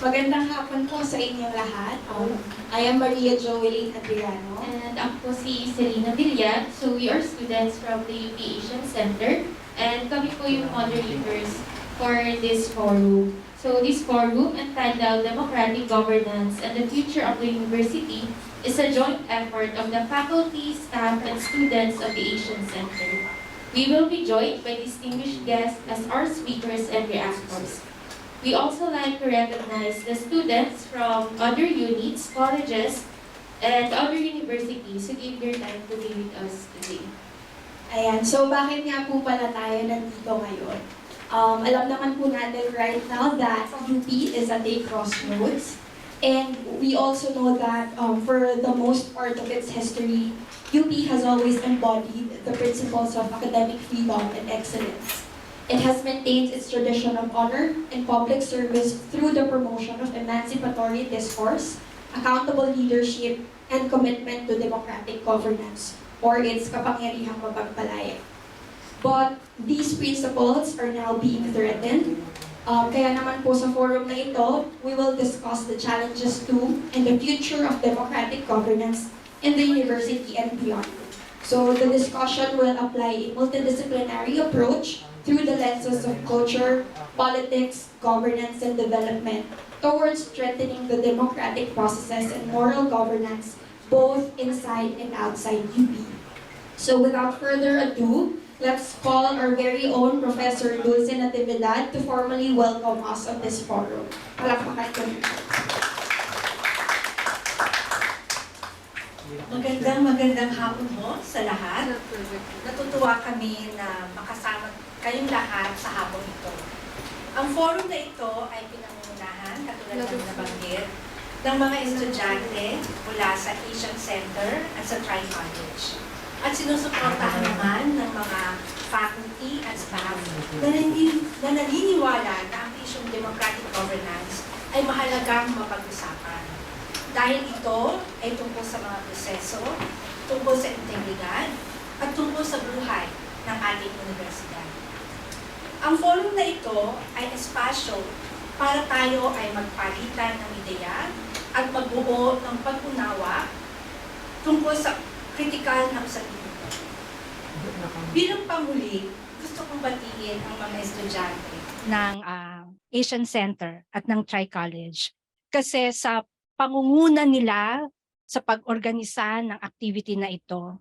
Magandang hapon po sa inyong lahat. I am Maria Joeline Adriano. And ako po si Selena Villar. So we are students from the UP Asian Center. And kami po yung moderators for this forum. So this forum, entitled Democratic Governance and the Future of the University, is a joint effort of the faculty, staff, and students of the Asian Center. We will be joined by distinguished guests as our speakers and reactors. We also like to recognize the students from other units, colleges, and other universities who gave their time to be with us today. Ayan, so bakit nga po pala tayo nandito ngayon? Alam naman po natin right now that UP is at a crossroads. And we also know that for the most part of its history, UP has always embodied the principles of academic freedom and excellence. It has maintained its tradition of honor and public service through the promotion of emancipatory discourse, accountable leadership, and commitment to democratic governance, or its kapangyarihang mapagpalaya. But these principles are now being threatened. Kaya naman po sa forum na ito, we will discuss the challenges to and the future of democratic governance in the university and beyond. So the discussion will apply a multidisciplinary approach through the lenses of culture, politics, governance, and development towards strengthening the democratic processes and moral governance both inside and outside UP. So without further ado, let's call our very own Professor Dulce Natividad to formally welcome us on this forum. Palakpakan ko. Magandang hapon mo sa lahat. Natutuwa kami na makasama kayong lahat sa hapon ito. Ang forum na ito ay pinangungunahan, katulad ng nabanggit, ng mga estudyante mula sa Asian Center at sa Tri-College. At sinusuportahan naman ng mga faculty at staff na naniniwala na ang isyong democratic governance ay mahalagang mapag-usapan. Dahil ito ay tungkol sa mga proseso, tungkol sa integridad, at tungkol sa buhay ng ating universidad. Ang forum na ito ay espasyo para tayo ay magpalitan ng ideya at magbuo ng pag-unawa tungkol sa kritikal na usapin. Bilang panghuli, gusto kong batiin ang mga estudyante ng Asian Center at ng Tri-College. Kasi sa pangunguna nila sa pag-organisa ng activity na ito,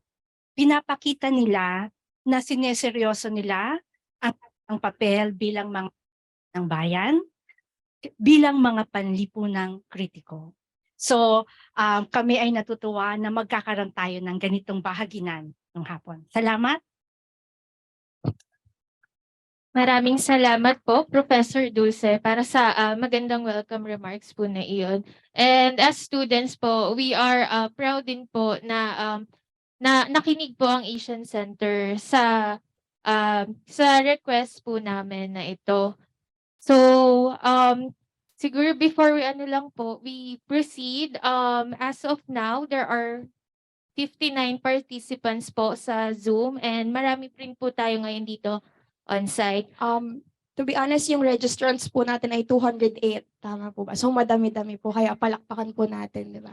pinapakita nila na sineseryoso nila ang papel bilang mga ng bayan, bilang mga panlipunang kritiko. So, kami ay natutuwa na magkakaroon tayo ng ganitong bahaginan ng hapon. Salamat. Maraming salamat po, Professor Dulce, para sa magandang welcome remarks po na iyon. And as students po, we are proud din po na nakinig po ang Asian Center sa request po namin na ito. So, siguro before we we proceed, as of now, there are 59 participants po sa Zoom and marami rin po tayo ngayon dito on-site. To be honest, yung registrants po natin ay 208. Tama po ba? So madami-dami po, kaya palakpakan po natin, di ba?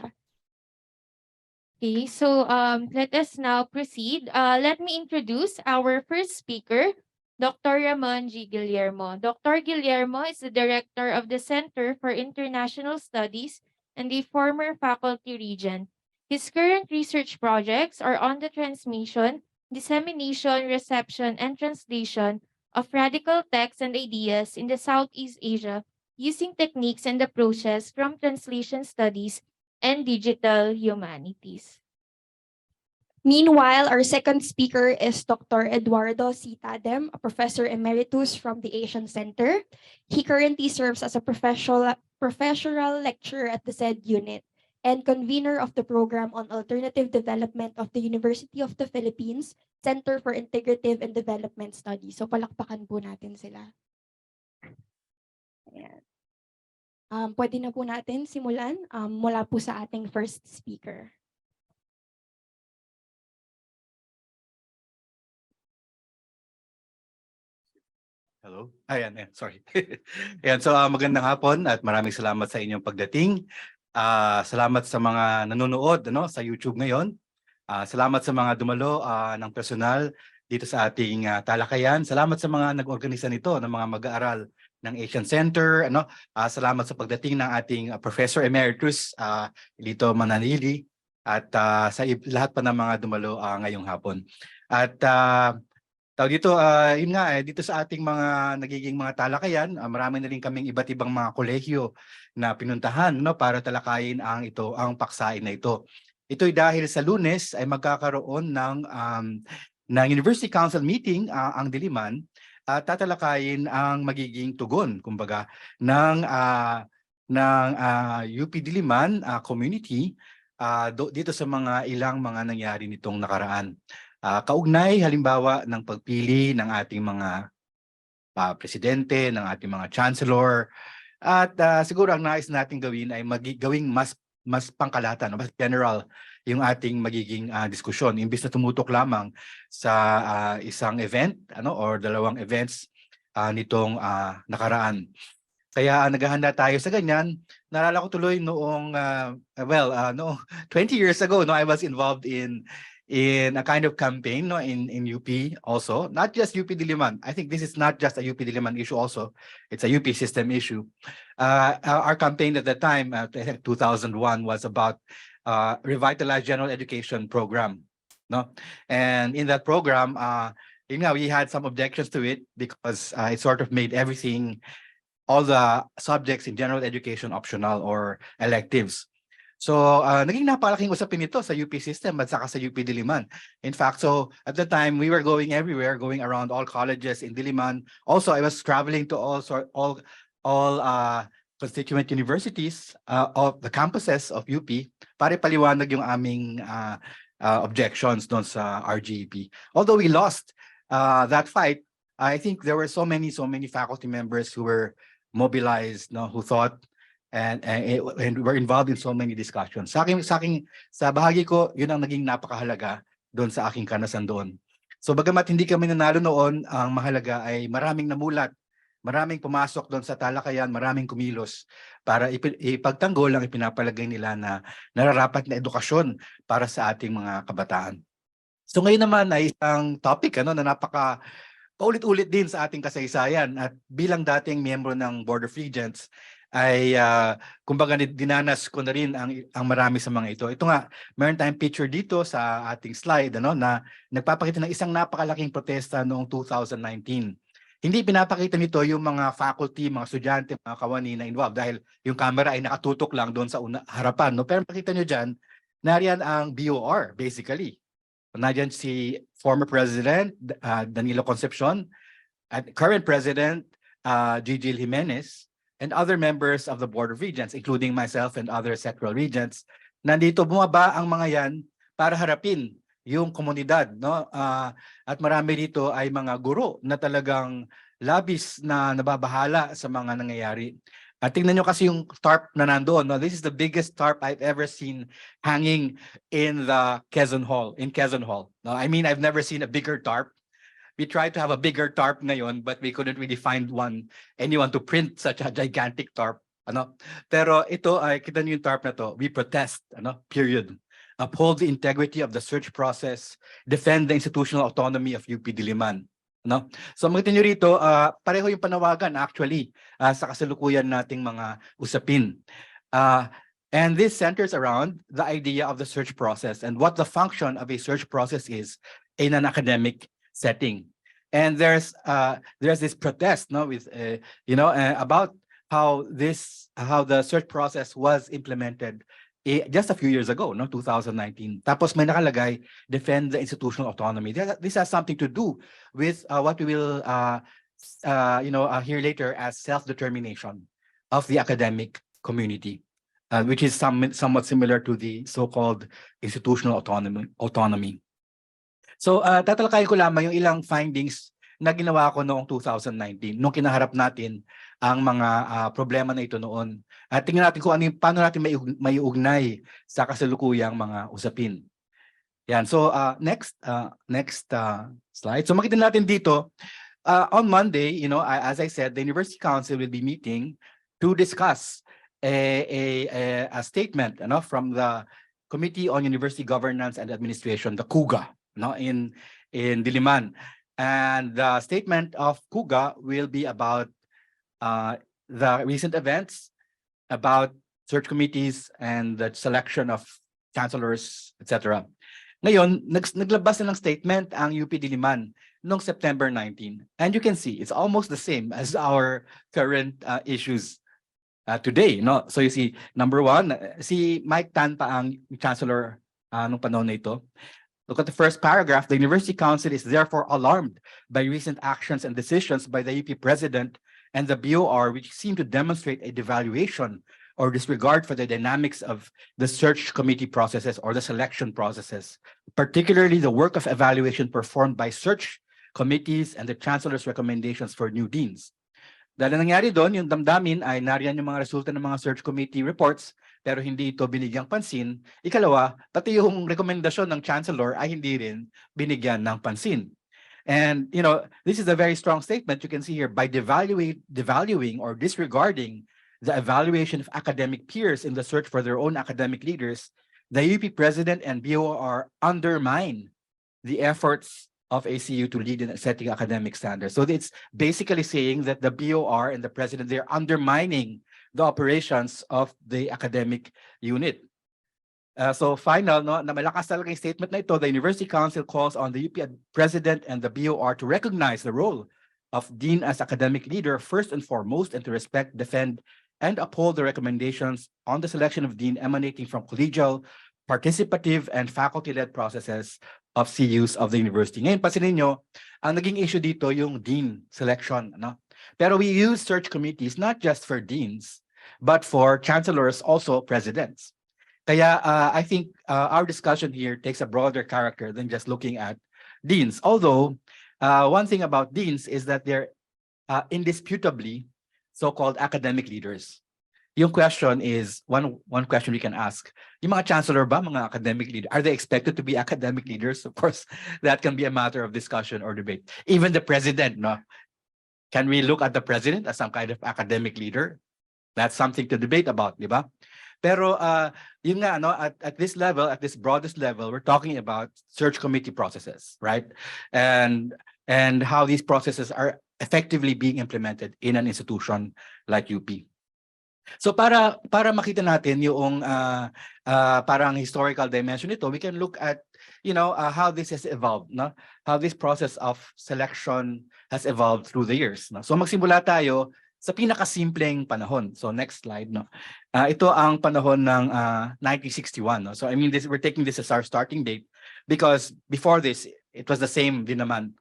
Okay, so let us now proceed. Let me introduce our first speaker, Dr. Ramon G. Guillermo. Dr. Guillermo is the director of the Center for International Studies and the former faculty regent. His current research projects are on the transmission, dissemination, reception, and translation of radical texts and ideas in the Southeast Asia using techniques and approaches from translation studies and digital humanities. Meanwhile, our second speaker is Dr. Eduardo C. Tadem, a professor emeritus from the Asian Center. He currently serves as a professional lecturer at the said unit and convener of the program on alternative development of the University of the Philippines Center for Integrative and Development Studies. So palakpakan po natin sila. Ayan. Pwede na po natin simulan mula po sa ating first speaker. Hello? Ayan, sorry. Ayan, so magandang hapon at maraming salamat sa inyong pagdating. Salamat sa mga nanonood sa YouTube ngayon. Salamat sa mga dumalo ng personal dito sa ating talakayan. Salamat sa mga nag-organisa nito ng mga mag-aaral ng Asian Center. Salamat sa pagdating ng ating Professor Emeritus Lito Mananili at sa lahat pa ng mga dumalo ngayong hapon. At tawag dito, yun nga dito sa ating mga nagiging mga talakayan, marami na rin kaming iba't ibang mga kolehiyo na pinuntahan para talakayin ang paksain na ito. Ito'y dahil sa Lunes ay magkakaroon ng University Council meeting ang Diliman at tatalakayin ang magiging tugon kumbaga ng UP Diliman community dito sa ilang mga nangyari nitong nakaraan. Kaugnay halimbawa ng pagpili ng ating mga presidente, ng ating mga chancellor, at siguro ang nais natin gawin ay gawing mas pangkalahatan, mas general yung ating magiging diskusyon imbis na tumutok lamang sa isang event or dalawang events nitong nakaraan. Kaya naghahanda tayo sa ganyan. Naalala ko tuloy noong 20 years ago, I was involved in a kind of campaign in UP also, not just UP Diliman. I think this is not just a UP Diliman issue also, it's a UP system issue. Our campaign at the time, I think 2001, was about revitalized general education program. And in that program, we had some objections to it because it sort of made all the subjects in general education optional or electives. So naging napalaking usapin ito sa UP system at saka sa UP Diliman. In fact, so at the time we were going everywhere, going around all colleges in Diliman. Also, I was traveling to all constituent universities of the campuses of UP para paliwanag yung aming objections doon sa RGEP. Although we lost that fight, I think there were so many faculty members who were mobilized, who thought and were involved in so many discussions. Sa bahagi ko, yun ang naging napakahalaga doon sa aking kanasan doon. So bagamat hindi kami nanalo noon, ang mahalaga ay maraming namulat, maraming pumasok doon sa talakayan, maraming kumilos para ipagtanggol ang ipinapalagay nila na nararapat na edukasyon para sa ating mga kabataan. So ngayon naman ay isang topic na paulit-ulit din sa ating kasaysayan, at bilang dating miyembro ng Board of Regents ay kumbaga dinanas ko na rin ang marami sa mga ito. Ito nga, meron tayong picture dito sa ating slide na nagpapakita ng isang napakalaking protesta noong 2019. Hindi pinapakita nito yung mga faculty, mga estudyante, mga kawani na involved dahil yung camera ay nakatutok lang doon sa harapan. Pero makita nyo dyan, nariyan ang BOR basically. Nandiyan si former President Danilo Concepcion at current President Gigil Jimenez and other members of the Board of Regents, including myself and other sectoral regents. Nandito bumaba ang mga yan para harapin yung komunidad. At marami dito ay mga guro na talagang labis na nababahala sa mga nangyayari. At tingnan nyo kasi yung tarp na nandoon. This is the biggest tarp I've ever seen hanging in the Quezon Hall. I mean, I've never seen a bigger tarp. We tried to have a bigger tarp ngayon, but we couldn't really find anyone to print such a gigantic tarp. Pero ito ay kita niyo yung tarp na to. We protest, period. Uphold the integrity of the search process, defend the institutional autonomy of UP Diliman. So makita nyo rito, pareho yung panawagan actually sa kasalukuyan nating mga usapin. And this centers around the idea of the search process and what the function of a search process is in an academic setting. And there's this protest about how the search process was implemented just a few years ago, 2019. Tapos may nakalagay, defend the institutional autonomy. This has something to do with what we will hear later as self-determination of the academic community, which is somewhat similar to the so-called institutional autonomy. So tatalakayin ko lamang yung ilang findings na ginawa ko noong 2019, nung kinaharap natin ang mga problema na ito noon. At tingnan natin kung paano natin maiugnay sa kasalukuyang mga usapin. Yan. So next slide. So makita natin dito, on Monday, as I said, the University Council will be meeting to discuss a statement, from the Committee on University Governance and Administration, the KUGA, in Diliman. And the statement of KUGA will be about the recent events, about search committees and the selection of chancellors, etc. Ngayon, naglabas na ng statement ang UP Diliman noong September 19. And you can see, it's almost the same as our current issues today. No? So you see, number one, si Mike Tan pa ang chancellor nung panahon na ito. Look at the first paragraph. The University Council is therefore alarmed by recent actions and decisions by the UP President and the BOR, which seem to demonstrate a devaluation or disregard for the dynamics of the search committee processes or the selection processes, particularly the work of evaluation performed by search committees and the chancellor's recommendations for new deans. Dahil nangyari doon, yung damdamin ay nariyan yung mga resulta ng mga search committee reports, pero hindi ito binigyang pansin. Ikalawa, pati yung rekomendasyon ng chancellor ay hindi rin binigyan ng pansin. And, this is a very strong statement you can see here. By devaluing or disregarding the evaluation of academic peers in the search for their own academic leaders, the UP President and BOR undermine the efforts of ACU to lead in setting academic standards. So it's basically saying that the BOR and the President, they're undermining the operations of the academic unit. So final, na malakas talaga yung statement na ito, the University Council calls on the UP President and the BOR to recognize the role of Dean as academic leader first and foremost, and to respect, defend, and uphold the recommendations on the selection of Dean emanating from collegial, participative, and faculty-led processes of CUs of the university. Ngayon, pansinin nyo, ang naging issue dito yung Dean selection. Pero we use search committees not just for Deans, but for chancellors, also presidents. Kaya I think our discussion here takes a broader character than just looking at Deans. Although, one thing about Deans is that they're indisputably so-called academic leaders. Yung question is, one question we can ask, yung mga chancellor ba, mga academic leaders, are they expected to be academic leaders? Of course, that can be a matter of discussion or debate. Even the president, no? Can we look at the president as some kind of academic leader? That's something to debate about, di ba? Pero yun nga, at this level, at this broadest level, we're talking about search committee processes, right? And how these processes are effectively being implemented in an institution like UP. So para makita natin yung parang historical dimension nito, we can look at how this has evolved, no? How this process of selection has evolved through the years. No? So magsimula tayo sa pinakasimpleng panahon. So next slide, no. Ito ang panahon ng 1961, no. So I mean we're taking this as our starting date because before this it was the same din naman.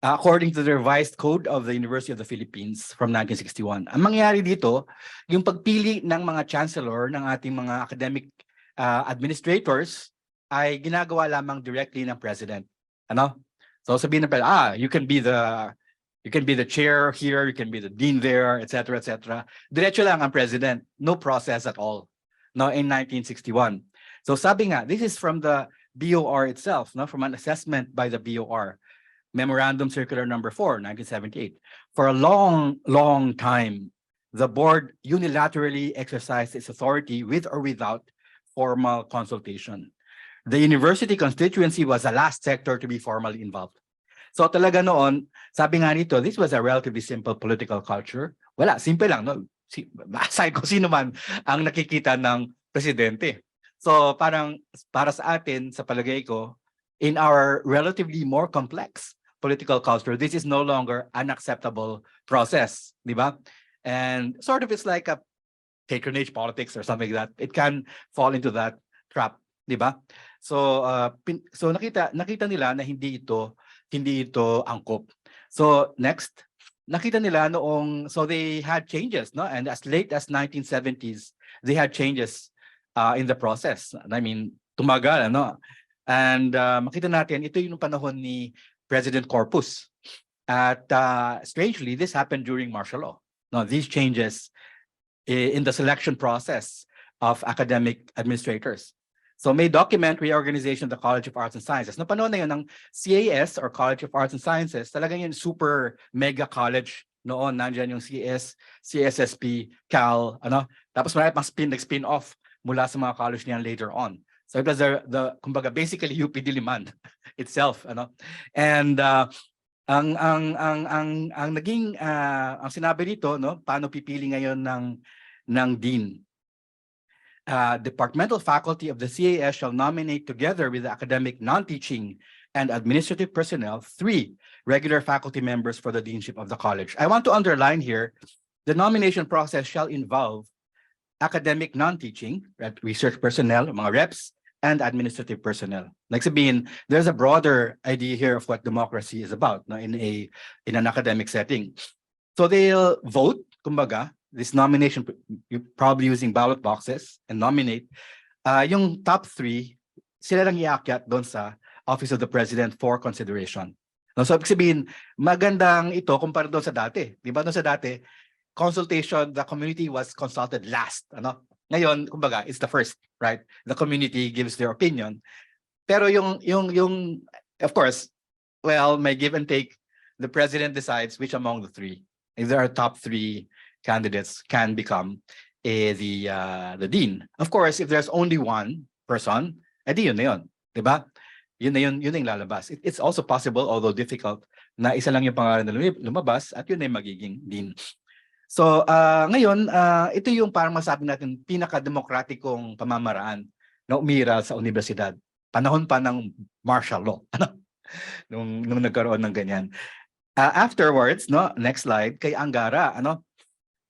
According to the revised code of the University of the Philippines from 1961. Ang mangyari dito, yung pagpili ng mga chancellor ng ating mga academic administrators ay ginagawa lamang directly ng president. So sabihin ng president, you can be the chair here, you can be the dean there, etc., etc. Diretso lang ang president, no process at all. No, in 1961. So sabi nga, this is from the BOR itself, no, from an assessment by the BOR. Memorandum Circular Number 4, 1978. For a long, long time, the board unilaterally exercised its authority with or without formal consultation. The university constituency was the last sector to be formally involved. So talaga noon, sabi nga nito, this was a relatively simple political culture. Wala, simple lang, no? Aside ko sino man ang nakikita ng presidente. So parang para sa atin, sa palagay ko, in our relatively more complex political culture, this is no longer an acceptable process, di ba? And sort of it's like a patronage politics or something like that. It can fall into that trap, di ba? So so nakita nila na hindi ito angkop. So next, nakita nila so they had changes, no? And as late as 1970s, they had changes in the process. I mean, tumagal, ano? And makita natin, ito yung panahon ni President Corpus. At strangely, this happened during martial law. Now, these changes in the selection process of academic administrators. So may document reorganization of the College of Arts and Sciences. No panahon na yun ng CAS or College of Arts and Sciences, talagang yun super mega college noon. Nandiyan yung CS, CSSP, Cal, ano. Tapos marami pang spin off mula sa mga college niyan later on. So it was kumbaga basically UP Diliman itself, ano. And ang naging ang sinabi dito, no, paano pipili ngayon ng dean? Departmental faculty of the CAS shall nominate together with the academic, non-teaching, and administrative personnel 3 regular faculty members for the deanship of the college. I want to underline here, the nomination process shall involve academic, non-teaching, research personnel, mga reps, and administrative personnel. Like sabihin, there's a broader idea here of what democracy is about, no, in an academic setting. So they'll vote, kumbaga, this nomination, you're probably using ballot boxes and nominate. Yung top 3, sila lang iakyat doon sa Office of the President for consideration. No, so ibig sabihin, magandang ito kumpara doon sa dati. Di ba doon sa dati, consultation, the community was consulted last. Ano? Ngayon, kumbaga, it's the first, right? The community gives their opinion. Pero yung of course, well, may give and take, the president decides which among the 3. If there are top 3 candidates can become the dean. Of course, if there's only one person, edi yun na yun, di ba? Yun na yung lalabas. It's also possible, although difficult, na isa lang yung pangalan na lumabas at yun na yung magiging dean. So ngayon, ito yung parang masabi natin pinaka-demokratikong pamamaraan na umiral sa universidad. Panahon pa ng martial law, nung nagkaroon ng ganyan. Afterwards, no, next slide, kay Angara,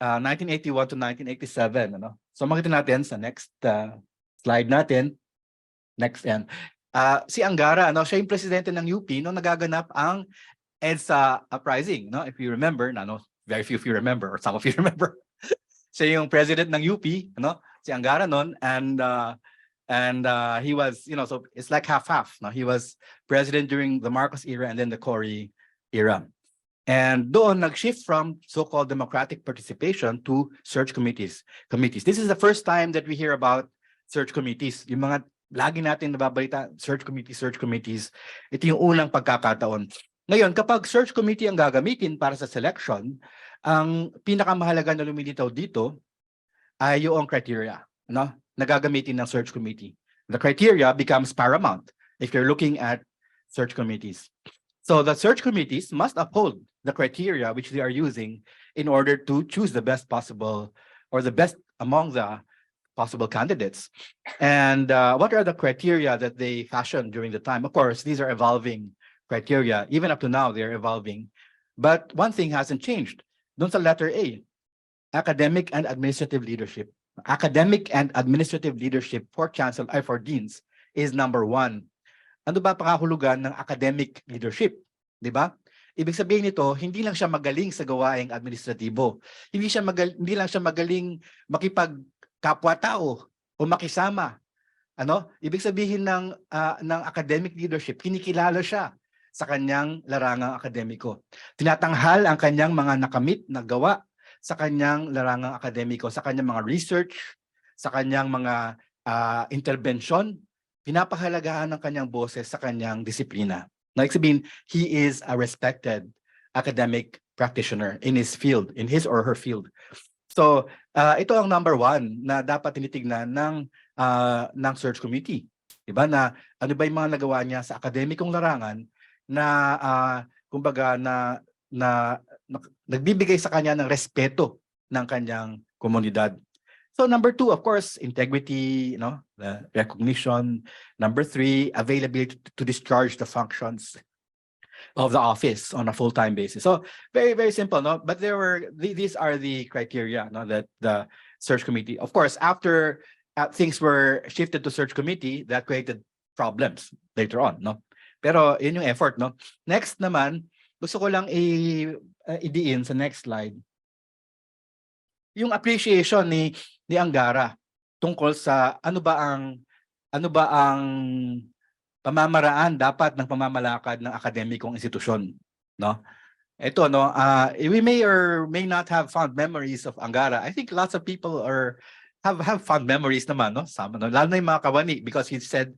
1981 to 1987, ano. So makita natin sa next slide natin. Next yan. Si Angara, siya yung presidente ng UP nung nagaganap ang EDSA uprising, no? If you remember, very few of you remember or some of you remember. Siya yung president ng UP, si Angara noon, and he was, so it's like half-half. No? He was president during the Marcos era and then the Cory era. And doon nag-shift from so-called democratic participation to search committees. This is the first time that we hear about search committees. Yung mga lagi natin nababalita, search committees. Ito yung unang pagkakataon. Ngayon, kapag search committee ang gagamitin para sa selection, ang pinakamahalaga na lumilitaw dito ay yung criteria, na gagamitin ng search committee. The criteria becomes paramount if you're looking at search committees. So the search committees must uphold the criteria which they are using in order to choose the best possible or the best among the possible candidates. And what are the criteria that they fashioned during the time? Of course, these are evolving criteria. Even up to now, they're evolving. But one thing hasn't changed. Doon sa letter A, academic and administrative leadership. Academic and administrative leadership for chancellor, for deans is number 1. Ano ba pangahulugan ng academic leadership? Di ba? Ibig sabihin nito, hindi lang siya magaling sa gawaing administratibo. Hindi lang siya magaling makipagkapwa-tao o makisama. Ibig sabihin ng academic leadership, kinikilala siya sa kanyang larangang akademiko. Tinatanghal ang kanyang mga nakamit na gawa sa kanyang larangang akademiko, sa kanyang mga research, sa kanyang mga intervention. Pinapahalagahan ng kanyang boses sa kanyang disiplina. Like sabihin, he is a respected academic practitioner in his field, in his or her field. So, ito ang number 1 na dapat tinitignan ng search committee. Diba? Na ano ba yung mga nagawa niya sa akademikong larangan na kumbaga na nagbibigay sa kanya ng respeto ng kanyang komunidad. So number 2, of course, integrity, the recognition. Number 3, availability to discharge the functions of the office on a full-time basis. So very, very simple, no? But these are the criteria, that the search committee. Of course, after things were shifted to search committee, that created problems later on, no? Pero yun yung effort, no? Next naman, gusto ko lang idiin sa next slide yung appreciation ni Angara tungkol sa ano ba ang pamamaraan dapat ng pamamalakad ng akademikong institusyon, no? Ito, we may or may not have fond memories of Angara. I think lots of people are have fond memories naman, no? Some, no? Lalo na yung mga kawani, because it said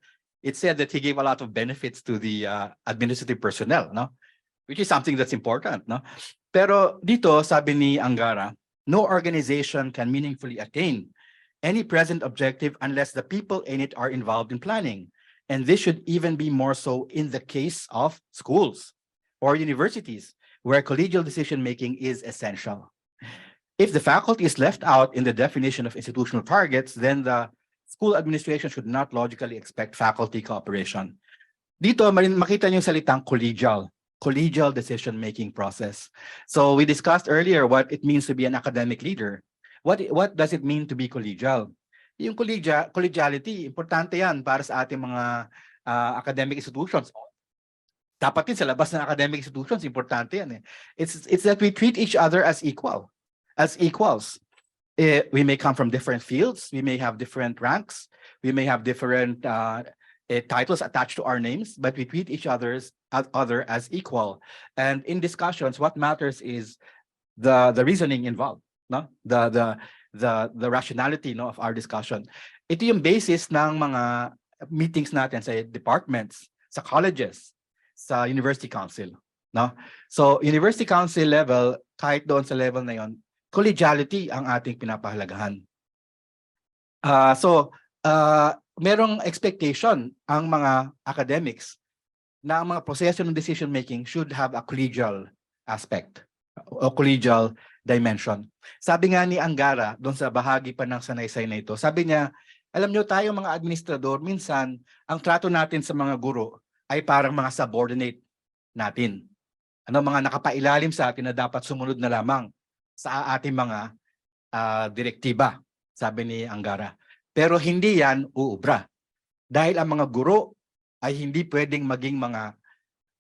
that he gave a lot of benefits to the administrative personnel, no? Which is something that's important, no? Pero dito, sabi ni Angara, no organization can meaningfully attain any present objective unless the people in it are involved in planning. And this should even be more so in the case of schools or universities, where collegial decision-making is essential. If the faculty is left out in the definition of institutional targets, then the school administration should not logically expect faculty cooperation. Dito, makita niyo yung salitang collegial decision-making process. So we discussed earlier what it means to be an academic leader. What does it mean to be collegial? Yung collegiality, importante yan para sa ating mga academic institutions. Dapat din sa labas ng academic institutions, importante yan. It's that we treat each other as equals. We may come from different fields, we may have different ranks, we may have different titles attached to our names, but we treat each other as equal. And in discussions, what matters is the reasoning involved, no? The rationality, no, of our discussion. Ito yung basis ng mga meetings natin sa departments, sa colleges, sa university council, no? So university council level, kahit doon sa level na yon, collegiality ang ating pinapahalagahan. Merong expectation ang mga academics na ang mga proseso ng decision making should have a collegial aspect o collegial dimension. Sabi nga ni Angara doon sa bahagi pa ng sanaysay na ito, sabi niya, alam niyo tayo mga administrador, minsan ang trato natin sa mga guro ay parang mga subordinate natin. Mga nakapailalim sa atin na dapat sumunod na lamang sa ating mga direktiba, sabi ni Angara. Pero hindi yan uubra. Dahil ang mga guro ay hindi pwedeng maging mga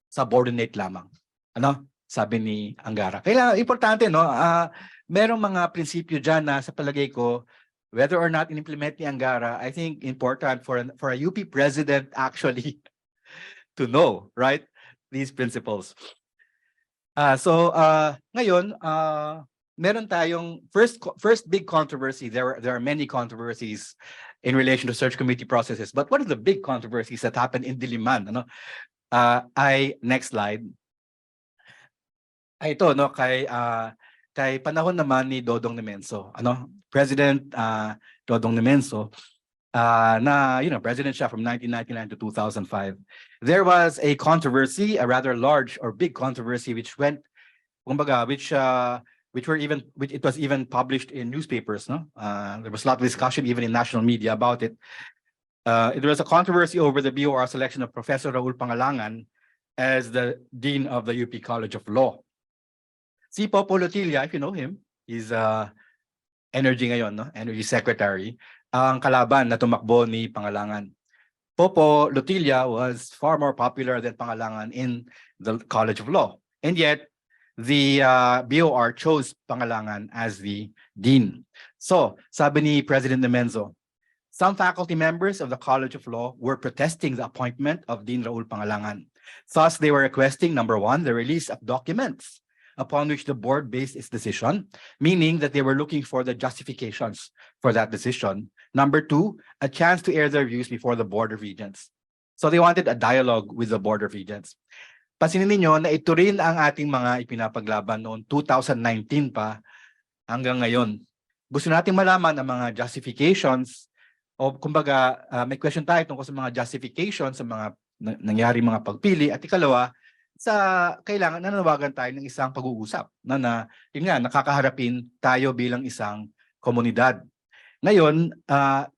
subordinate lamang. Sabi ni Angara. Kaya importante, no? Merong mga prinsipyo dyan na sa palagay ko, whether or not in-implement ni Angara, I think important for a UP president actually to know, right? These principles. Ngayon, meron tayong first big controversy. There are many controversies in relation to search committee processes, but one of the big controversies that happened in Diliman, next slide. Ito, no, kay panahon naman ni Dodong Nemenso, President Dodong Nemenso, president siya from 1999 to 2005. There was a controversy, a rather large or big controversy, which it was even published in newspapers. There was a lot of discussion even in national media about it. It was a controversy over the BOR selection of Professor Raul Pangalangan as the Dean of the UP College of Law. Si Popo Lotilla, if you know him, he's Energy ngayon, no? Energy Secretary, ang kalaban na tumakbo ni Pangalangan. Popo Lotilla was far more popular than Pangalangan in the College of Law. And yet, the BOR chose Pangalangan as the dean. So, sabi ni President Nemenzo, some faculty members of the College of Law were protesting the appointment of Dean Raul Pangalangan. Thus, they were requesting, number one, the release of documents upon which the board based its decision, meaning that they were looking for the justifications for that decision. Number two, a chance to air their views before the Board of Regents. So they wanted a dialogue with the Board of Regents. Pansinin niyo na ito rin ang ating mga ipinapaglaban noong 2019 pa hanggang ngayon. Gusto nating malaman ang mga justifications o kumbaga may question tayo tungkol sa mga justifications sa mga nangyari mga pagpili at ikalawa kailangan nanawagan tayo ng isang pag-uusap na yun nga nakakaharapin tayo bilang isang komunidad. Ngayon,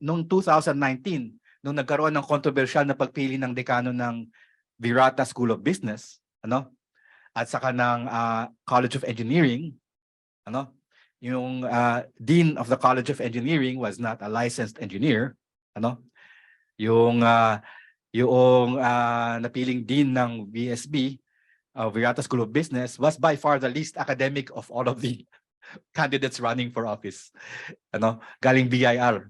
noong 2019, nung nagkaroon ng kontrobersyal na pagpili ng dekano ng Virata School of Business, at saka ng College of Engineering, yung Dean of the College of Engineering was not a licensed engineer, yung napiling Dean ng VSB, Virata School of Business, was by far the least academic of all of the candidates running for office. Galing BIR,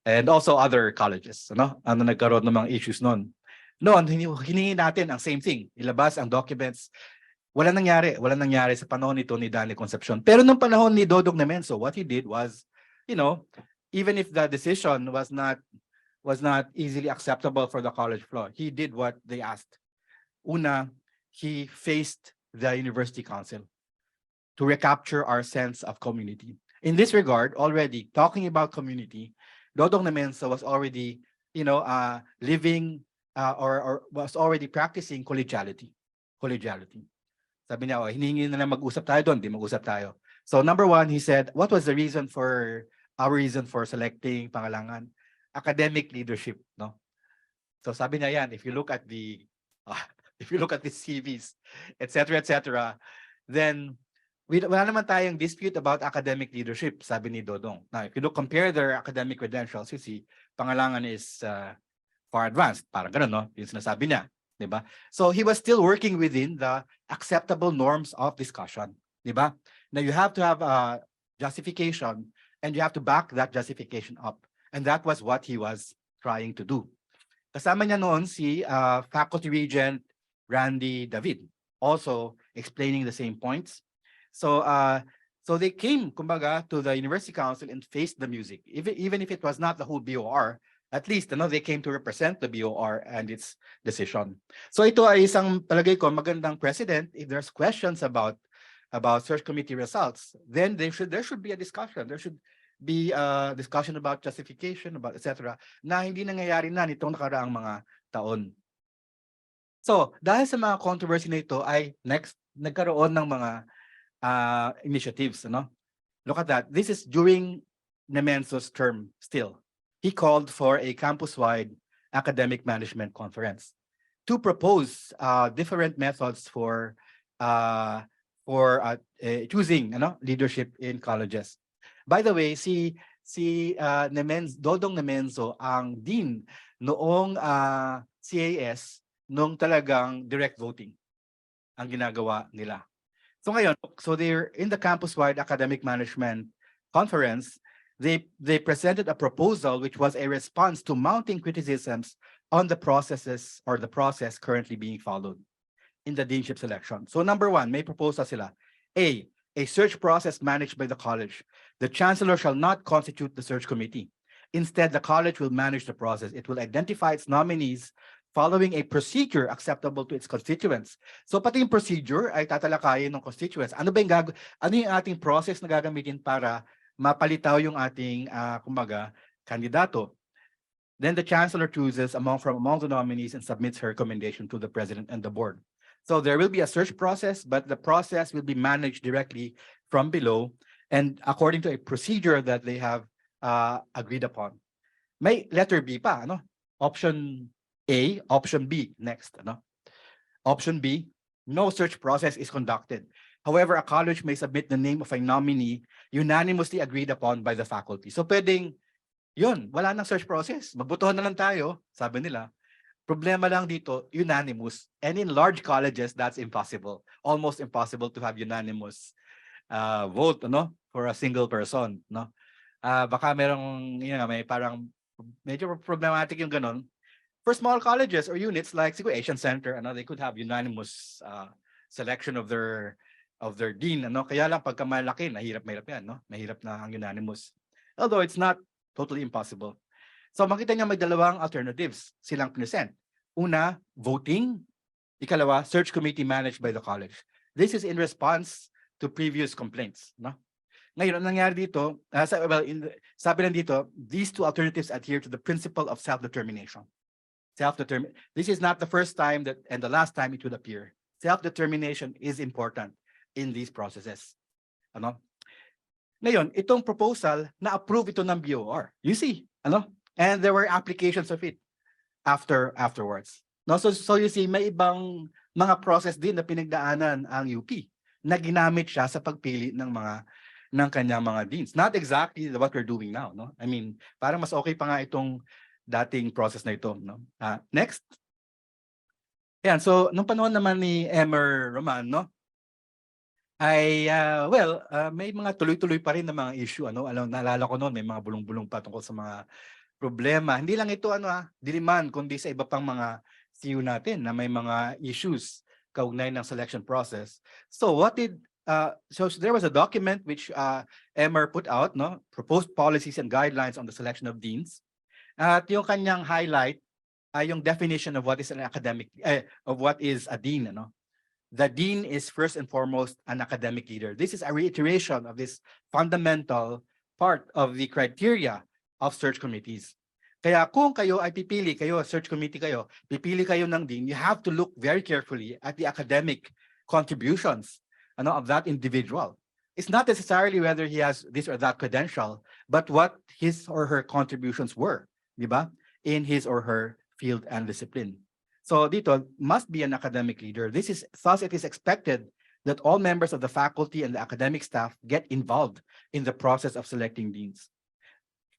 and also other colleges, nagkaroon ng mga issues noon. Noon, hiningi natin ang same thing, ilabas ang documents. Walang nangyari sa panahon nito ni Danny Concepcion. Pero nung panahon ni Dodong Nemenso, what he did was, even if the decision was not easily acceptable for the college floor, he did what they asked. Una, he faced the university council to recapture our sense of community. In this regard, already talking about community, Dodong Namenso was already, living or was already practicing collegiality. Sabi niya, hiningi na lang mag-usap tayo doon, di mag-usap tayo. So number one, he said, what was the reason for our reason for selecting Pangalangan? Academic leadership, no? So sabi niya yan, if you look at the CVs, etc., then wala naman tayong dispute about academic leadership, sabi ni Dodong. Now, if you compare their academic credentials, you see, Pangalangan is far advanced. Parang ganun, no? Yung sinasabi niya. Diba? So he was still working within the acceptable norms of discussion. Diba? Now you have to have a justification and you have to back that justification up. And that was what he was trying to do. Kasama niya noon si Faculty Regent Randy David, also explaining the same points. So they came, kumbaga, to the University Council and faced the music. Even if it was not the whole BOR, at least they came to represent the BOR and its decision. So ito ay isang palagay ko magandang precedent. If there's questions about search committee results, then there should be a discussion. There should be a discussion about justification, about etc. na hindi nangyayari na nitong nakaraang mga taon. So dahil sa mga controversy na ito ay nagkaroon ng mga initiatives. Look at that. This is during Nemenso's term still. He called for a campus-wide academic management conference to propose different methods for choosing leadership in colleges. By the way, si Dodong Nemenso ang dean noong CAS nung talagang direct voting ang ginagawa nila. So ngayon, they're in the campus-wide academic management conference. They presented a proposal which was a response to mounting criticisms on the processes or the process currently being followed in the deanship selection. So number one, may proposal sila. A search process managed by the college. The chancellor shall not constitute the search committee. Instead, the college will manage the process. It will identify its nominees following a procedure acceptable to its constituents. So pati yung procedure ay tatalakayin ng constituents. Ano yung ating process na gagamitin para mapalitaw yung ating kandidato? Then the chancellor chooses from among the nominees and submits her recommendation to the president and the board. So there will be a search process, but the process will be managed directly from below and according to a procedure that they have agreed upon. May letter B pa, Option A, option B next, Option B, no search process is conducted. However, a college may submit the name of a nominee unanimously agreed upon by the faculty. So pwedeng, yun, wala nang search process. Magbotohan na lang tayo, sabi nila. Problema lang dito, unanimous. And in large colleges, that's impossible. Almost impossible to have unanimous vote, for a single person, baka may parang medyo problematic yung ganun. For small colleges or units like siguro Asian Center, they could have unanimous selection of their dean, Kaya lang pagka malaki, mahirap yan, Mahirap na ang unanimous. Although it's not totally impossible. So makita niya may dalawang alternatives silang present. Una, voting. Ikalawa, search committee managed by the college. This is in response to previous complaints, Ngayon, ang nangyari dito, sabi lang dito, these two alternatives adhere to the principle of self-determination. This is not the first time and the last time it would appear. Self-determination is important in these processes. Ngayon, itong proposal, na-approve ito ng BOR. You see, and there were applications of it afterwards. So you see, may ibang mga process din na pinagdaanan ang UP na ginamit siya sa pagpili ng kanyang mga deans. Not exactly what we're doing now, I mean, parang mas okay pa nga itong dating process na ito, next. Yan, so nung panahon naman ni Emer Roman, ay may mga tuloy-tuloy pa rin na mga issue, naalala ko noon, may mga bulong-bulong pa tungkol sa mga problema. Hindi lang ito diliman kundi sa iba pang mga CU natin na may mga issues kaugnay ng selection process. So what did so there was a document which Emmer put out, no, proposed policies and guidelines on the selection of deans. At yung kanyang highlight ay yung definition of what is an academic, of what is a dean, ano? The dean is first and foremost an academic leader. This is a reiteration of this fundamental part of the criteria of search committees. Kaya kung kayo ay pipili kayo, search committee kayo, pipili kayo ng dean, you have to look very carefully at the academic contributions, ano, of that individual. It's not necessarily whether he has this or that credential, but what his or her contributions were, di ba? In his or her field and discipline. So dito must be an academic leader. Thus it is expected that all members of the faculty and the academic staff get involved in the process of selecting deans.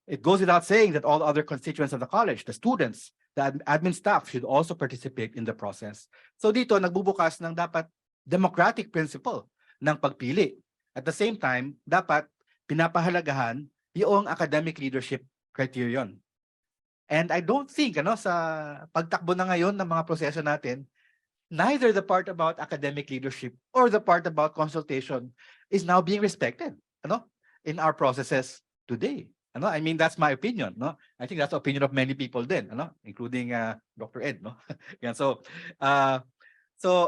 It goes without saying that all other constituents of the college, the students, the admin staff should also participate in the process. So dito nagbubukas ng dapat democratic principle ng pagpili. At the same time, dapat pinapahalagahan yung academic leadership criterion. And I don't think, ano, sa pagtakbo na ngayon ng mga proseso natin, neither the part about academic leadership or the part about consultation is now being respected, ano, in our processes today. Ano, I mean, that's my opinion, no? I think that's the opinion of many people din, ano, including Dr. Ed, no? Yan, so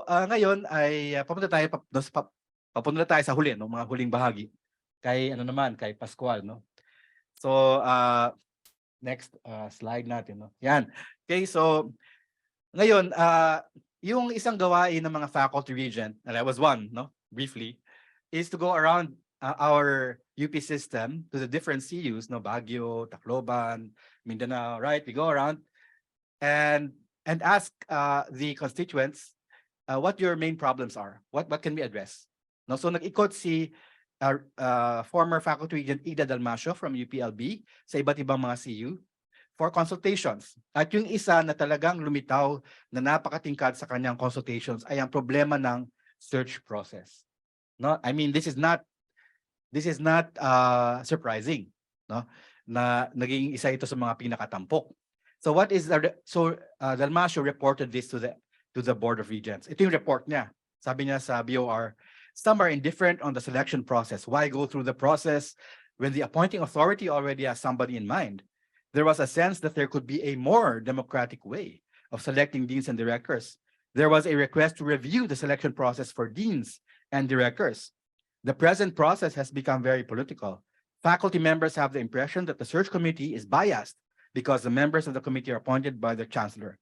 ngayon ay papunta tayo sa huli, no, mga huling bahagi kay ano naman, kay Pascual, no? So next slide natin, no. Yan. Okay, so ngayon yung isang gawain ng mga faculty regent, and I was one, no, briefly, is to go around our UP system to the different CUs, no, Baguio, Tacloban, Mindanao, right? We go around and ask the constituents what your main problems are. What can we address? No, so nag-ikot si former faculty regent Ida Dalmasio from UPLB sa iba't ibang mga CU for consultations. At yung isa na talagang lumitaw na napakatingkad sa kanyang consultations ay ang problema ng search process. No, I mean, this is not surprising, no, na naging isa ito sa mga pinakatampok. So Dalmasio reported this to the Board of Regents. Ito yung report niya. Sabi niya sa BOR, some are indifferent on the selection process. Why go through the process when the appointing authority already has somebody in mind? There was a sense that there could be a more democratic way of selecting deans and directors. There was a request to review the selection process for deans and directors. The present process has become very political. Faculty members have the impression that the search committee is biased because the members of the committee are appointed by the chancellor.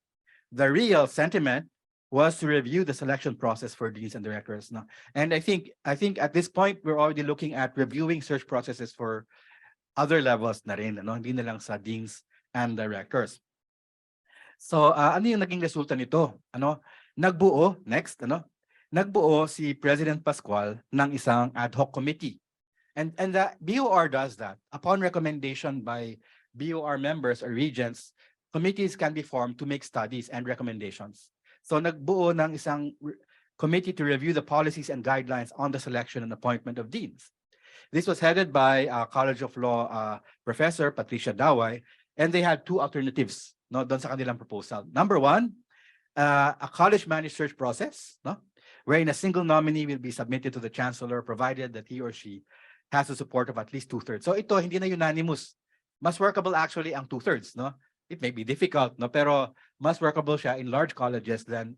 The real sentiment was to review the selection process for deans and directors. No? And I think at this point, we're already looking at reviewing search processes for other levels na rin, ano? Hindi na lang sa deans and directors. So, ano yung naging resulta nito? Ano? Nagbuo si President Pascual ng isang ad hoc committee. And the BOR does that. Upon recommendation by BOR members or regents, committees can be formed to make studies and recommendations. So nagbuo ng isang committee to review the policies and guidelines on the selection and appointment of deans. This was headed by College of Law Professor Patricia Daway, and they had two alternatives, no, doon sa kanilang proposal. Number one, a college-managed search process, no, wherein a single nominee will be submitted to the chancellor provided that he or she has the support of at least 2/3. So ito, hindi na unanimous. Mas workable actually ang 2/3, no? It may be difficult, no, pero mas workable siya in large colleges than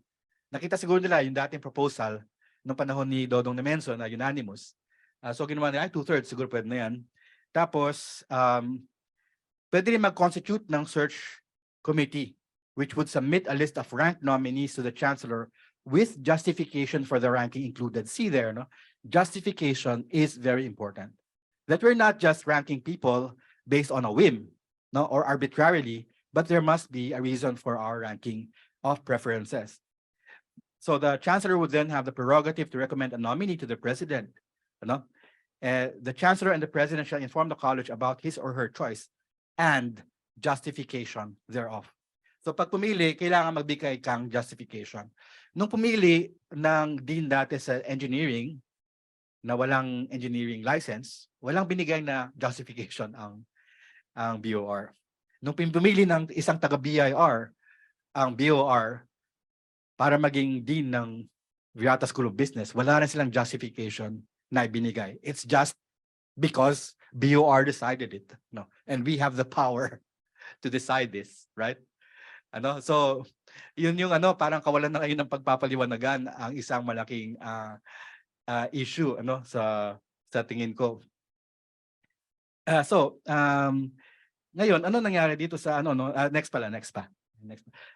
nakita siguro nila yung dating proposal nung panahon ni Dodong Nemenso na unanimous. So ginawa nila, 2/3 siguro pwede na yan. Tapos, pwede rin mag-constitute ng search committee which would submit a list of ranked nominees to the chancellor with justification for the ranking included. See there, no? Justification is very important. That we're not just ranking people based on a whim, no, or arbitrarily, but there must be a reason for our ranking of preferences. So the chancellor would then have the prerogative to recommend a nominee to the president. No? The chancellor and the president shall inform the college about his or her choice and justification thereof. So pag pumili, kailangan magbigay kang justification. Nung pumili ng dean dati sa engineering, na walang engineering license, walang binigay na justification ang BOR. Nung pumili ng isang taga-BIR, ang BOR, para maging dean ng Virata School of Business, wala rin silang justification na ibinigay. It's just because BOR decided it, no? And we have the power to decide this, right? So yun yung parang kawalan na ngayon ng pagpapaliwanagan ang isang malaking issue sa tingin ko. Ngayon nangyari dito sa next pa.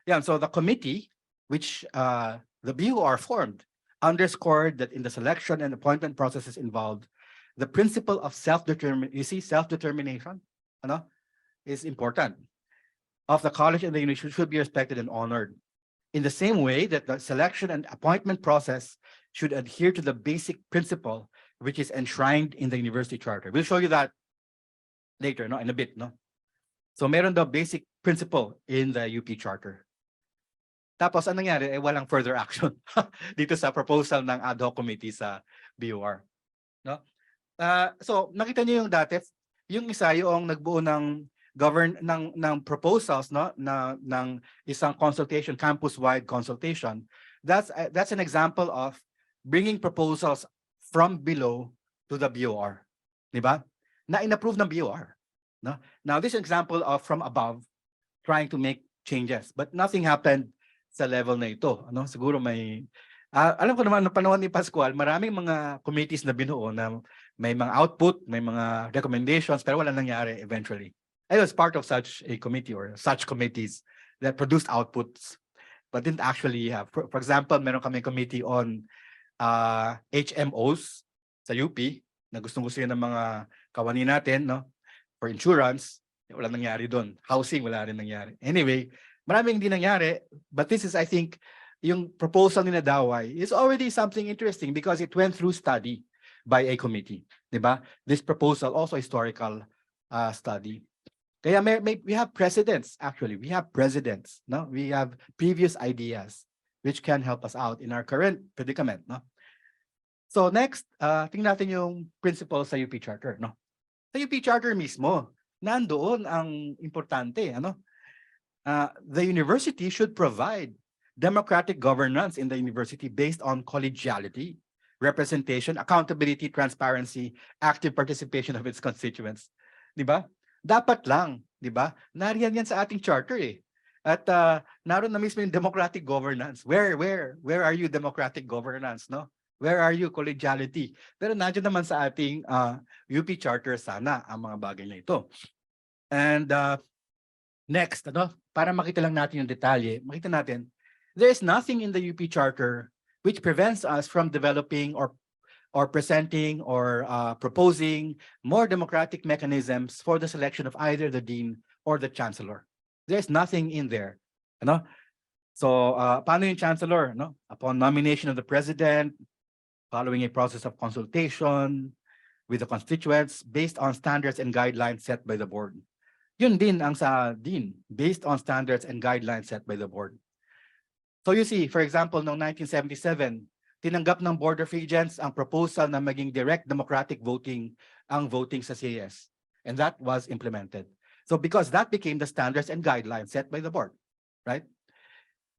Yeah, so the committee which the BOR formed underscored that in the selection and appointment processes involved, the principle of self-determination is important of the college and the university should be respected and honored. In the same way that the selection and appointment process should adhere to the basic principle which is enshrined in the university charter. We'll show you that later, in a bit, So meron the basic principle in the UP charter. Tapos anong nangyari? Walang further action dito sa proposal ng ad hoc committee sa BOR. So nakita niyo yung dati, yung isa yung nagbuo ng proposals ng isang consultation, campus-wide consultation. That's an example of bringing proposals from below to the BOR, di ba? Na inapprove ng BOR. Now this example of from above trying to make changes, but nothing happened sa level na ito. Siguro may alam ko naman, no panahon ni Pascual, maraming mga committees na binuo na may mga output, may mga recommendations, pero wala nangyari eventually. I was part of such a committee or such committees that produced outputs but didn't actually have. For example, meron kami committee on HMOs sa UP na gustong-gusto ng mga kawani natin, for insurance, wala nangyari doon. Housing, wala rin nangyari. Anyway, maraming hindi nangyari, but this is, I think, yung proposal ni Nadaway is already something interesting because it went through study by a committee, di ba? This proposal also historical study. Kaya we have precedents, actually. We have presidents, we have previous ideas which can help us out in our current predicament, So next, tingnan natin yung principles sa UP Charter, Sa UP Charter mismo, nandoon ang importante, the university should provide democratic governance in the university based on collegiality, representation, accountability, transparency, active participation of its constituents. Di ba? Dapat lang, di ba? Nariyan yan sa ating charter eh. At naroon na mismo yung democratic governance. Where are you democratic governance, Where are you collegiality? Pero nandiyan naman sa ating UP charter sana ang mga bagay na ito. And next, para makita lang natin yung detalye, makita natin, there is nothing in the UP charter which prevents us from developing or presenting or proposing more democratic mechanisms for the selection of either the dean or the chancellor. There's nothing in there. So, paano yung chancellor? Upon nomination of the president, following a process of consultation with the constituents based on standards and guidelines set by the board. Yun din ang sa dean, based on standards and guidelines set by the board. So you see, for example, noong 1977, tinanggap ng Board of Regents ang proposal na maging direct democratic voting ang voting sa CAS. And that was implemented. So because that became the standards and guidelines set by the board, right?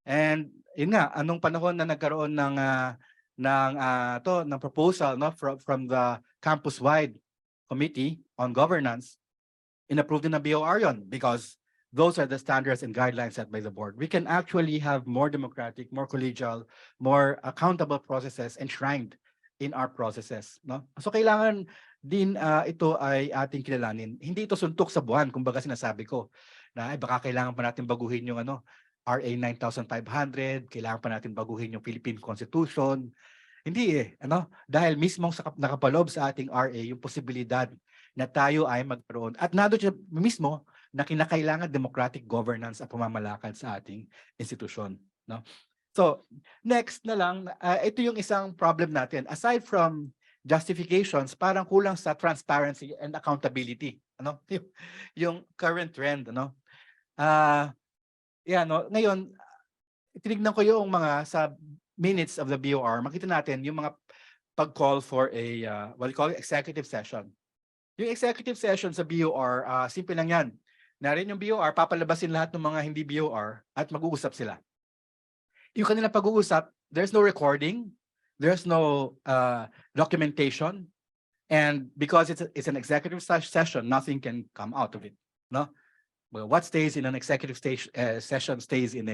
And yun nga, anong panahon na nagkaroon ng proposal from the campus-wide committee on governance, inapproved din ng BOR yun because those are the standards and guidelines set by the board. We can actually have more democratic, more collegial, more accountable processes enshrined in our processes. So kailangan din ito ay ating kilalanin. Hindi ito suntok sa buwan, kumbaga sinasabi ko na baka kailangan pa natin baguhin yung RA 9500, kailangan pa natin baguhin yung Philippine Constitution. Hindi dahil mismo nakapaloob sa ating RA yung posibilidad na tayo ay magkaroon at nandoon siya mismo na kinakailangan democratic governance ang pamamalakad sa ating institusyon. So next na lang, ito yung isang problem natin. Aside from justifications, parang kulang sa transparency and accountability. Yung current trend. Ngayon, tinignan ko yung mga sa minutes of the BOR, makita natin yung mga pag-call for a, what we call executive session. Yung executive session sa BOR, simple lang yan. Narin yung BOR, papalabasin lahat ng mga hindi BOR at mag-uusap sila. Yung kanilang pag-uusap, there's no recording, there's no documentation, and because it's an executive session, nothing can come out of it. No, well, what stays in an executive session stays in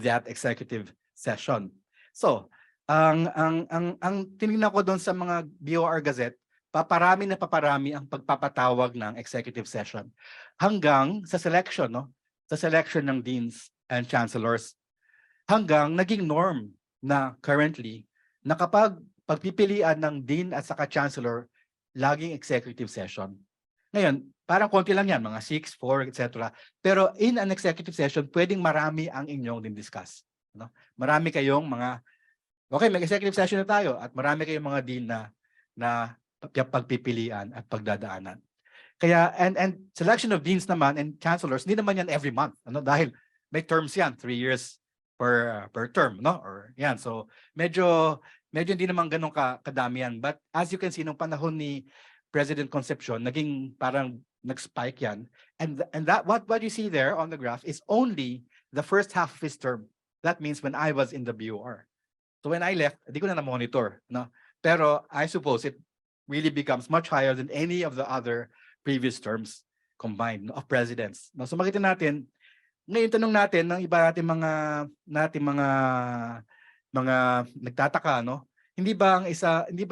that executive session. So, ang tinignan ko doon sa mga BOR Gazette, paparami ang pagpapatawag ng executive session hanggang sa selection, no? Sa selection ng deans and chancellors, hanggang naging norm na currently na kapag pagpipilian ng dean at saka chancellor, laging executive session. Ngayon, parang konti lang yan, mga 6, 4, etc. Pero in an executive session, pwedeng marami ang inyong din-discuss. No? Marami kayong mga, okay, may executive session na tayo at marami kayong mga dean na pagpipilian at pagdadaanan. Kaya, and selection of deans naman and chancellors, hindi naman yan every month. Ano? Dahil may terms yan, 3 years per term, no? Or yan, so medyo hindi naman ganun kadami yan. But as you can see, nung panahon ni President Concepcion, naging parang nag-spike yan. And that what you see there on the graph is only the first half of his term. That means when I was in the BOR. So when I left, hindi ko na monitor, no? Pero I suppose it really becomes much higher than any of the other previous terms combined, no, of presidents. No? So makita natin, ngayon tanong natin ng iba natin mga nagtataka, no? Hindi ba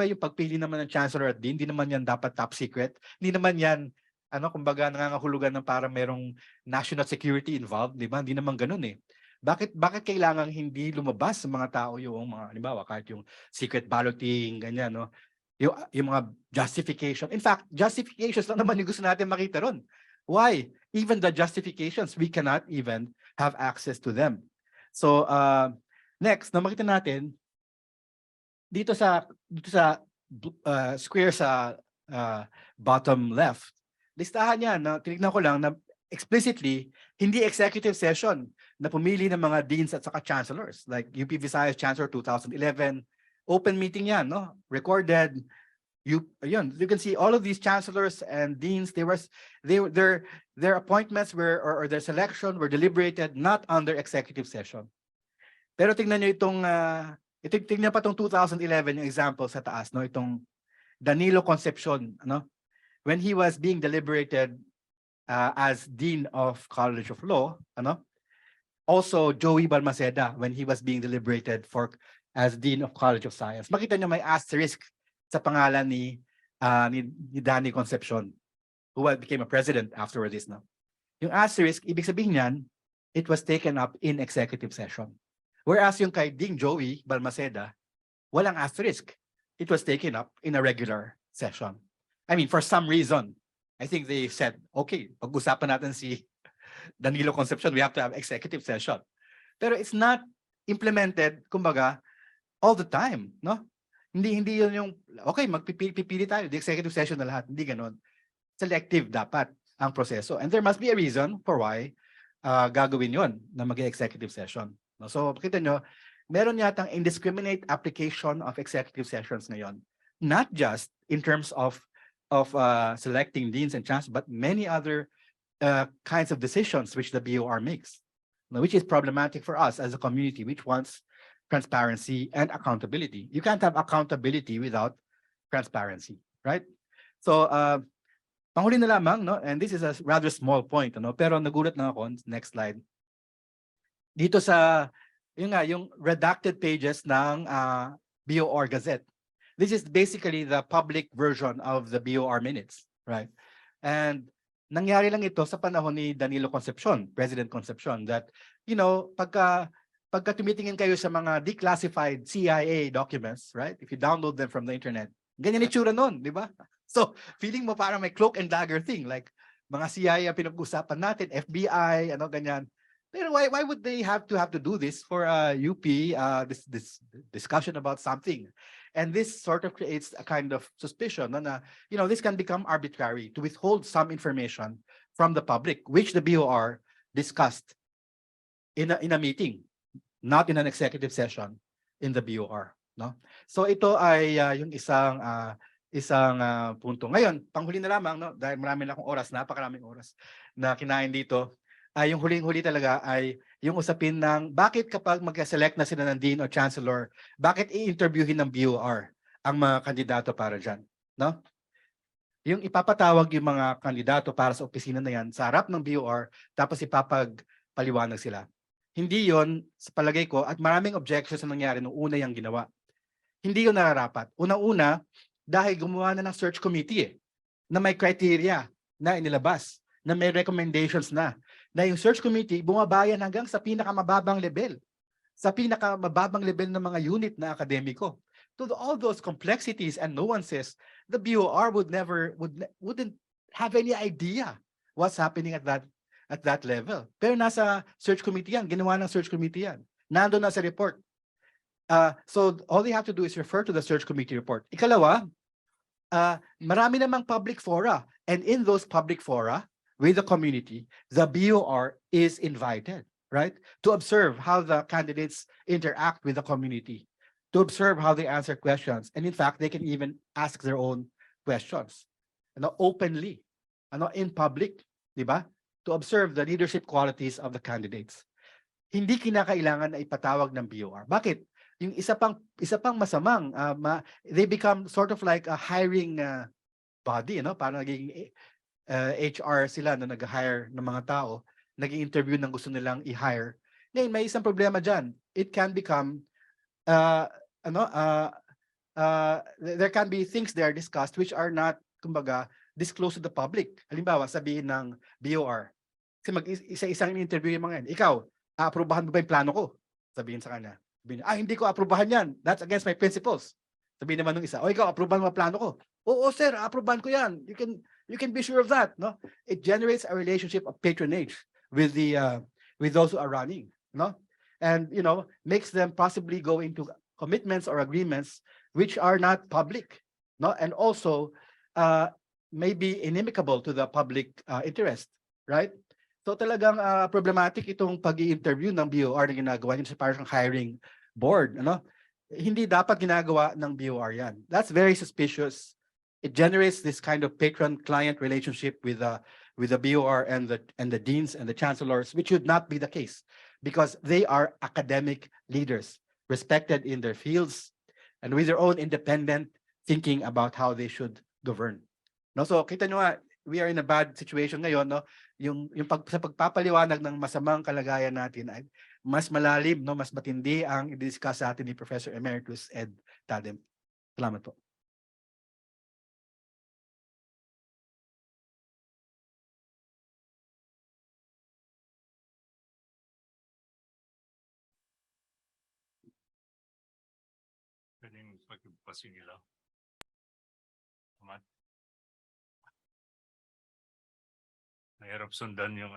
yung pagpili naman ng chancellor at dean, hindi naman yan dapat top secret? Hindi naman yan kumbaga nangangahulugan ng parang merong national security involved, di ba? Hindi naman ganoon eh. Bakit kailangan hindi lumabas sa mga tao yung mga halimbawa kahit yung secret balloting ganyan, no? Yung mga justification. In fact, justifications lang naman yung gusto natin makita ron. Why? Even the justifications, we cannot even have access to them. So next, na makita natin dito sa square sa bottom left, listahan niya na tinignan ko lang na explicitly hindi executive session na pumili ng mga deans at saka chancellors like UP Visayas Chancellor 2011, open meeting yan, no? Recorded. You can see all of these chancellors and deans, their appointments were or their selection were deliberated not under executive session. Pero tingnan niyo tingnan pa tong 2011 yung example sa taas, no? Itong Danilo Concepcion, ano? When he was being deliberated as Dean of College of Law, ano? Also Joey Balmaceda when he was being deliberated as Dean of College of Science. Makita niyo may asterisk sa pangalan ni Danny Concepcion, who became a president after this. No? Yung asterisk, ibig sabihin niyan, it was taken up in executive session. Whereas yung kay Ding Joey Balmaceda, walang asterisk. It was taken up in a regular session. I mean, for some reason, I think they said, okay, pag-usapan natin si Danilo Concepcion, we have to have executive session. Pero it's not implemented, kumbaga, all the time, no? Hindi yun yung, okay, magpipili tayo, the executive session na lahat. Hindi ganun. Selective dapat ang proseso. And there must be a reason for why gagawin yun na mag-executive session. No? So, pakita nyo, meron yatang indiscriminate application of executive sessions ngayon. Not just in terms of selecting deans and chancellors, but many other kinds of decisions which the BOR makes, which is problematic for us as a community which wants transparency and accountability. You can't have accountability without transparency, right? So, panghuli na lamang, no? And this is a rather small point, no? Pero nagulat na ako, next slide. Dito sa, yung redacted pages ng BOR Gazette. This is basically the public version of the BOR minutes, right? And nangyari lang ito sa panahon ni Danilo Concepcion, President Concepcion, that, pagka tumitingin kayo sa mga declassified CIA documents, right? If you download them from the internet, ganyan itsura nun, di ba? So, feeling mo parang may cloak and dagger thing, like mga CIA ang pinag-usapan natin, FBI, ganyan. Pero why would they have to do this for UP, this discussion about something? And this sort of creates a kind of suspicion na this can become arbitrary to withhold some information from the public, which the BOR discussed in a meeting, not in an executive session in the BOR, no? So ito ay yung isang punto. Ngayon, panghuli na lamang, no, dahil marami na akong oras, napakaraming oras na kinain dito, ay yung huling-huli talaga ay yung usapin ng bakit kapag mag-select na sila ng dean o chancellor, bakit i-interviewin ng BOR ang mga kandidato para dyan, no? Yung ipapatawag yung mga kandidato para sa opisina na yan sa harap ng BOR, tapos ipapagpaliwanag sila. Hindi yon sa palagay ko, at maraming objections na nangyari nung una yung ginawa. Hindi yun nararapat. Unang-una, dahil gumawa na ng search committee na may criteria na inilabas, na may recommendations na yung search committee bumabayan hanggang sa pinakamababang level, sa pinakamababang level ng mga unit na akademiko. To all those complexities and nuances, the BOR wouldn't have any idea what's happening at that level. Pero nasa search committee yan, ginawa ng search committee yan. Nandun na sa report. So all they have to do is refer to the search committee report. Ikalawa, marami namang public fora, and in those public fora with the community, the BOR is invited, right, to observe how the candidates interact with the community, to observe how they answer questions, and in fact, they can even ask their own questions, openly, in public, di ba? To observe the leadership qualities of the candidates. Hindi kinakailangan na ipatawag ng BOR. Bakit? Yung isa pang masamang, they become sort of like a hiring body, parang naging HR sila na nag-hire ng mga tao, nag-interview ng gusto nilang i-hire. Ngayon, may isang problema dyan. It can become, there can be things there discussed which are not, kumbaga, disclosed to the public. Halimbawa, sabihin ng BOR, kasi mag-isa-isang interview yung mga yan. Ikaw, aaprubahan mo ba yung plano ko? Sabihin sa kanya. Hindi ko aprubahan yan. That's against my principles. Sabihin naman ng isa, ikaw, aprubahan mo ang plano ko. Oo, sir, aprubahan ko yan. You can be sure of that, no? It generates a relationship of patronage with those who are running, no? And makes them possibly go into commitments or agreements which are not public, no? And also may be inimical to the public interest, right? So talagang problematic itong pag-i-interview ng BOR na ginagawa niyo sa parang hiring board, Hindi dapat ginagawa ng BOR yan. That's very suspicious. It generates this kind of patron-client relationship with the BOR and the deans and the chancellors, which should not be the case, because they are academic leaders, respected in their fields, and with their own independent thinking about how they should govern. No, so kita nyo nga, we are in a bad situation ngayon, no? Sa pagpapaliwanag ng masamang kalagayan natin ay mas malalim, no, mas matindi ang i-discuss sa atin ni Professor Emeritus Ed Tadem. Salamat po. Pwedeng pagpasin nila. Mahirap sundan yung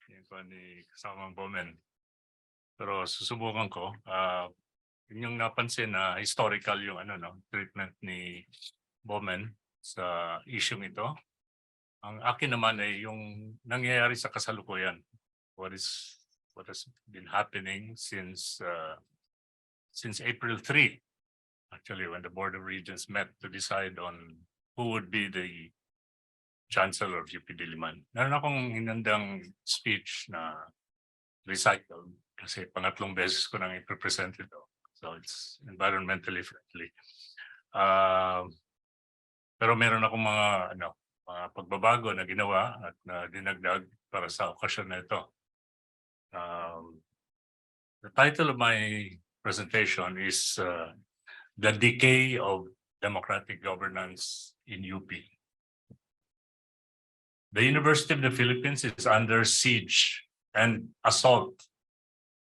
yung ni kasamang Bowman. Pero susubukan ko. Yung napansin na historical yung treatment ni Bowman sa issue ito. Ang akin naman ay yung nangyayari sa kasalukuyan. What has been happening since April 3, actually, when the Board of Regents met to decide on who would be the Chancellor of UP Diliman. Meron akong hinandang speech na recycled kasi pangatlong beses ko nang i-present ito. So it's environmentally friendly. Pero meron akong mga pagbabago na ginawa at na dinagdag para sa okasyon na ito. The title of my presentation is The Decay of Democratic Governance in UP. The University of the Philippines is under siege and assault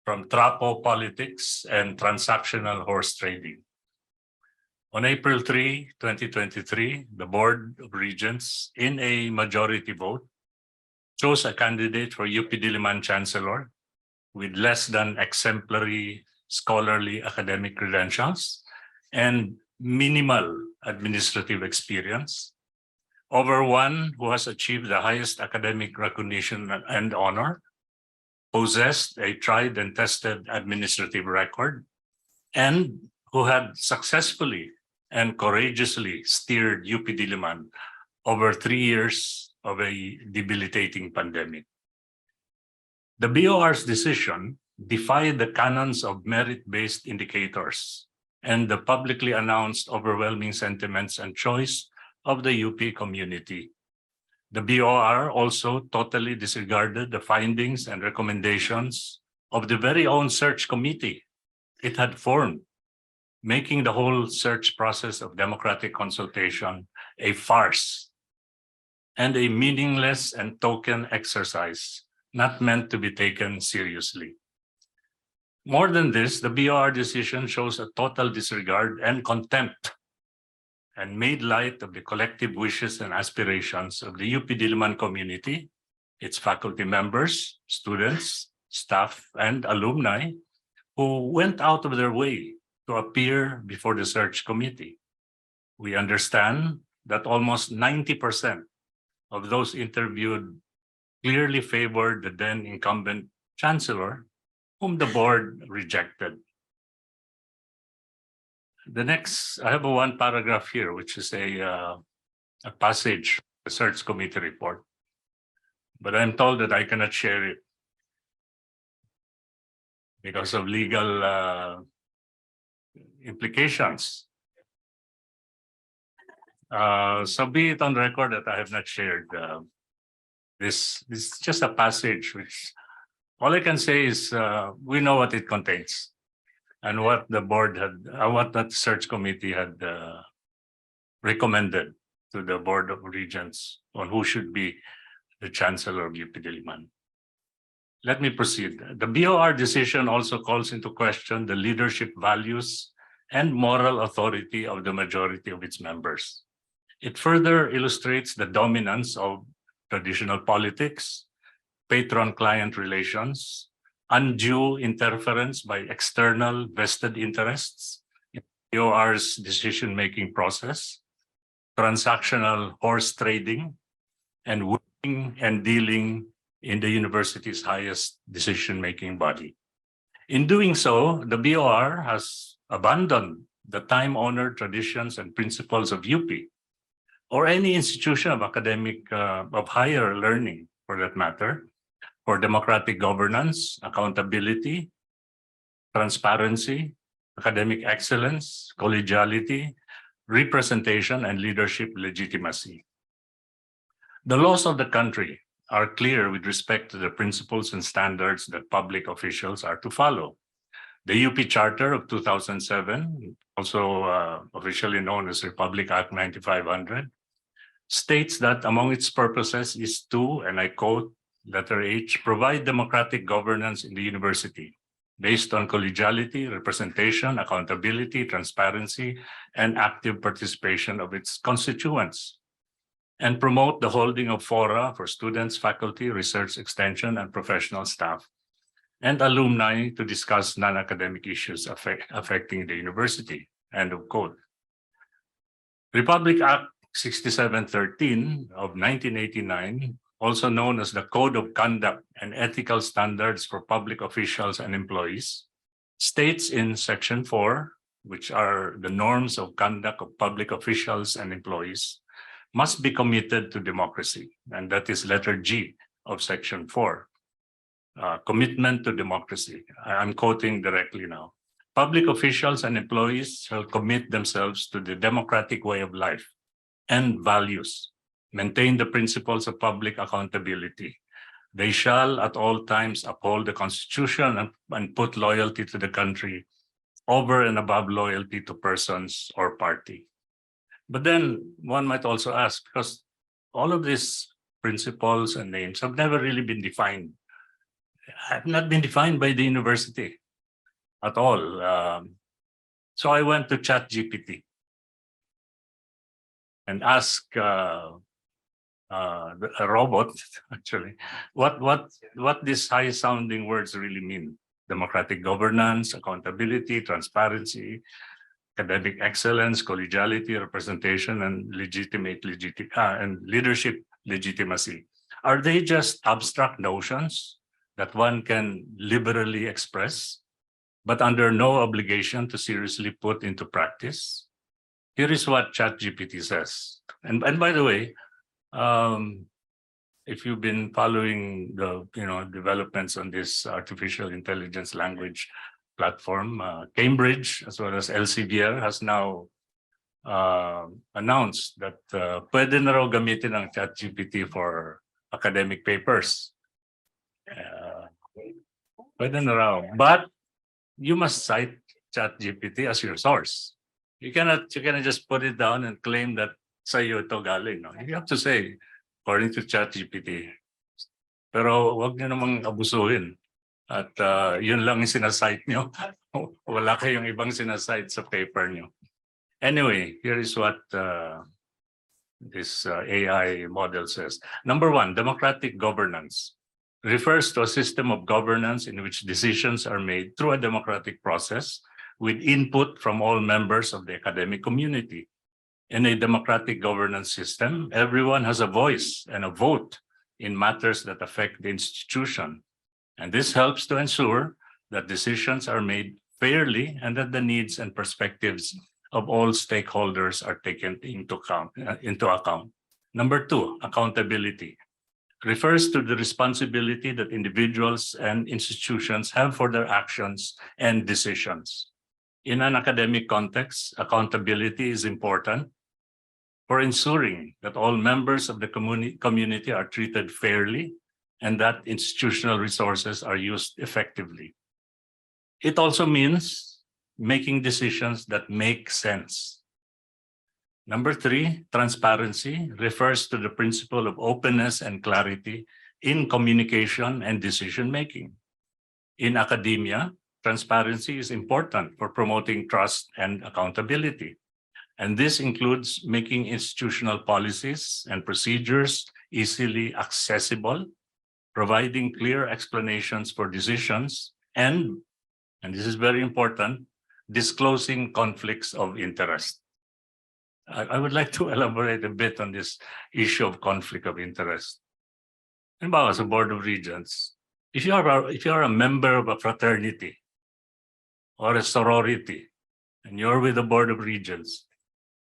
from trapo politics and transactional horse trading. On April 3, 2023, the Board of Regents, in a majority vote, chose a candidate for UP Diliman Chancellor with less than exemplary scholarly academic credentials and minimal administrative experience, over one who has achieved the highest academic recognition and honor, possessed a tried and tested administrative record, and who had successfully and courageously steered UP Diliman over 3 years of a debilitating pandemic. The BOR's decision defied the canons of merit-based indicators and the publicly announced overwhelming sentiments and choice of the UP community. The BOR also totally disregarded the findings and recommendations of the very own search committee it had formed, making the whole search process of democratic consultation a farce and a meaningless and token exercise not meant to be taken seriously. More than this, the BOR decision shows a total disregard and contempt and made light of the collective wishes and aspirations of the UP Diliman community, its faculty members, students, staff, and alumni who went out of their way to appear before the search committee. We understand that almost 90% of those interviewed clearly favored the then incumbent chancellor, whom the board rejected. The next, I have a one paragraph here, which is a passage, the search committee report, but I'm told that I cannot share it because of legal implications. So be it on record that I have not shared this. This is just a passage, which all I can say is we know what it contains and what the board had, what that search committee had recommended to the Board of Regents on who should be the Chancellor of UP Diliman. Let me proceed. The BOR decision also calls into question the leadership values and moral authority of the majority of its members. It further illustrates the dominance of traditional politics, patron-client relations, undue interference by external vested interests in BOR's decision-making process, transactional horse trading, and working and dealing in the university's highest decision-making body. In doing so, the BOR has abandoned the time-honored traditions and principles of UP, or any institution of academic, of higher learning, for that matter, for democratic governance, accountability, transparency, academic excellence, collegiality, representation, and leadership legitimacy. The laws of the country are clear with respect to the principles and standards that public officials are to follow. The UP Charter of 2007, also officially known as Republic Act 9500, states that among its purposes is to, and I quote, letter H, provide democratic governance in the university based on collegiality, representation, accountability, transparency, and active participation of its constituents, and promote the holding of fora for students, faculty, research extension, and professional staff, and alumni to discuss non-academic issues affecting the university, end of quote. Republic Act 6713 of 1989, also known as the Code of Conduct and Ethical Standards for Public Officials and Employees, states in Section 4, which are the norms of conduct of public officials and employees, must be committed to democracy, and that is letter G of Section 4. Commitment to democracy. I'm quoting directly now. Public officials and employees shall commit themselves to the democratic way of life and values, maintain the principles of public accountability. They shall at all times uphold the Constitution and put loyalty to the country over and above loyalty to persons or party. But then one might also ask, because all of these principles and names have never really been defined, have not been defined by the university at all. So I went to ChatGPT and asked a robot, actually, what these high-sounding words really mean. Democratic governance, accountability, transparency, academic excellence, collegiality, representation, and leadership legitimacy. Are they just abstract notions that one can liberally express, but under no obligation to seriously put into practice? Here is what ChatGPT says. And by the way, if you've been following the developments on this artificial intelligence language platform, Cambridge as well as Elsevier has now announced that pwede na raw gamitin ang ChatGPT for academic papers. Pwede na raw. But you must cite ChatGPT as your source. You cannot just put it down and claim that sa'yo ito galing. No? You have to say, according to ChatGPT. Pero wag niyo namang abusuhin. At yun lang yung sinasite nyo. Wala kayong ibang sinasite sa paper nyo. Anyway, here is what this AI model says. Number one, democratic governance refers to a system of governance in which decisions are made through a democratic process with input from all members of the academic community. In a democratic governance system, everyone has a voice and a vote in matters that affect the institution. And this helps to ensure that decisions are made fairly and that the needs and perspectives of all stakeholders are taken into account. Number two, accountability refers to the responsibility that individuals and institutions have for their actions and decisions. In an academic context, accountability is important for ensuring that all members of the community are treated fairly and that institutional resources are used effectively. It also means making decisions that make sense. Number three, transparency refers to the principle of openness and clarity in communication and decision-making. In academia, transparency is important for promoting trust and accountability. And this includes making institutional policies and procedures easily accessible, providing clear explanations for decisions, and this is very important, disclosing conflicts of interest. I would like to elaborate a bit on this issue of conflict of interest. As a Board of Regents, if you are a member of a fraternity or a sorority, and you're with the Board of Regents,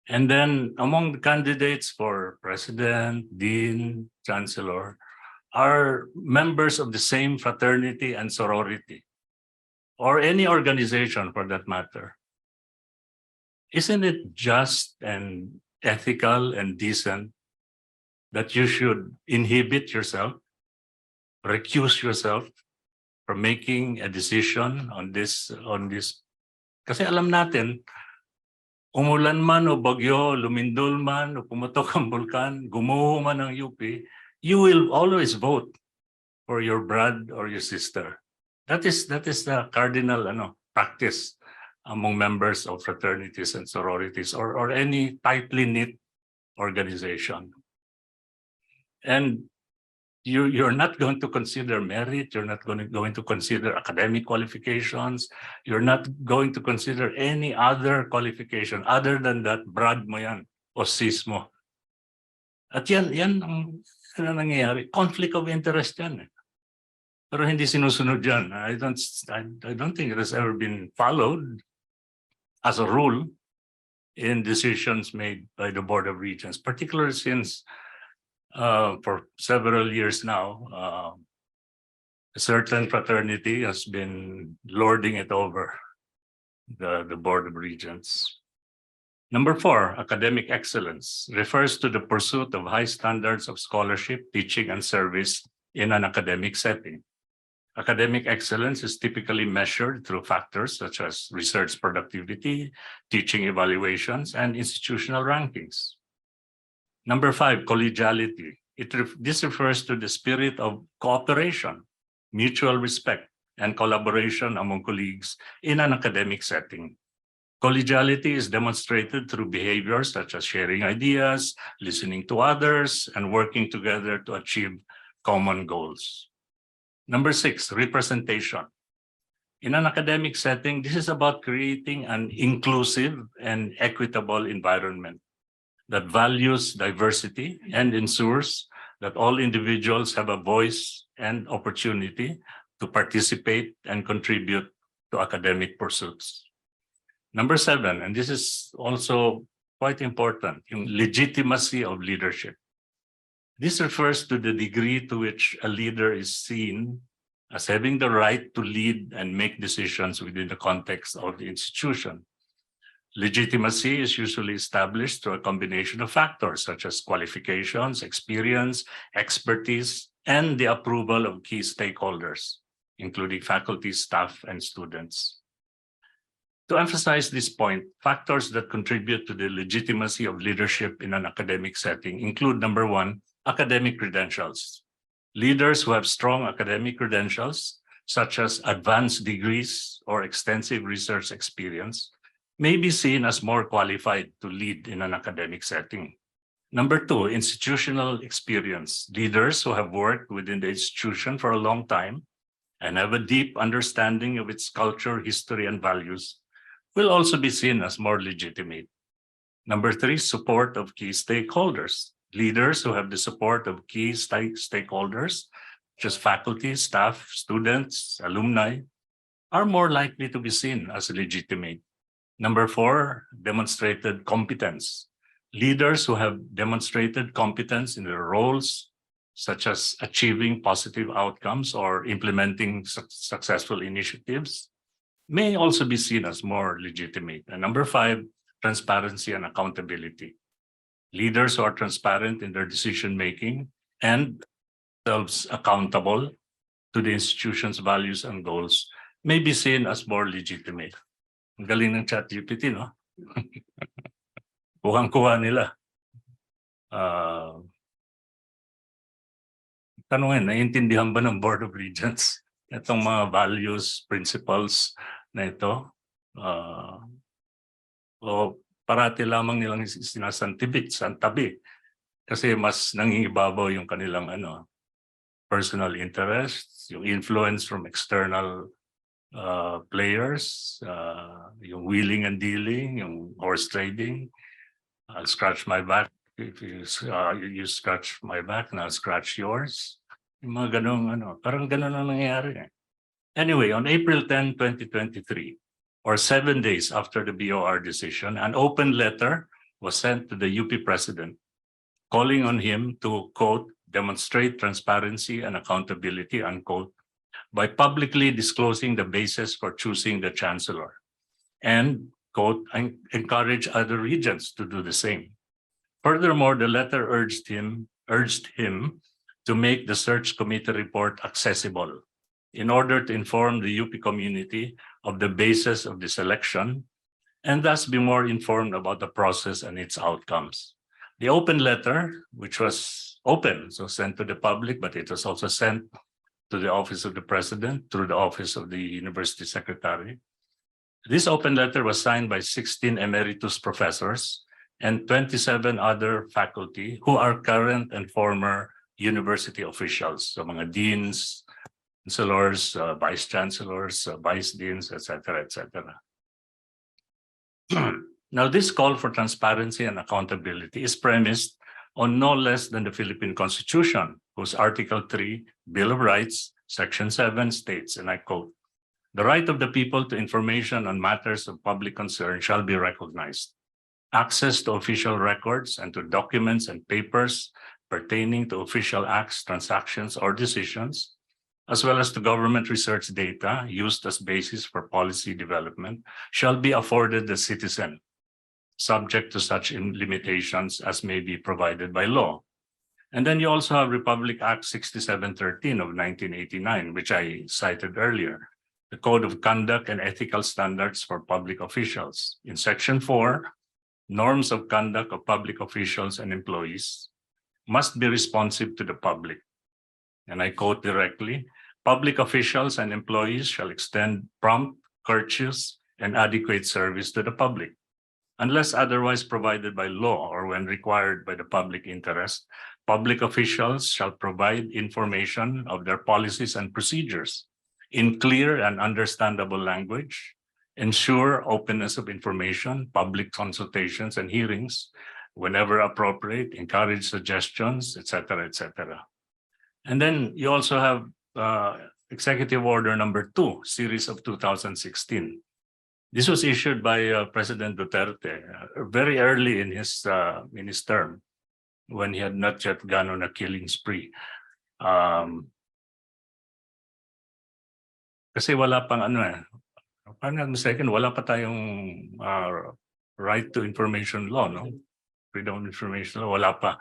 and then among the candidates for president, dean, chancellor, are members of the same fraternity and sorority, or any organization for that matter, isn't it just and ethical and decent that you should inhibit yourself, recuse yourself from making a decision on this? Kasi alam natin, umulan man o bagyo, lumindol man o pumutok ang bulkan, gumuho man ang UP, you will always vote for your brother or your sister. That is the cardinal practice among members of fraternities and sororities or any tightly knit organization. And you're not going to consider merit, you're not going to consider academic qualifications, you're not going to consider any other qualification other than that brad mo yan o sis mo. At yan ang nangyayari, conflict of interest yan. Pero hindi sinusunod yan. I don't think it has ever been followed as a rule in decisions made by the Board of Regents, particularly since for several years now, a certain fraternity has been lording it over the Board of Regents. Number four, academic excellence refers to the pursuit of high standards of scholarship, teaching, and service in an academic setting. Academic excellence is typically measured through factors such as research productivity, teaching evaluations, and institutional rankings. Number five, collegiality. This refers to the spirit of cooperation, mutual respect, and collaboration among colleagues in an academic setting. Collegiality is demonstrated through behaviors such as sharing ideas, listening to others, and working together to achieve common goals. Number six, representation. In an academic setting, this is about creating an inclusive and equitable environment that values diversity and ensures that all individuals have a voice and opportunity to participate and contribute to academic pursuits. Number seven, and this is also quite important, yung legitimacy of leadership. This refers to the degree to which a leader is seen as having the right to lead and make decisions within the context of the institution. Legitimacy is usually established through a combination of factors such as qualifications, experience, expertise, and the approval of key stakeholders, including faculty, staff, and students. To emphasize this point, factors that contribute to the legitimacy of leadership in an academic setting include, number one, academic credentials. Leaders who have strong academic credentials, such as advanced degrees or extensive research experience, may be seen as more qualified to lead in an academic setting. Number two, institutional experience. Leaders who have worked within the institution for a long time and have a deep understanding of its culture, history, and values will also be seen as more legitimate. Number three, support of key stakeholders. Leaders who have the support of key stakeholders, such as faculty, staff, students, alumni, are more likely to be seen as legitimate. Number four, demonstrated competence. Leaders who have demonstrated competence in their roles, such as achieving positive outcomes or implementing successful initiatives, may also be seen as more legitimate. And number five, transparency and accountability. Leaders who are transparent in their decision-making and themselves accountable to the institution's values and goals may be seen as more legitimate. Ang galing ng ChatGPT, no? Kuhang-kuha nila. Tanungin, naiintindihan ba ng Board of Regents itong mga values, principles na ito? O parati lamang nilang santabi kasi mas nangingibabaw yung kanilang personal interests, yung influence from external players, yung wheeling and dealing, yung horse trading. I'll scratch my back if you scratch my back and I'll scratch yours. Yung mga ganong parang ganon ang nangyayari. Anyway, on April 10, 2023, or 7 days after the BOR decision, an open letter was sent to the UP president calling on him to, quote, demonstrate transparency and accountability, unquote, by publicly disclosing the basis for choosing the chancellor and, quote, encourage other regions to do the same. Furthermore, the letter urged him to make the search committee report accessible in order to inform the UP community of the basis of the selection and thus be more informed about the process and its outcomes. The open letter, which was open, so sent to the public, but it was also sent to the office of the president through the office of the university secretary. This open letter was signed by 16 emeritus professors and 27 other faculty who are current and former university officials, so mga deans, chancellors, vice chancellors, vice deans, etc., etc. Now, this call for transparency and accountability is premised on no less than the Philippine Constitution, whose Article 3, Bill of Rights, Section 7 states, and I quote, "The right of the people to information on matters of public concern shall be recognized. Access to official records and to documents and papers pertaining to official acts, transactions, or decisions, as well as to government research data used as basis for policy development, shall be afforded the citizen, subject to such limitations as may be provided by law." And then you also have Republic Act 6713 of 1989, which I cited earlier, the Code of Conduct and Ethical Standards for Public Officials. In Section 4, norms of conduct of public officials and employees must be responsive to the public. And I quote directly, "Public officials and employees shall extend prompt, courteous, and adequate service to the public. Unless otherwise provided by law or when required by the public interest, public officials shall provide information of their policies and procedures in clear and understandable language, ensure openness of information, public consultations and hearings whenever appropriate, encourage suggestions, etc., etc." And then you also have Executive Order number 2, series of 2016. This was issued by President Duterte very early in his term. when he had not yet gone on a killing spree. Kasi wala pang ano eh. Parang second, wala pa tayong right to information law, no? Freedom of information law, wala pa.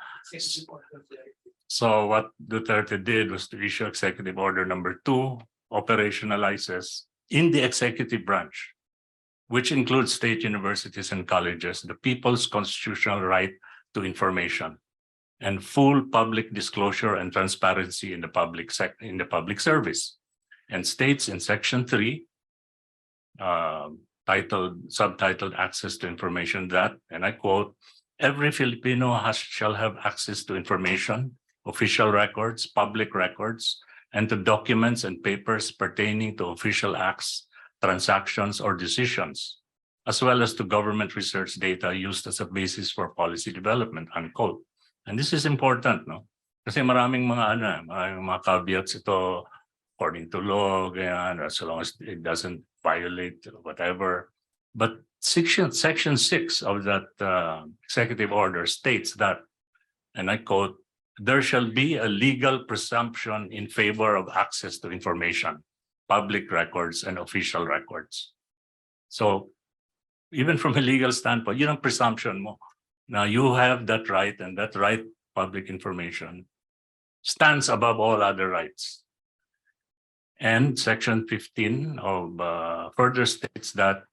So what Duterte did was to issue Executive Order number 2, operationalizes in the executive branch, which includes state universities and colleges, the people's constitutional right to information and full public disclosure and transparency in the public service, and states in Section 3, subtitled Access to Information that, and I quote, every Filipino shall have access to information, official records, public records, and to documents and papers pertaining to official acts, transactions, or decisions, as well as to government research data used as a basis for policy development, unquote. And this is important, no? Kasi maraming maraming mga caveats ito, according to law, ganyan, as long as it doesn't violate whatever. But Section 6 of that executive order states that, and I quote, there shall be a legal presumption in favor of access to information, public records, and official records. So even from a legal standpoint, yun ang presumption mo. Now you have that right, and that right, public information, stands above all other rights. And Section 15 of further states that,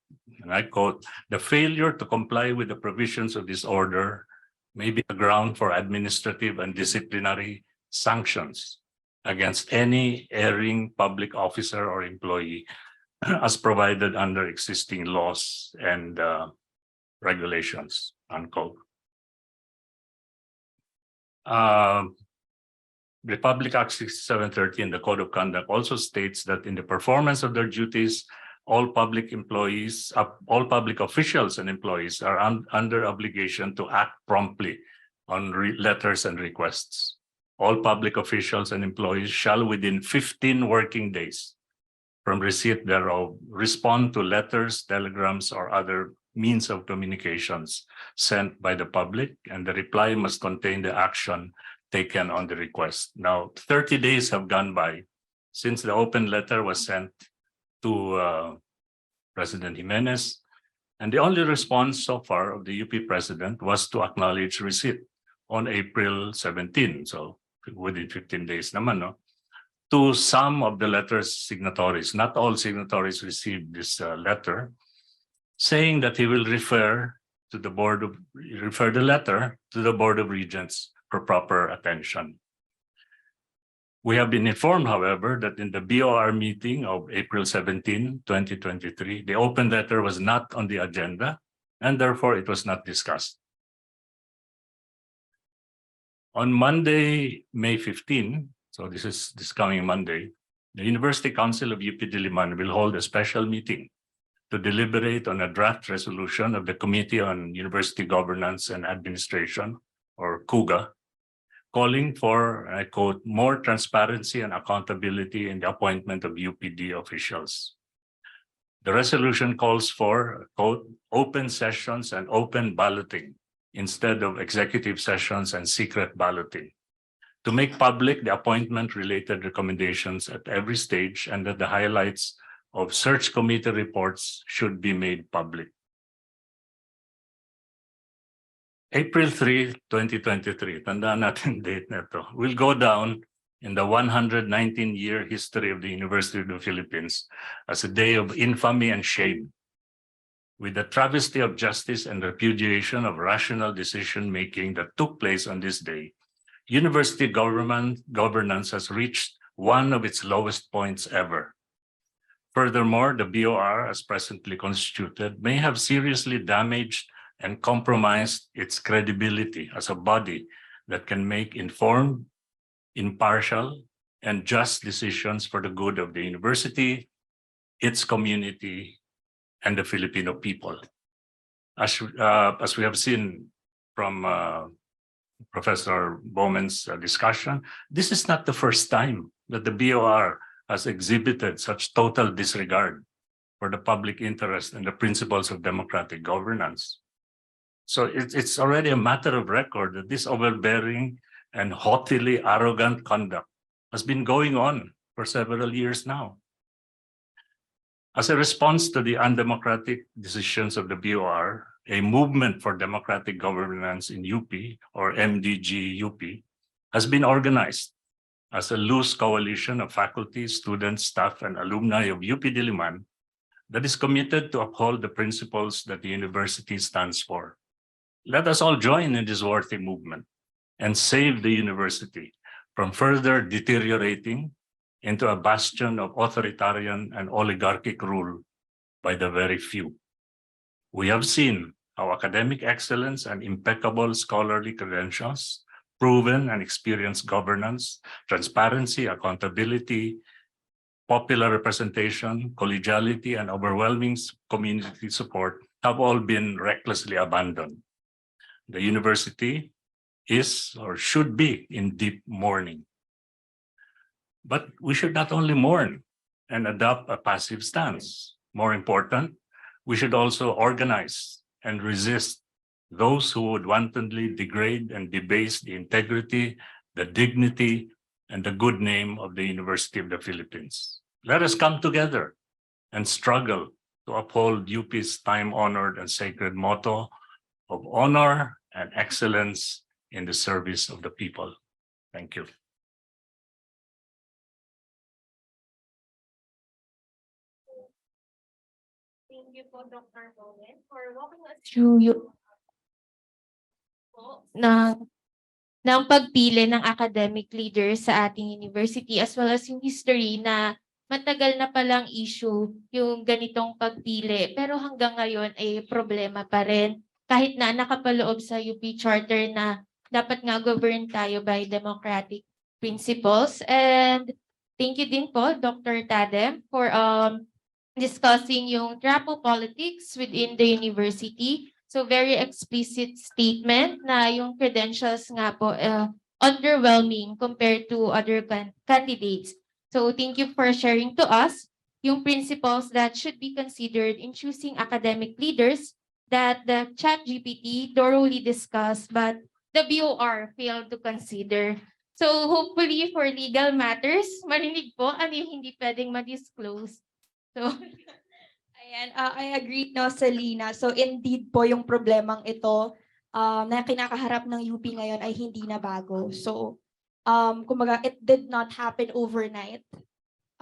and I quote, the failure to comply with the provisions of this order may be a ground for administrative and disciplinary sanctions against any erring public officer or employee as provided under existing laws and regulations, unquote. Republic Act 6713, the Code of Conduct, also states that in the performance of their duties, all public employees, all public officials and employees are under obligation to act promptly on letters and requests. All public officials and employees shall within 15 working days from receipt thereof respond to letters, telegrams, or other means of communications sent by the public, and the reply must contain the action taken on the request. Now, 30 days have gone by since the open letter was sent to President Jimenez, and the only response so far of the UP president was to acknowledge receipt on April 17, so within 15 days naman, no? To some of the letter's signatories. Not all signatories received this letter, saying that he will refer the letter to the Board of Regents for proper attention. We have been informed, however, that in the BOR meeting of April 17, 2023, the open letter was not on the agenda, and therefore it was not discussed. On Monday, May 15, so this is this coming Monday, the University Council of UP Diliman will hold a special meeting to deliberate on a draft resolution of the Committee on University Governance and Administration, or CUGA, calling for, I quote, more transparency and accountability in the appointment of UPD officials. The resolution calls for, quote, open sessions and open balloting instead of executive sessions and secret balloting, to make public the appointment-related recommendations at every stage, and that the highlights of search committee reports should be made public. April 3, 2023, tandaan natin date na ito, will go down in the 119-year history of the University of the Philippines as a day of infamy and shame, with the travesty of justice and repudiation of rational decision-making that took place on this day. University governance has reached one of its lowest points ever. Furthermore, the BOR, as presently constituted, may have seriously damaged and compromised its credibility as a body that can make informed, impartial, and just decisions for the good of the university, its community, and the Filipino people. As we have seen from Professor Bowman's discussion, this is not the first time that the BOR has exhibited such total disregard for the public interest and the principles of democratic governance. So it's already a matter of record that this overbearing and haughtily arrogant conduct has been going on for several years now. As a response to the undemocratic decisions of the BOR, a movement for democratic governance in UP, or MDG-UP, has been organized as a loose coalition of faculty, students, staff, and alumni of UP Diliman that is committed to uphold the principles that the university stands for. Let us all join in this worthy movement and save the university from further deteriorating into a bastion of authoritarian and oligarchic rule by the very few. We have seen how academic excellence and impeccable scholarly credentials, proven and experienced governance, transparency, accountability, popular representation, collegiality, and overwhelming community support have all been recklessly abandoned. The university is or should be in deep mourning. But we should not only mourn and adopt a passive stance. More important, we should also organize and resist those who would wantonly degrade and debase the integrity, the dignity, and the good name of the University of the Philippines. Let us come together and struggle to uphold UP's time-honored and sacred motto of honor and excellence in the service of the people. Thank you. Thank you po, Dr. Bowen, for walking us through ng pagpili ng academic leaders sa ating university as well as yung history na matagal na palang issue yung ganitong pagpili. Pero hanggang ngayon ay problema pa rin. Kahit na nakapaloob sa UP Charter na dapat nga govern tayo by democratic principles. And thank you din po, Dr. Tadem, for discussing yung trapo politics within the university. So very explicit statement na yung credentials nga po underwhelming compared to other candidates. So thank you for sharing to us yung principles that should be considered in choosing academic leaders that the ChatGPT thoroughly discussed but the BOR failed to consider. So hopefully for legal matters, marinig po ano yung hindi pwedeng ma-disclose. So Ayan, I agree no, Selena. So indeed po yung problemang ito na kinakaharap ng UP ngayon ay hindi na bago. So kumbaga it did not happen overnight.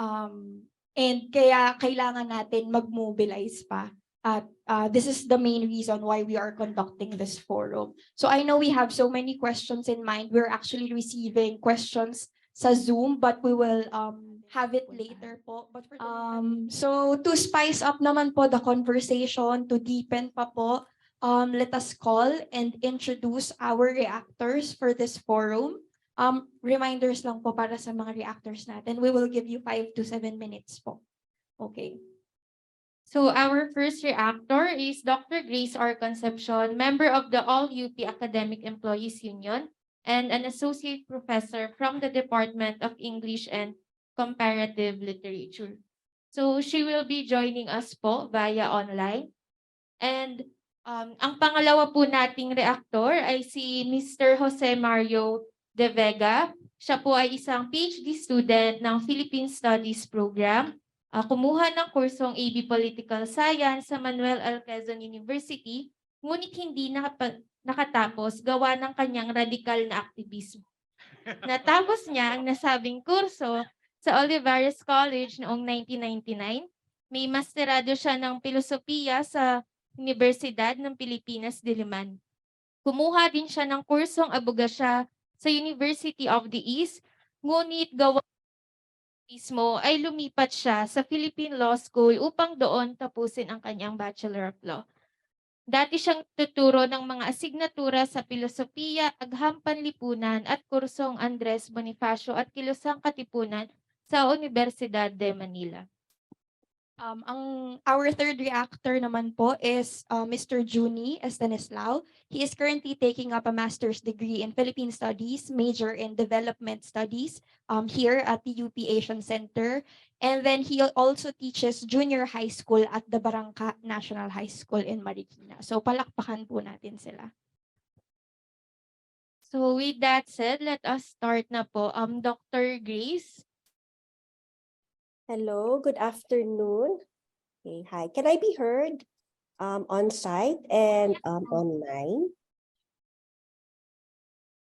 And kaya kailangan natin mag-mobilize pa. At this is the main reason why we are conducting this forum. So I know we have so many questions in mind. We're actually receiving questions sa Zoom, but we will have it later po. But so to spice up naman po the conversation, to deepen pa po, let us call and introduce our reactors for this forum. Reminders lang po para sa mga reactors natin. We will give you 5 to 7 minutes po. Okay. So our first reactor is Dr. Grace R. Concepcion, member of the All UP Academic Employees Union and an associate professor from the Department of English and Comparative Literature. So she will be joining us po via online. And ang pangalawa po nating reactor ay si Mr. Jose Mario De Vega. Siya po ay isang PhD student ng Philippine Studies Program. Kumuha ng kursong AB Political Science sa Manuel L. Quezon University, ngunit hindi nakatapos gawa ng kanyang radikal na aktivismo. Natapos niya ang nasabing kurso sa Olivares College noong 1999. May masterado siya ng filosofiya sa Universidad ng Pilipinas, Diliman. Kumuha din siya ng kursong abogasya sa University of the East, ngunit gawa mismo ay lumipat siya sa Philippine Law School upang doon tapusin ang kanyang Bachelor of Law. Dati siyang tuturo ng mga asignatura sa Pilosopiya, Agham Panlipunan at kursong Andres Bonifacio at Kilusang Katipunan sa Universidad de Manila. Our third reactor naman po is Mr. Juni Estanislao. He is currently taking up a master's degree in Philippine Studies, major in Development Studies here at the UP Asian Center. And then he also teaches junior high school at the Barangka National High School in Marikina. So palakpakan po natin sila. So with that said, let us start na po. Dr. Grace. Hello, good afternoon. Okay, hi. Can I be heard on site and online?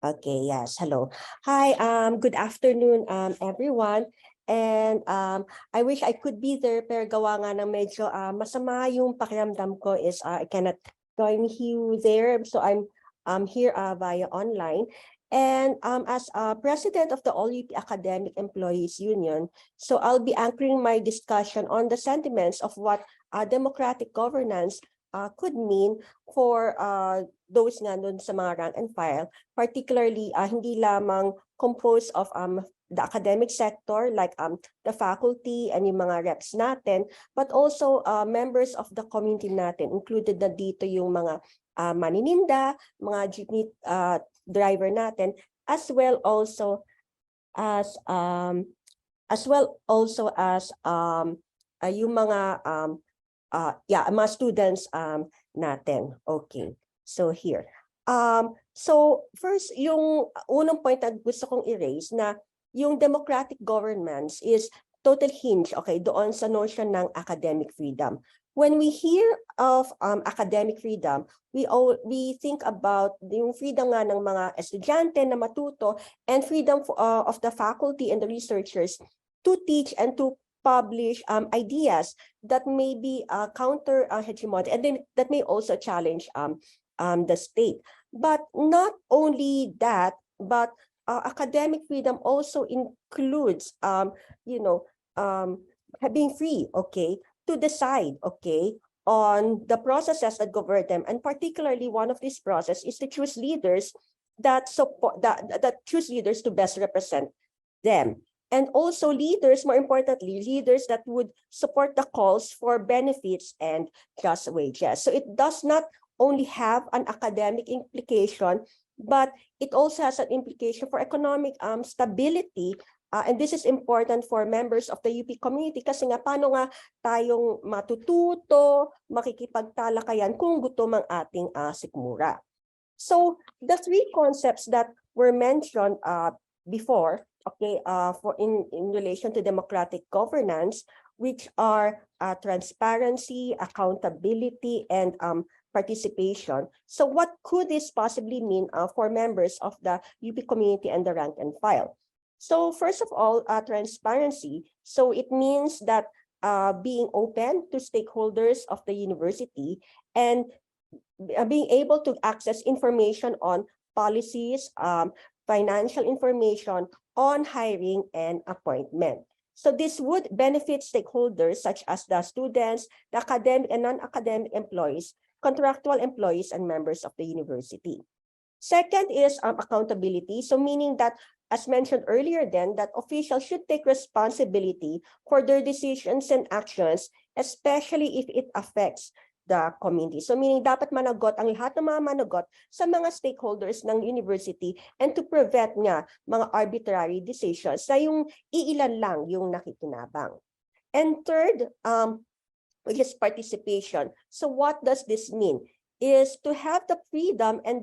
Okay, yes. Hello. Hi, good afternoon everyone. And I wish I could be there pero gawa nga ng medyo masama yung pakiramdam ko is I cannot join you there. So I'm here via online. And as president of the All UP Academic Employees Union, so I'll be anchoring my discussion on the sentiments of what democratic governance could mean for those nga dun sa mga rank and file, particularly hindi lamang composed of the academic sector like the faculty and yung mga reps natin, but also members of the community natin, included na dito yung mga manininda, mga jeepney driver natin, as well also as yung mga mga students natin. Okay. So here. So first, yung unang point na gusto kong i-raise na yung democratic governance is total hinge, okay, doon sa notion ng academic freedom. When we hear of academic freedom, we think about yung freedom nga ng mga estudyante na matuto and freedom of the faculty and the researchers to teach and to publish ideas that may be counter hegemonic and then that may also challenge the state. But not only that, but academic freedom also includes being free, okay, to decide, okay, on the processes that govern them, and particularly one of these processes is to choose leaders that support that choose leaders to best represent them, and also leaders, more importantly, leaders that would support the calls for benefits and just wages. So it does not only have an academic implication, but it also has an implication for economic stability. And this is important for members of the UP community kasi nga paano nga tayong matututo, makikipagtalakayan kung gutom ang ating sikmura. So the three concepts that were mentioned before, okay, in relation to democratic governance, which are transparency, accountability, and participation. So what could this possibly mean for members of the UP community and the rank and file? So first of all, transparency. So it means that being open to stakeholders of the university and being able to access information on policies, financial information on hiring and appointment. So this would benefit stakeholders such as the students, the academic and non-academic employees, contractual employees, and members of the university. Second is accountability. So meaning that, as mentioned earlier then, that officials should take responsibility for their decisions and actions, especially if it affects the community. So meaning dapat managot ang lahat ng mga managot sa mga stakeholders ng university and to prevent nga mga arbitrary decisions na yung iilan lang yung nakikinabang. And third, which is participation. So what does this mean? Is to have the freedom and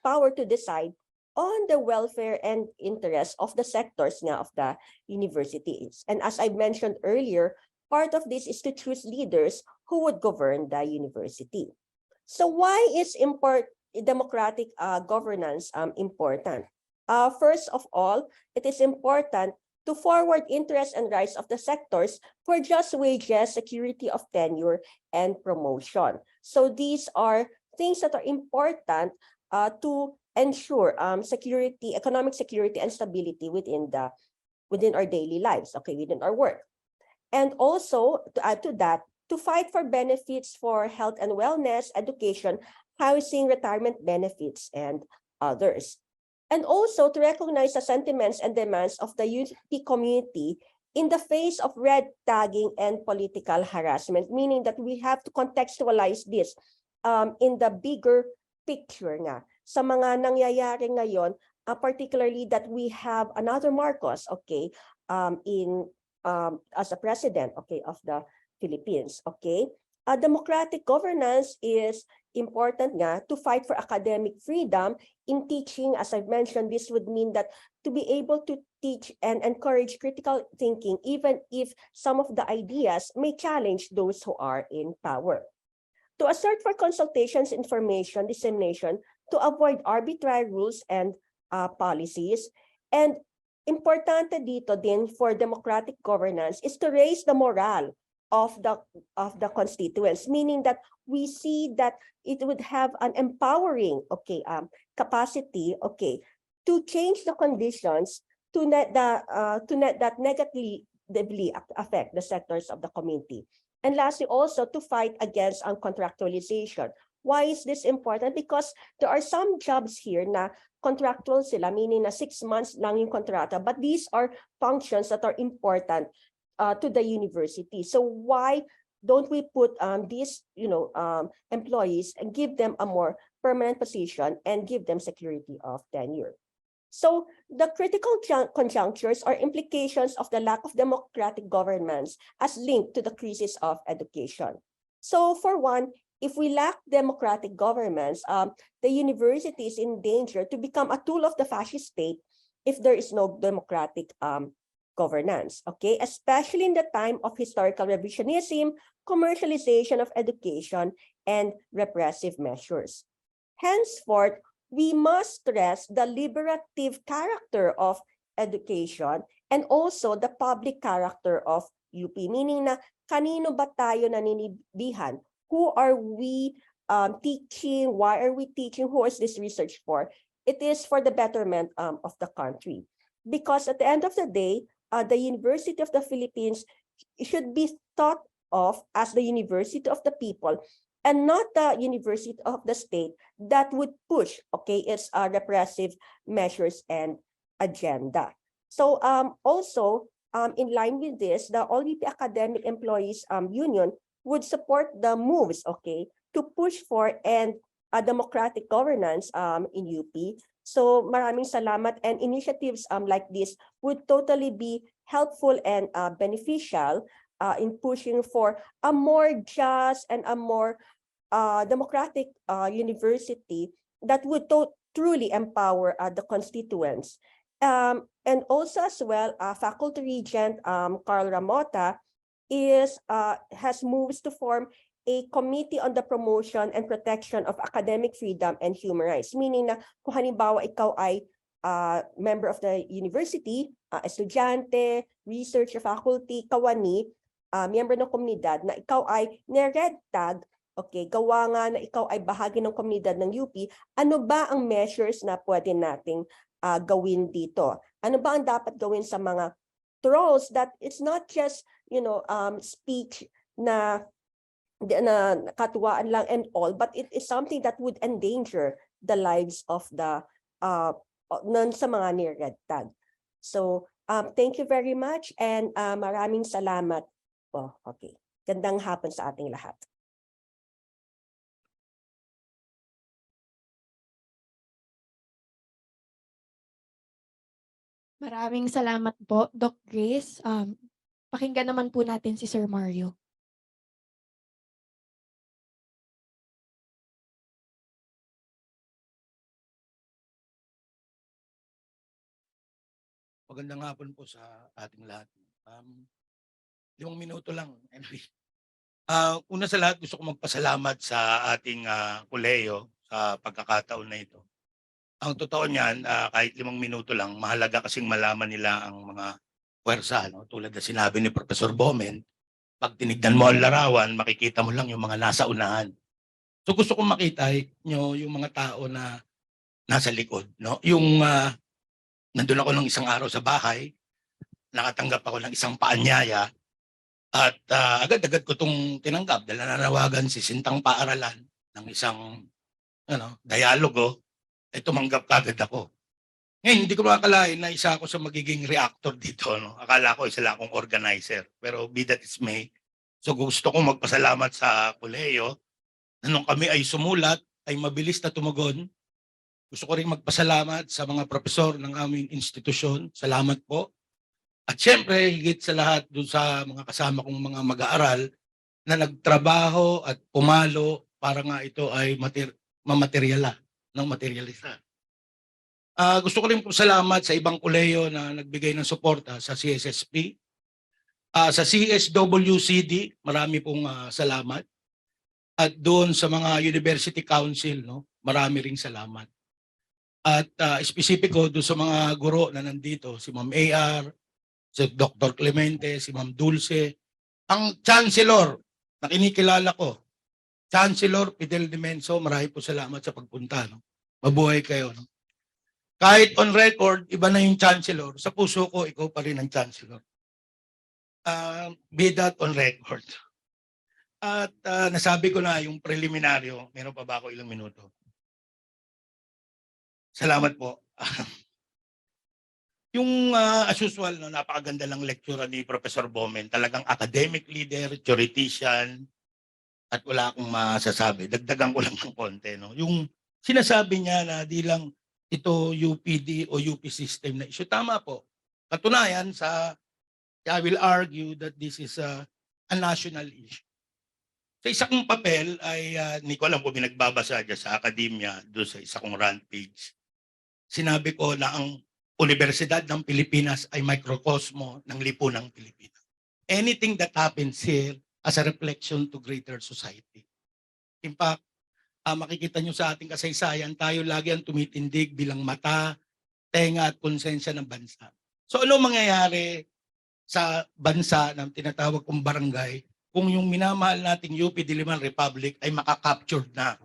power to decide on the welfare and interests of the sectors nga of the universities. And as I mentioned earlier, part of this is to choose leaders who would govern the university. So why is democratic governance important? First of all, it is important to forward interests and rights of the sectors for just wages, security of tenure, and promotion. So these are things that are important to ensure security, economic security, and stability within our daily lives, okay, within our work. And also, to add to that, to fight for benefits for health and wellness, education, housing, retirement benefits, and others. And also to recognize the sentiments and demands of the UP community in the face of red tagging and political harassment, meaning that we have to contextualize this in the bigger picture nga. Sa mga nangyayari ngayon, particularly that we have another Marcos, okay, as a president, okay, of the Philippines, okay. Democratic governance is important nga to fight for academic freedom in teaching. As I've mentioned, this would mean that to be able to teach and encourage critical thinking, even if some of the ideas may challenge those who are in power. To assert for consultations, information, dissemination, to avoid arbitrary rules and policies. And importante dito din for democratic governance is to raise the morale of the constituents, meaning that we see that it would have an empowering, okay, capacity, okay, to change the conditions to that negatively affect the sectors of the community. And lastly, also to fight against contractualization. Why is this important? Because there are some jobs here na contractual sila, meaning na 6 months lang yung kontrata, but these are functions that are important to the university. So why don't we put these employees and give them a more permanent position and give them security of tenure? So the critical conjunctures are implications of the lack of democratic governance as linked to the crisis of education. So for one, if we lack democratic governance, the university is in danger to become a tool of the fascist state if there is no democratic governance, okay? Especially in the time of historical revisionism, commercialization of education, and repressive measures. Henceforth, we must stress the liberative character of education and also the public character of UP, meaning na kanino ba tayo naninibihan? Who are we teaching? Why are we teaching? Who is this research for? It is for the betterment of the country. Because at the end of the day, the University of the Philippines should be thought of as the university of the people and not the university of the state that would push, okay, its repressive measures and agenda. So also, in line with this, the OLP Academic Employees Union would support the moves, okay, to push for and democratic governance in UP. So maraming salamat, and initiatives like this would totally be helpful and beneficial in pushing for a more just and a more democratic university that would truly empower the constituents. And also as well, Faculty Regent Carl Ramota has moves to form a committee on the promotion and protection of academic freedom and human rights. Meaning na kung halimbawa ikaw ay member of the university, estudyante, researcher, faculty, kawani, member ng komunidad, na ikaw ay ni-red tag, okay, gawa nga na ikaw ay bahagi ng komunidad ng UP, ano ba ang measures na pwede nating gawin dito? Ano ba ang dapat gawin sa mga trolls that it's not just, speech na katuwaan lang and all, but it is something that would endanger the lives of the sa mga ni-red tag. So thank you very much, and maraming salamat po. Okay. Gandang hapon sa ating lahat. Maraming salamat po, Doc Grace. Pakinggan naman po natin si Sir Mario. Magandang hapon po sa ating lahat. 5 minuto lang. Anyway. Una sa lahat, gusto ko magpasalamat sa ating kolehiyo sa pagkakataon na ito. Ang totoo niyan, kahit 5 minuto lang, mahalaga kasing malaman nila ang mga puwersa. No? Tulad na sinabi ni Professor Bomen, pag tinignan mo ang larawan, makikita mo lang yung mga nasa unahan. So gusto kong makita nyo yung mga tao na nasa likod. No? Yung nandun ako ng isang araw sa bahay, nakatanggap ako ng isang paanyaya, at agad-agad ko itong tinanggap dahil nananawagan si Sintang Paaralan ng isang dialogo, tumanggap kagad ako. Ngayon, hindi ko makakalain na isa ako sa magiging reactor dito. No? Akala ko isa lang akong organizer. Pero be that is may. So gusto kong magpasalamat sa kolehiyo na nung kami ay sumulat, ay mabilis na tumagon. Gusto ko rin magpasalamat sa mga profesor ng aming institusyon. Salamat po. At syempre, higit sa lahat doon sa mga kasama kong mga mag-aaral na nagtrabaho at pumalo para nga ito ay mamateriala ng materialista. Gusto ko rin po salamat sa ibang kolehiyo na nagbigay ng suporta sa CSSP. Sa CSWCD, marami pong salamat. At doon sa mga University Council, no, marami ring salamat. At espesipiko doon sa mga guro na nandito, si Ma'am AR, si Dr. Clemente, si Ma'am Dulce, ang Chancellor na kinikilala ko, Chancellor Fidel Dimenso, marami po salamat sa pagpunta. No? Mabuhay kayo. No? Kahit on record, iba na yung Chancellor. Sa puso ko, ikaw pa rin ang Chancellor. Be that on record. At nasabi ko na yung preliminaryo, meron pa ba ako ilang minuto? Salamat po. Yung as usual, no, napakaganda lang lecture ni Professor Bomen. Talagang academic leader, theoretician, at wala akong masasabi. Dagdagan ko lang ng konti. No? Yung sinasabi niya na di lang ito UPD o UP system na issue. Tama po. Katunayan, I will argue that this is a national issue. Sa isa kong papel ay, hindi ko alam kung binagbabasa dyan sa akademya, doon sa isa kong rant page. Sinabi ko na ang Universidad ng Pilipinas ay microcosmo ng lipunang Pilipinas. Anything that happens here as a reflection to greater society. In fact, makikita nyo sa ating kasaysayan, tayo lagi ang tumitindig bilang mata, tenga at konsensya ng bansa. So ano mangyayari sa bansa ng tinatawag kong barangay kung yung minamahal nating UP Diliman Republic ay makakaptured na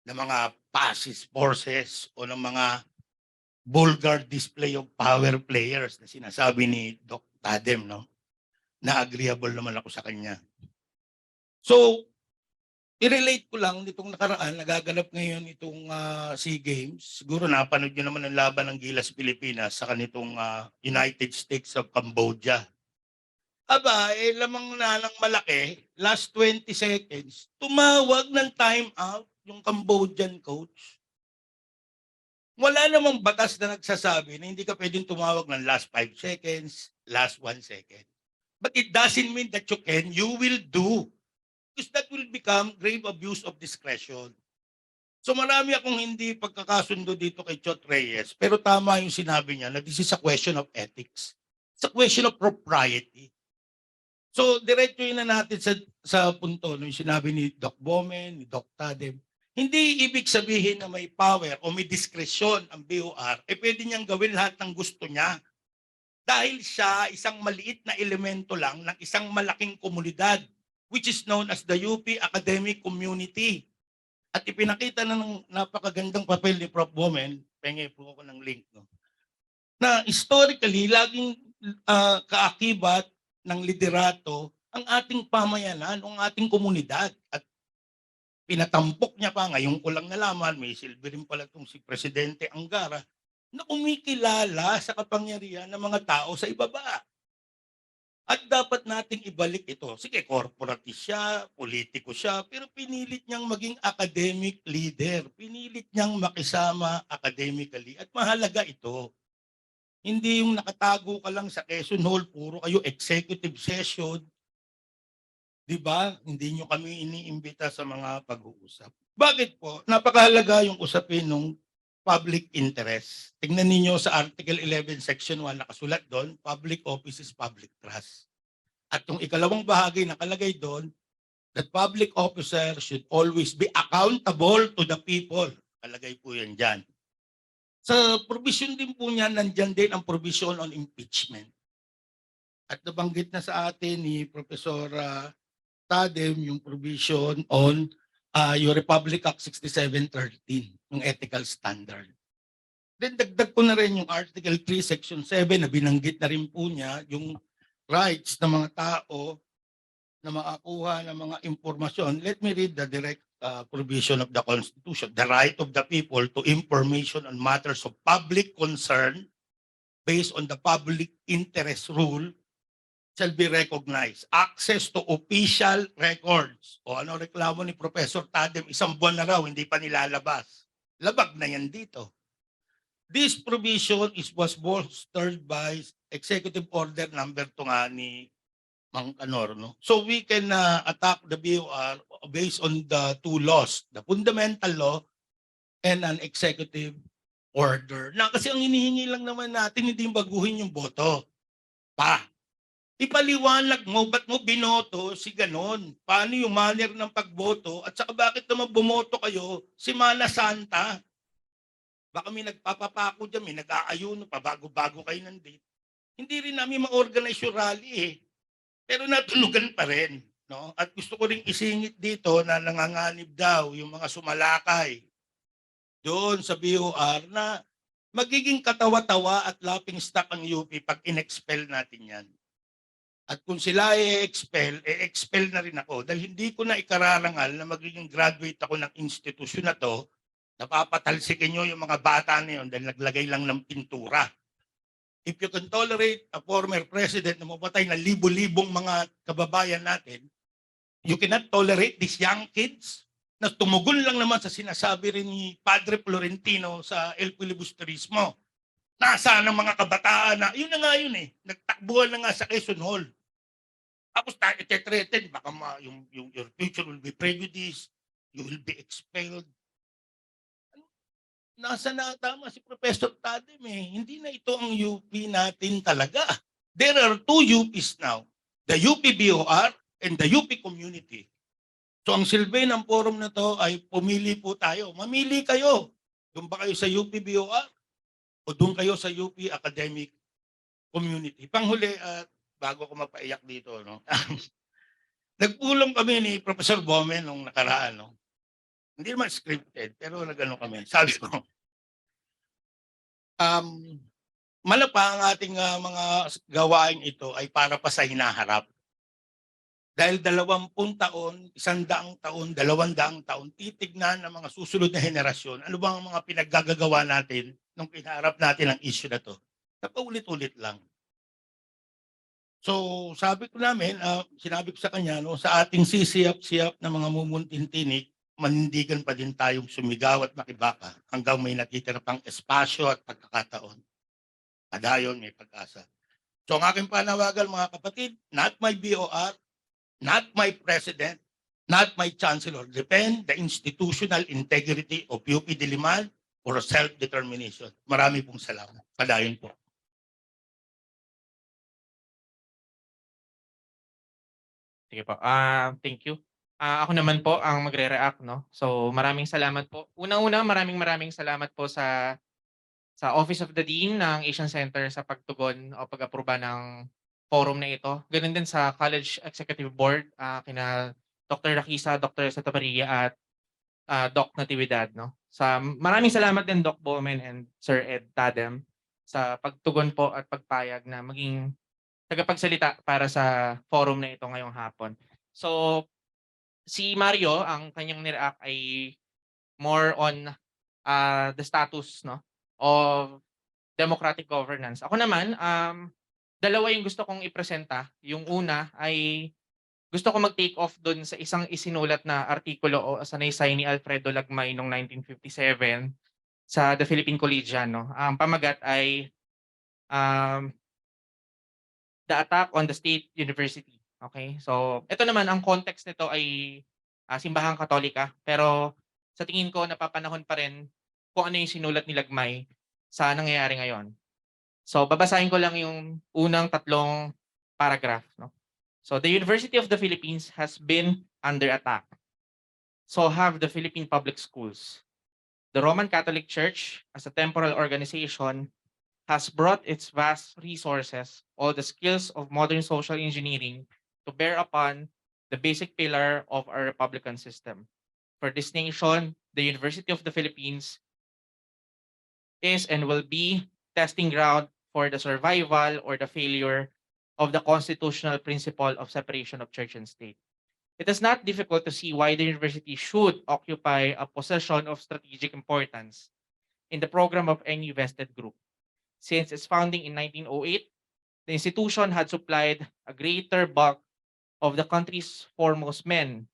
ng mga fascist forces o ng mga vulgar display of power players na sinasabi ni Doc Tadem, no? Na agreeable naman ako sa kanya. So, i-relate ko lang nitong nakaraan, nagaganap ngayon itong SEA Games. Siguro napanood nyo naman ang laban ng Gilas Pilipinas sa kanitong United States of Cambodia. Aba, lamang na ng malaki, last 20 seconds, tumawag ng time out yung Cambodian coach. Wala namang batas na nagsasabi na hindi ka pwedeng tumawag ng last 5 seconds, last 1 second. But it doesn't mean that you can, you will do. Because that will become grave abuse of discretion. So marami akong hindi pagkakasundo dito kay Chot Reyes, pero tama yung sinabi niya na this is a question of ethics. It's a question of propriety. So diretso yun na natin sa punto no, yung sinabi ni Doc Bomen, ni Doc Tadem. Hindi ibig sabihin na may power o may diskresyon ang BOR, pwede niyang gawin lahat ng gusto niya. Dahil siya isang maliit na elemento lang ng isang malaking komunidad, which is known as the UP academic community. At ipinakita na ng napakagandang papel ni Prof. Bomen, penge po ako ng link, no? Na historically, laging kaakibat ng liderato ang ating pamayanan, ang ating komunidad. At pinatampok niya pa, ngayon ko lang nalaman, may silbi rin pala itong si Presidente Angara, na kumikilala sa kapangyarihan ng mga tao sa ibaba. At dapat nating ibalik ito. Sige, corporatist siya, politiko siya, pero pinilit niyang maging academic leader. Pinilit niyang makisama academically. At mahalaga ito. Hindi yung nakatago ka lang sa Quezon Hall, puro kayo executive session. Diba? Hindi nyo kami iniimbita sa mga pag-uusap. Bakit po? Napakahalaga yung usapin ng public interest. Tingnan ninyo sa Article 11, Section 1, nakasulat doon, public office is public trust. At yung ikalawang bahagi nakalagay doon, that public officer should always be accountable to the people. Nakalagay po yan dyan. Sa provision din po niya, nandyan din ang provision on impeachment. At nabanggit na sa atin ni Professor Tadem yung provision on yung Republic Act 6713, yung ethical standard. Then dagdag ko na rin yung Article 3, Section 7 na binanggit na rin po niya yung rights ng mga tao na makakuha ng mga impormasyon. Let me read the direct provision of the Constitution, the right of the people to information on matters of public concern based on the public interest rule shall be recognized. Access to official records. O ano reklamo ni Professor Tadem, 1 buwan na raw, hindi pa nilalabas. Labag na yan dito. This provision was bolstered by Executive Order number 2 nga ni Mang Kanor. No? So we can attack the BOR based on the 2 laws, the fundamental law and an executive order. Na kasi ang hinihingi lang naman natin, hindi baguhin yung boto. Ipaliwanag mo, ba't mo binoto si ganon? Paano yung manner ng pagboto? At saka bakit naman bumoto kayo si Mana Santa? Baka may nagpapapako dyan, may nag-aayuno pa, bago-bago kayo ng date. Hindi rin namin ma-organize yung rally eh. Pero natulugan pa rin. No? At gusto ko rin isingit dito na nanganganib daw yung mga sumalakay doon sa BOR na magiging katawa-tawa at laughing stock ang UP pag in-expel natin yan. At kung sila i-expel na rin ako dahil hindi ko na ikararangal na magiging graduate ako ng institusyon na to, napapatalsikin nyo yung mga bata na yun dahil naglagay lang ng pintura. If you can tolerate a former president na mapatay na libo-libong mga kababayan natin, you cannot tolerate these young kids na tumugon lang naman sa sinasabi rin ni Padre Florentino sa El Filibusterismo. Nasaan ang mga kabataan na, yun na nga yun eh, nagtakbuhan na nga sa Quezon Hall. Tapos tayo ite-threaten, baka your future will be prejudiced, you will be expelled. Nasa na tama si Professor Tadem eh. Hindi na ito ang UP natin talaga. There are 2 UPs now. The UP BOR and the UP community. So ang silbi ng forum na to ay pumili po tayo. Mamili kayo. Doon ba kayo sa UP BOR? O doon kayo sa UP academic community? Panghuli at bago ako mapaiyak dito, no? Nagpulong kami ni Professor Bowman nung nakaraan, no? Hindi naman scripted, pero nagano kami. Sabi ko, malapa ang ating mga gawain ito ay para pa sa hinaharap. Dahil 20 taon, 100 taon, 200 taon, titignan ng mga susunod na henerasyon, ano bang mga pinaggagawa natin nung pinaharap natin ang issue na to. Napaulit-ulit lang. So sabi ko namin, sinabi ko sa kanya, no, sa ating sisiyap-siyap na mga mumuntintinig, manindigan pa din tayong sumigaw at makibaka hanggang may natitira pang espasyo at pagkakataon. Padayon may pag-asa. So ang aking panawagan mga kapatid, not my BOR, not my president, not my chancellor, defend the institutional integrity of UP Diliman for self-determination. Marami pong salamat. Padayon po. Sige po. Thank you. Ako naman po ang magre-react, no? So, maraming salamat po. Unang-una, maraming salamat po sa Office of the Dean ng Asian Center sa pagtugon o pag-aproba ng forum na ito. Ganun din sa College Executive Board, kina Dr. Rakisa, Dr. Santamaria at Doc Natividad, no? Maraming salamat din Doc Bowman and Sir Ed Tadem sa pagtugon po at pagpayag na maging tagapagsalita para sa forum na ito ngayong hapon. So, si Mario, ang kanyang nireact ay more on the status, no, of democratic governance. Ako naman, dalawa yung gusto kong ipresenta. Yung una ay gusto ko mag-take off dun sa isang isinulat na artikulo o sanaysay ni Alfredo Lagmay noong 1957 sa The Philippine Collegian. No? Ang pamagat ay The Attack on the State University. Okay? So, ito naman, ang context nito ay simbahang Katolika. Pero sa tingin ko, napapanahon pa rin kung ano yung sinulat ni Lagmay sa nangyayari ngayon. So, babasahin ko lang yung unang 3 paragraph. No? So, the University of the Philippines has been under attack. So have the Philippine public schools. The Roman Catholic Church, as a temporal organization, has brought its vast resources, all the skills of modern social engineering, to bear upon the basic pillar of our republican system. For this nation, the University of the Philippines is and will be testing ground for the survival or the failure of the constitutional principle of separation of church and state. it is not difficult to see why the university should occupy a position of strategic importance in the program of any vested group. Since its founding in 1908, the institution had supplied a greater bulk of the country's foremost men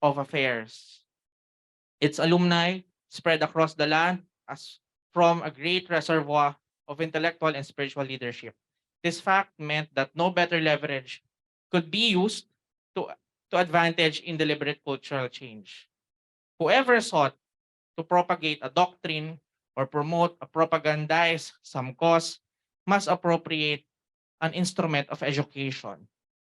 of affairs. Its alumni spread across the land as from a great reservoir of intellectual and spiritual leadership. This fact meant that no better leverage could be used to, to advantage in deliberate cultural change. Whoever sought to propagate a doctrine or promote or propagandize some cause must appropriate an instrument of education,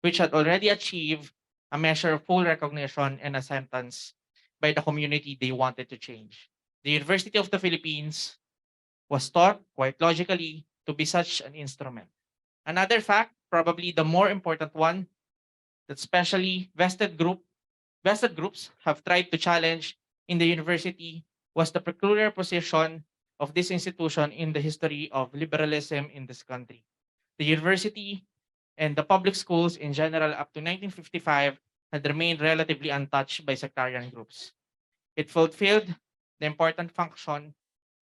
which had already achieved a measure of full recognition and acceptance by the community they wanted to change. The University of the Philippines was thought, quite logically, to be such an instrument. Another fact, probably the more important one, that especially vested groups have tried to challenge in the university was the peculiar position of this institution in the history of liberalism in this country. The university and the public schools in general up to 1955 had remained relatively untouched by sectarian groups. It fulfilled the important function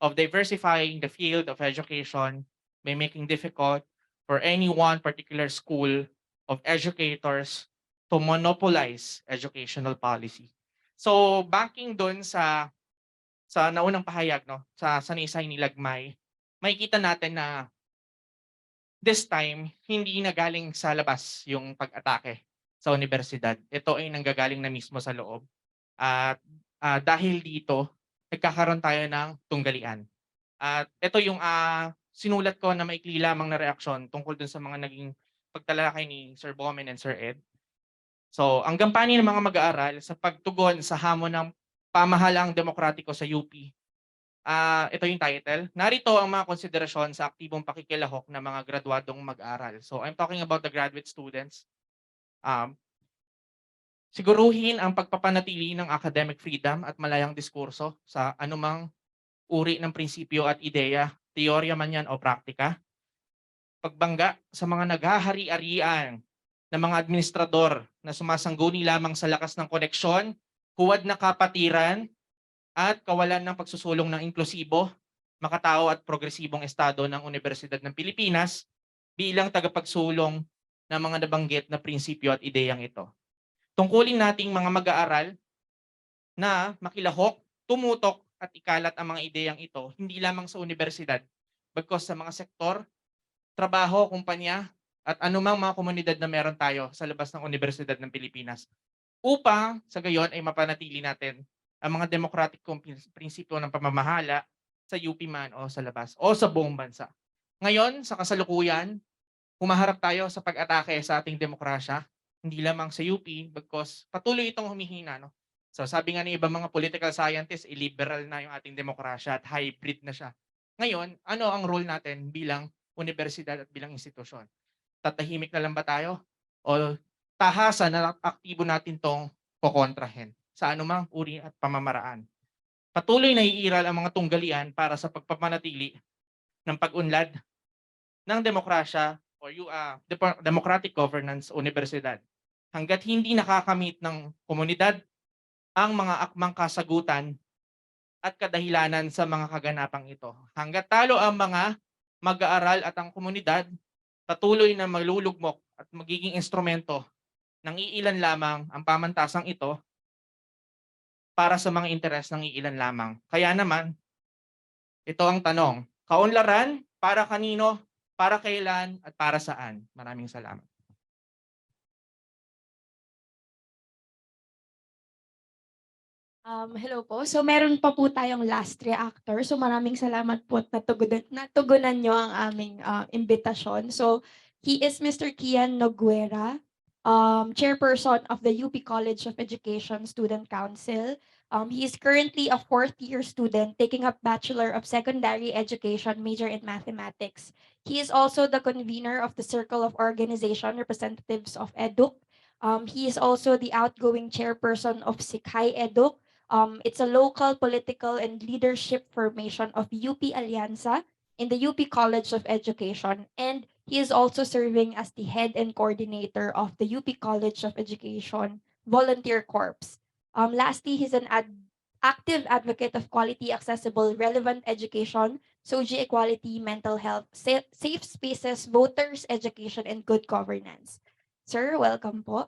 of diversifying the field of education by making difficult for any one particular school of educators to monopolize educational policy. So banking doon sa naunang pahayag, no, sa sanaysay ni Lagmay, makikita natin na this time hindi na galing sa labas yung pag-atake sa universidad. Ito ay nanggagaling na mismo sa loob. At dahil dito, nagkakaroon tayo ng tunggalian. At ito yung sinulat ko na maikli lamang na reaksyon tungkol dun sa mga naging pagtalakay ni Sir Bomen and Sir Ed. So, ang gampanin ng mga mag-aaral sa pagtugon sa hamon ng pamahalaang demokratiko sa UP. Ito yung title. Narito ang mga konsiderasyon sa aktibong pakikilahok ng mga graduadong mag-aaral. So, I'm talking about the graduate students. Siguruhin ang pagpapanatili ng academic freedom at malayang diskurso sa anumang uri ng prinsipyo at ideya, teorya man yan o praktika. Pagbangga sa mga naghahari-arian ng mga administrador na sumasangguni lamang sa lakas ng koneksyon, huwad na kapatiran, at kawalan ng pagsusulong ng inklusibo, makatao at progresibong estado ng Universidad ng Pilipinas bilang tagapagsulong ng mga nabanggit na prinsipyo at ideyang ito. Tungkulin nating mga mag-aaral na makilahok, tumutok at ikalat ang mga ideyang ito hindi lamang sa universidad, bagkus sa mga sektor, trabaho, kumpanya, at anumang mga komunidad na meron tayo sa labas ng Universidad ng Pilipinas upang sa gayon ay mapanatili natin ang mga democratic prinsipyo ng pamamahala sa UP man o sa labas o sa buong bansa. Ngayon, sa kasalukuyan, humaharap tayo sa pag-atake sa ating demokrasya, hindi lamang sa UP, because patuloy itong humihina. No? So sabi nga ng ibang mga political scientists, illiberal na yung ating demokrasya at hybrid na siya. Ngayon, ano ang role natin bilang universidad at bilang institusyon? Tatahimik na lang ba tayo? O tahasan na aktibo natin tong kokontrahin sa anumang uri at pamamaraan? Patuloy na iiral ang mga tunggalian para sa pagpapanatili ng pag-unlad ng demokrasya o democratic governance universidad. Hanggat hindi nakakamit ng komunidad ang mga akmang kasagutan at kadahilanan sa mga kaganapang ito. Hanggat talo ang mga mag-aaral at ang komunidad, patuloy na malulugmok at magiging instrumento ng iilan lamang ang pamantasang ito para sa mga interes ng iilan lamang. Kaya naman, ito ang tanong, kaunlaran, para kanino, para kailan, at para saan? Maraming salamat. Hello po. So meron pa po tayong last reactor. So maraming salamat po at natugunan nyo ang aming imbitasyon. So he is Mr. Kian Noguera, chairperson of the UP College of Education Student Council. He is currently a fourth-year student taking up Bachelor of Secondary Education major in Mathematics. He is also the convener of the Circle of Organization Representatives of EDUC. He is also the outgoing chairperson of Sikhay EDUC. It's a local political and leadership formation of UP Alianza in the UP College of Education, and he is also serving as the head and coordinator of the UP College of Education volunteer corps. Lastly, he's an active advocate of quality, accessible, relevant education, socio equality, mental health, safe spaces, voters, education, and good governance. Sir, welcome po.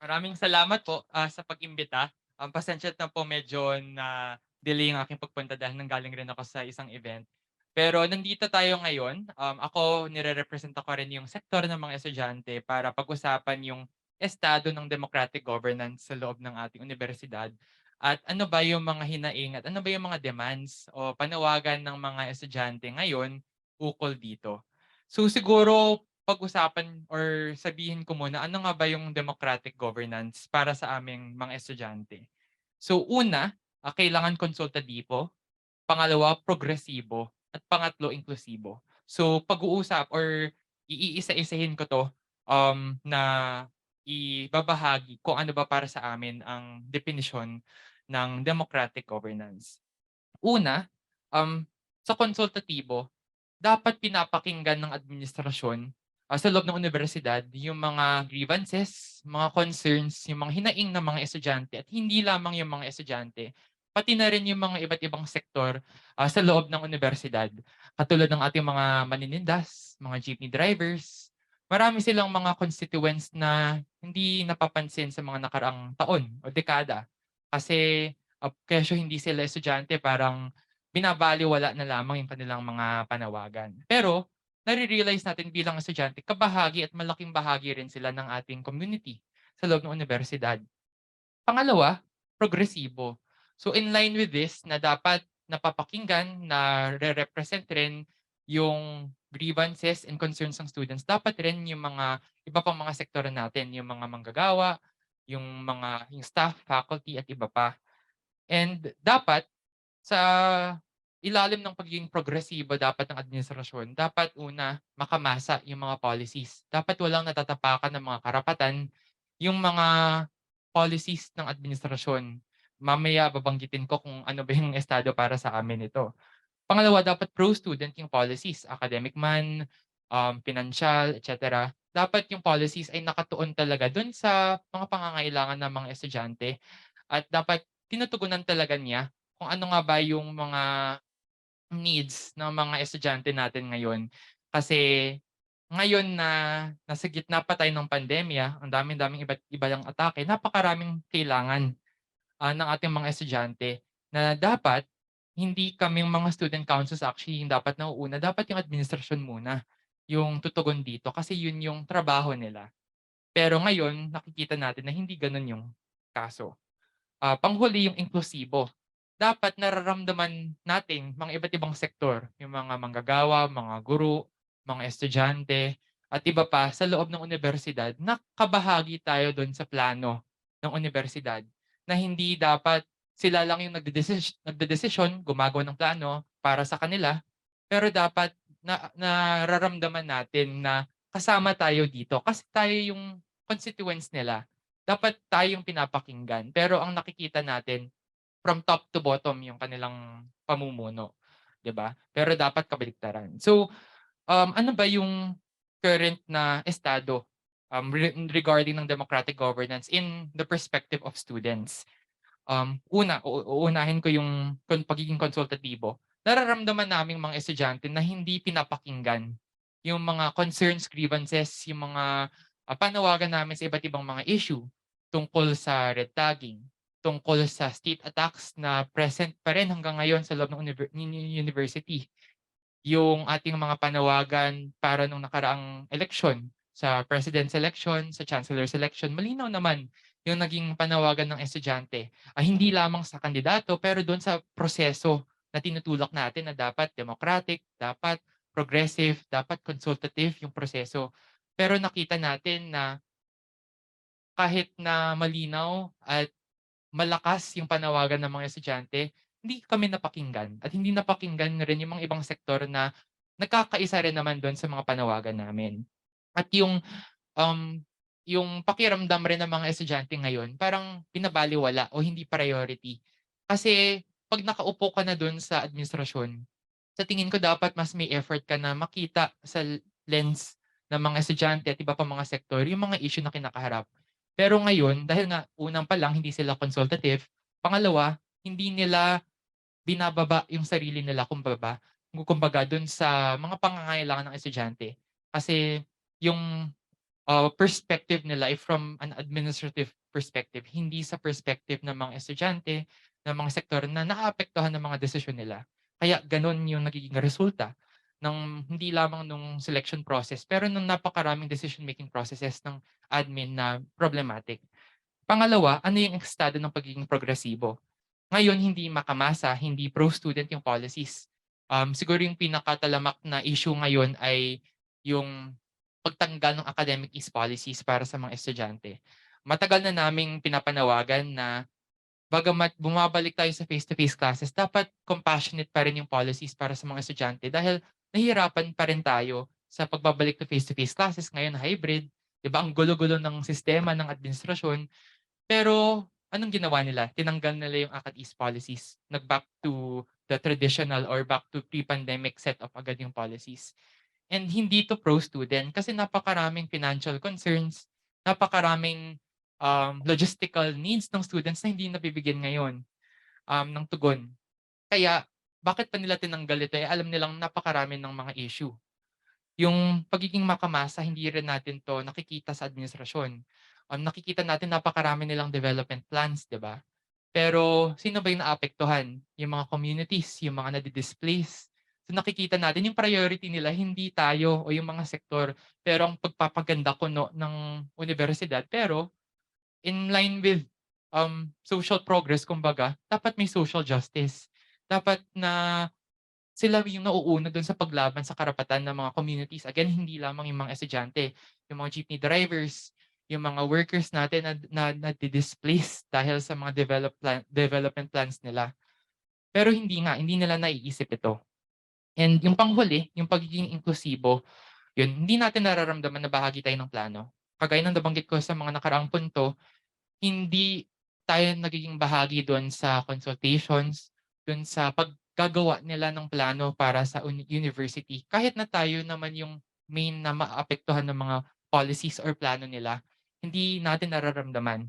Maraming salamat po sa pag-imbita. Pasensya na po medyo na delay ang aking pagpunta dahil nanggaling rin ako sa isang event. Pero nandito tayo ngayon. Ako, nire-represent ko rin yung sektor ng mga estudyante para pag-usapan yung estado ng democratic governance sa loob ng ating universidad. At ano ba yung mga hinaing at ano ba yung mga demands o panawagan ng mga estudyante ngayon ukol dito. So siguro pag-usapan or sabihin ko muna ano nga ba yung democratic governance para sa aming mga estudyante. So una, kailangan konsultatibo, pangalawa progresibo, at pangatlo inklusibo. So pag-uusap or iisa-isahin ko to na ibabahagi kung ano ba para sa amin ang definisyon ng democratic governance. Una, sa konsultatibo, dapat pinapakinggan ng administrasyon sa loob ng universidad yung mga grievances, mga concerns, yung mga hinaing ng mga estudyante at hindi lamang yung mga estudyante, pati na rin yung mga iba't ibang sektor sa loob ng universidad. Katulad ng ating mga maninindas, mga jeepney drivers, marami silang mga constituents na hindi napapansin sa mga nakaraang taon o dekada. Kasi kesyo hindi sila estudyante, parang binabaliwala na lamang yung kanilang mga panawagan. Pero nare-realize natin bilang estudyante, kabahagi at malaking bahagi rin sila ng ating community sa loob ng universidad. Pangalawa, progresibo. So in line with this, na dapat napapakinggan, na re-represent rin yung grievances and concerns ng students, dapat rin yung mga iba pang mga sektor natin, yung mga manggagawa, yung staff, faculty at iba pa. And dapat sa ilalim ng pagiging progresibo dapat ng administrasyon, dapat una makamasa yung mga policies. Dapat walang natatapakan ng mga karapatan yung mga policies ng administrasyon. Mamaya babanggitin ko kung ano ba yung estado para sa amin ito. Pangalawa, dapat pro-student yung policies, academic man, financial, etc. Dapat yung policies ay nakatuon talaga dun sa mga pangangailangan ng mga estudyante at dapat tinutugunan talaga niya kung ano nga ba yung mga needs ng mga estudyante natin ngayon. Kasi ngayon na nasa gitna pa tayo ng pandemya, ang daming-daming iba't iba yung atake, napakaraming kailangan ng ating mga estudyante na dapat hindi kaming mga student councils actually yung dapat nauuna, dapat yung administrasyon muna yung tutugon dito kasi yun yung trabaho nila. Pero ngayon, nakikita natin na hindi ganun yung kaso. Panghuli yung inklusibo. Dapat nararamdaman natin mga iba't ibang sektor, yung mga manggagawa, mga guro, mga estudyante, at iba pa sa loob ng universidad, nakabahagi tayo doon sa plano ng universidad na hindi dapat sila lang yung nagdedesisyon, gumagawa ng plano para sa kanila, pero dapat nararamdaman natin na kasama tayo dito kasi tayo yung constituents nila. Dapat tayong pinapakinggan. Pero ang nakikita natin, from top to bottom yung kanilang pamumuno. 'Di ba? Pero dapat kabaliktaran. So, ano ba yung current na estado regarding ng democratic governance in the perspective of students? Uunahin ko yung pagiging konsultatibo. Nararamdaman naming mga estudyante na hindi pinapakinggan yung mga concerns, grievances, yung mga panawagan namin sa iba't ibang mga issue tungkol sa red tagging, tungkol sa state attacks na present pa rin hanggang ngayon sa loob ng university. Yung ating mga panawagan para nung nakaraang eleksyon, sa president's election, sa chancellor's election, malinaw naman yung naging panawagan ng estudyante. Hindi lamang sa kandidato, pero doon sa proseso na tinutulak natin na dapat democratic, dapat progressive, dapat consultative yung proseso. Pero nakita natin na kahit na malinaw at malakas yung panawagan ng mga estudyante, hindi kami napakinggan. At hindi napakinggan rin yung mga ibang sektor na nagkakaisa rin naman doon sa mga panawagan namin. At yung pakiramdam rin ng mga estudyante ngayon, parang pinabaliwala o hindi priority. Kasi pag nakaupo ka na doon sa administrasyon, sa tingin ko dapat mas may effort ka na makita sa lens ng mga estudyante at iba pa mga sektor yung mga issue na kinakaharap. Pero ngayon, dahil nga unang pa lang hindi sila consultative, pangalawa, hindi nila binababa yung sarili nila kumbaga dun sa mga pangangailangan ng estudyante. Kasi yung perspective nila ay from an administrative perspective, hindi sa perspective ng mga estudyante, ng mga sektor na naaapektuhan ng mga desisyon nila. Kaya ganun yung nagiging resulta ng hindi lamang nung selection process, pero ng napakaraming decision-making processes ng admin na problematic. Pangalawa, ano yung estado ng pagiging progresibo? Ngayon, hindi makamasa, hindi pro-student yung policies. Siguro yung pinakatalamak na issue ngayon ay yung pagtanggal ng academic ease policies para sa mga estudyante. Matagal na naming pinapanawagan na bagamat bumabalik tayo sa face-to-face classes, dapat compassionate pa rin yung policies para sa mga estudyante dahil nahihirapan pa rin tayo sa pagbabalik to face-to-face classes. Ngayon, hybrid, di ba? Ang gulo-gulo ng sistema ng administrasyon. Pero anong ginawa nila? Tinanggal nila yung ACAD East policies. Nag-back to the traditional or back to pre-pandemic setup agad yung policies. And hindi to pro-student kasi napakaraming financial concerns, napakaraming logistical needs ng students na hindi nabibigyan ngayon ng tugon. Kaya bakit pa nila tinanggal ito? Alam nilang napakarami ng mga issue. Yung pagiging makamasa, hindi rin natin to nakikita sa administrasyon. Nakikita natin napakarami nilang development plans, di ba? Pero sino ba yung naapektuhan? Yung mga communities, yung mga nadi-displace. So nakikita natin yung priority nila, hindi tayo o yung mga sektor, pero ang pagpapaganda kuno ng universidad. Pero in line with social progress, kumbaga, dapat may social justice. Dapat na sila yung nauuna doon sa paglaban sa karapatan ng mga communities. Again, hindi lamang yung mga estudyante, yung mga jeepney drivers, yung mga workers natin na displaced dahil sa mga development plans nila. Pero hindi nila naiisip ito. And yung panghuli, yung pagiging inklusibo, yun, hindi natin nararamdaman na bahagi tayo ng plano. Kagaya ng nabanggit ko sa mga nakaraang punto, hindi tayo nagiging bahagi doon sa consultations, doon sa paggagawa nila ng plano para sa university. Kahit na tayo naman yung main na maapektuhan ng mga policies or plano nila, hindi natin nararamdaman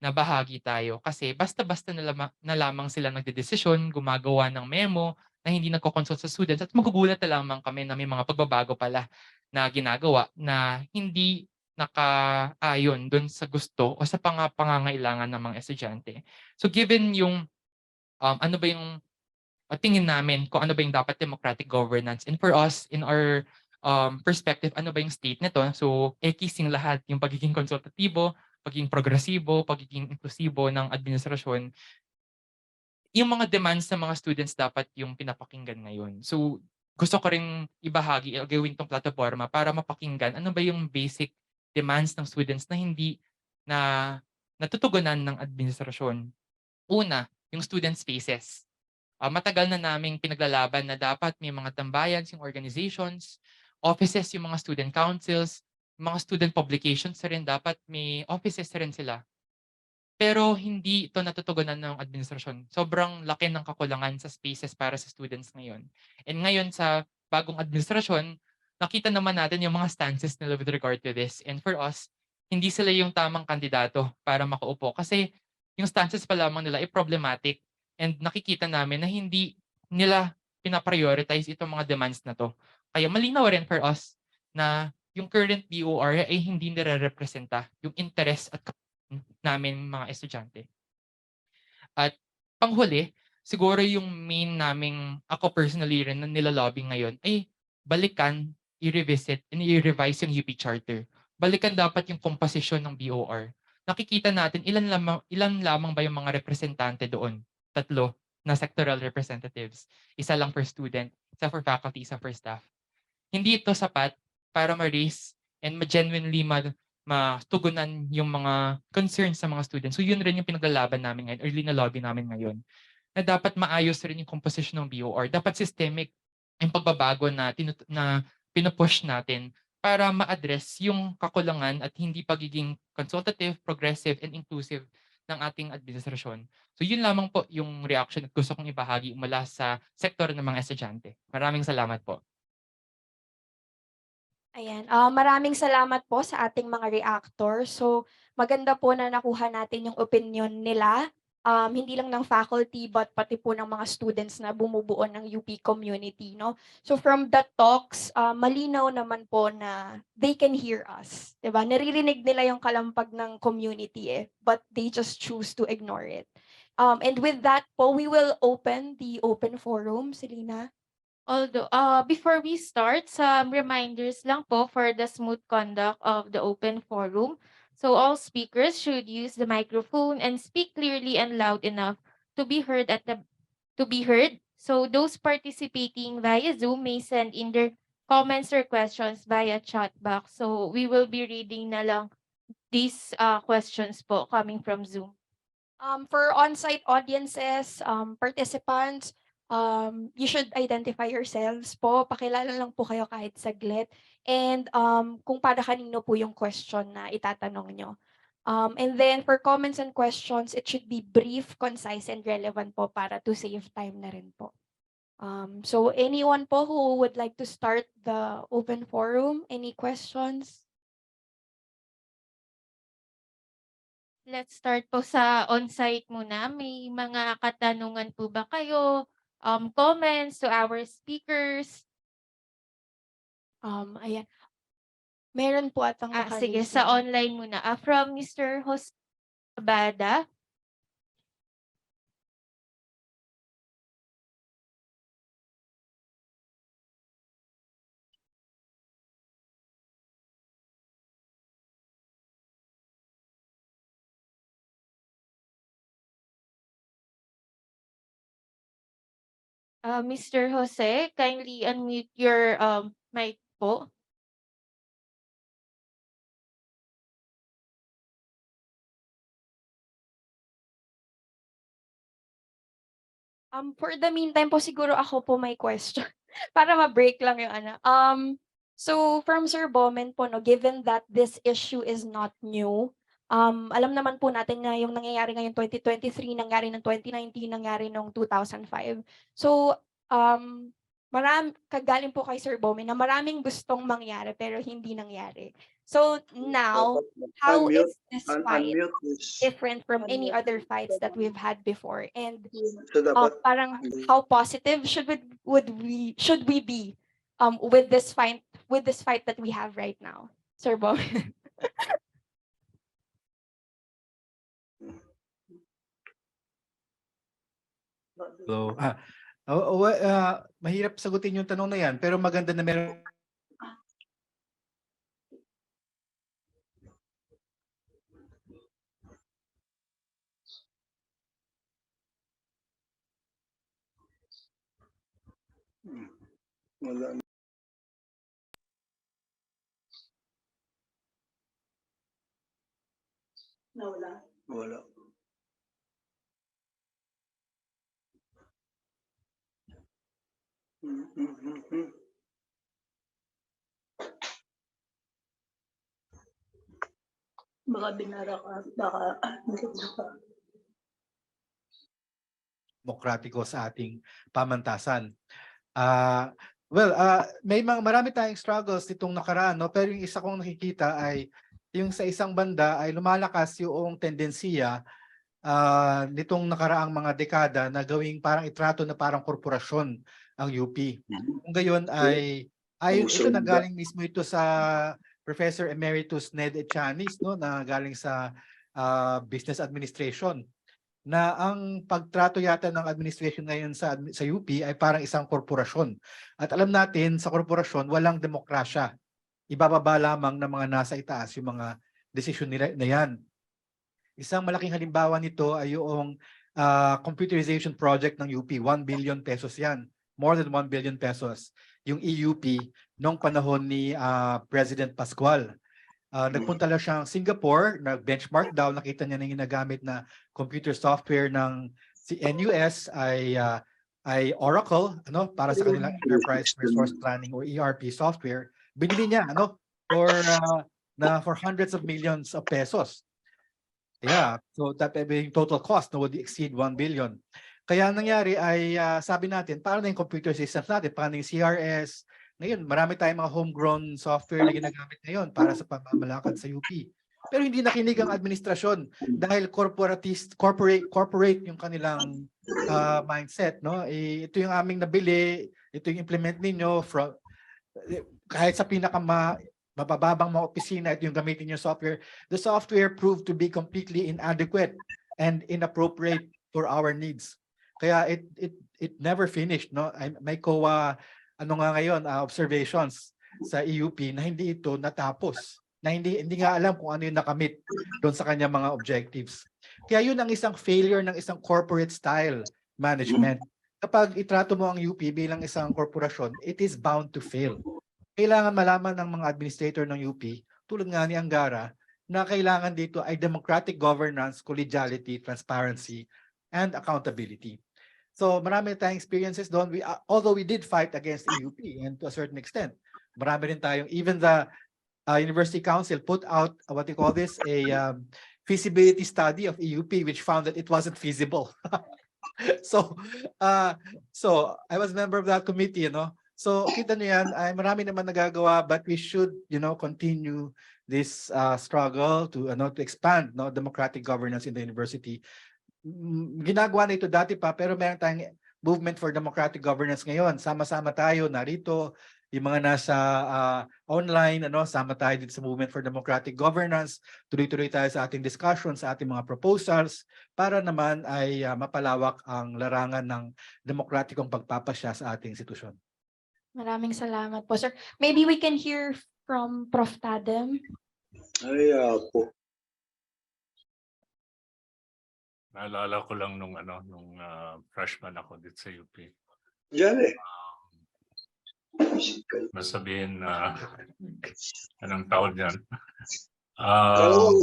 na bahagi tayo. Kasi basta-basta na lamang sila nagdedesisyon, gumagawa ng memo, na hindi nagko-consult sa students at magugulat na lamang kami na may mga pagbabago pala na ginagawa na hindi nakaayon dun sa gusto o sa pangangailangan ng mga estudyante. So given yung ano ba yung tingin namin kung ano ba yung dapat democratic governance, and for us in our perspective, ano ba yung state nito? So kising lahat yung pagiging konsultatibo, pagiging progresibo, pagiging inklusibo ng administrasyon. Yung mga demands ng mga students dapat yung pinapakinggan ngayon. So gusto ko ring ibahagi, gawin tong plataforma para mapakinggan ano ba yung basic demands ng students na hindi na natutugunan ng administrasyon. Una, yung student spaces. Matagal na naming pinaglalaban na dapat may mga tambayan yung organizations, offices yung mga student councils, mga student publications na rin dapat may offices na rin sila. Pero hindi ito natutugunan ng administrasyon. Sobrang laki ng kakulangan sa spaces para sa students ngayon. And ngayon sa bagong administrasyon, nakita naman natin yung mga stances nila with regard to this. And for us, hindi sila yung tamang kandidato para makaupo. Kasi yung stances pa lamang nila ay problematic. And nakikita namin na hindi nila pinaprioritize itong mga demands na to. Kaya malinaw rin for us na yung current BOR ay hindi nire-representa yung interest at namin mga estudyante. At panghuli, siguro yung main naming, ako personally rin na nilalobby ngayon ay balikan, i-revisit, and i-revise yung UP Charter. Balikan dapat yung komposisyon ng BOR. Nakikita natin ilan lamang ba yung mga representante doon? 3 na sectoral representatives. Isa lang per student, isa for faculty, isa for staff. Hindi ito sapat para ma-raise and ma-genuinely matugunan yung mga concerns sa mga students. So yun rin yung pinaglalaban namin ngayon, or linalobby namin ngayon, na dapat maayos rin yung composition ng BOR. Dapat systemic yung pagbabago na pinupush natin para ma-address yung kakulangan at hindi pagiging consultative, progressive, and inclusive ng ating administrasyon. So yun lamang po yung reaction at gusto kong ibahagi mula sa sektor ng mga estudyante. Maraming salamat po. Ayan, maraming salamat po sa ating mga reactor. So, maganda po na nakuha natin yung opinion nila, hindi lang ng faculty but pati po ng mga students na bumubuo ng UP community, no? So from the talks, malinaw naman po na they can hear us, 'di ba? Naririnig nila yung kalampag ng community but they just choose to ignore it. And with that po, we will open the open forum, Selena. Although, before we start, some reminders lang po for the smooth conduct of the open forum. So all speakers should use the microphone and speak clearly and loud enough to be heard to be heard. So those participating via Zoom may send in their comments or questions via chat box. So we will be reading na lang these questions po coming from Zoom. For on-site audiences, participants, you should identify yourselves po. Pakilala lang po kayo kahit saglit. And kung para kanino po yung question na itatanong nyo. And then for comments and questions, it should be brief, concise, and relevant po para to save time na rin po. So anyone po who would like to start the open forum, any questions? Let's start po sa on-site muna. May mga katanungan po ba kayo? Comments to our speakers? Ayan. Meron po atang Sige, naka-raise sa na. online muna. From Mr. Jose Abada. Mr. Jose, kindly unmute your mic po. For the meantime po siguro ako po may question para ma-break lang yung ano. So from Sir Bowman po, no, given that this issue is not new, alam naman po natin na yung nangyayari ngayon 2023, nangyari ng 2019, nangyari noong 2005. So kagaling po kay Sir Bowman na maraming gustong mangyari pero hindi nangyari. So now, how is this fight different from any other fights that we've had before? And parang how positive should we be with this fight that we have right now, Sir Bob? So, mahirap sagutin yung tanong na yan, pero maganda na meron. Wala. Wala. Wala. Baka binara ka, baka Demokratiko sa ating pamantasan. Marami tayong struggles nitong nakaraan, no? Pero yung isa kong nakikita ay yung sa isang banda ay lumalakas yung tendensiya nitong nakaraang mga dekada na gawing parang itrato na parang korporasyon ang UP. Kung gayon ay ito nanggaling mismo ito sa Professor Emeritus Ned Echanis, no, na galing sa Business Administration, na ang pagtrato yata ng administration ngayon sa UP ay parang isang korporasyon. At alam natin sa korporasyon walang demokrasya. Ibababa lamang ng mga nasa itaas yung mga desisyon nila na yan. Isang malaking halimbawa nito ay yung computerization project ng UP. 1 billion pesos yan. More than 1 billion pesos. Yung EUP noong panahon ni President Pascual. Nagpunta lang siyang Singapore, nag-benchmark daw, nakita niya na ginagamit na computer software ng NUS ay Oracle, ano, para sa kanilang enterprise resource planning or ERP software. Binili niya for hundreds of millions of pesos. Yeah, so that yung total cost would exceed 1 billion. Kaya nangyari ay sabi natin, paano na yung computer systems natin, paano yung CRS. Ngayon, marami tayong mga homegrown software na ginagamit ngayon para sa pamamalakad sa UP. Pero hindi nakinig ang administrasyon dahil corporate yung kanilang mindset, no? Ito yung aming nabili, ito yung implement ninyo from kahit sa mabababang mga opisina, ito yung gamitin yung software. The software proved to be completely inadequate and inappropriate for our needs. Kaya it never finished, no? May COA observations sa EUP na hindi ito natapos, na hindi nga alam kung ano yung nakamit doon sa kanya mga objectives. Kaya yun ang isang failure ng isang corporate style management. Kapag itrato mo ang UP bilang isang korporasyon, it is bound to fail. Kailangan malaman ng mga administrator ng UP, tulad nga ni Angara, na kailangan dito ay democratic governance, collegiality, transparency, and accountability. So marami tayong experiences doon. Although we did fight against EUP and to a certain extent, marami rin tayong, even the University Council put out what you call this, a feasibility study of EUP, which found that it wasn't feasible. So I was a member of that committee, you know. So kita niyo yan, ay marami naman nagagawa, but we should, you know, continue this struggle to expand, no, democratic governance in the university. Ginagawa na ito dati pa, pero meron tayong movement for democratic governance ngayon. Sama-sama tayo narito, yung mga nasa online, sama tayo dito sa movement for democratic governance. Tuloy-tuloy tayo sa ating discussion, sa ating mga proposals, para naman ay mapalawak ang larangan ng demokratikong pagpapasya sa ating institusyon. Maraming salamat po, sir. Maybe we can hear from Prof. Tadem. Po. Naalala ko lang nung freshman ako dito sa UP. Diyan eh. Masabihin anong taon yan.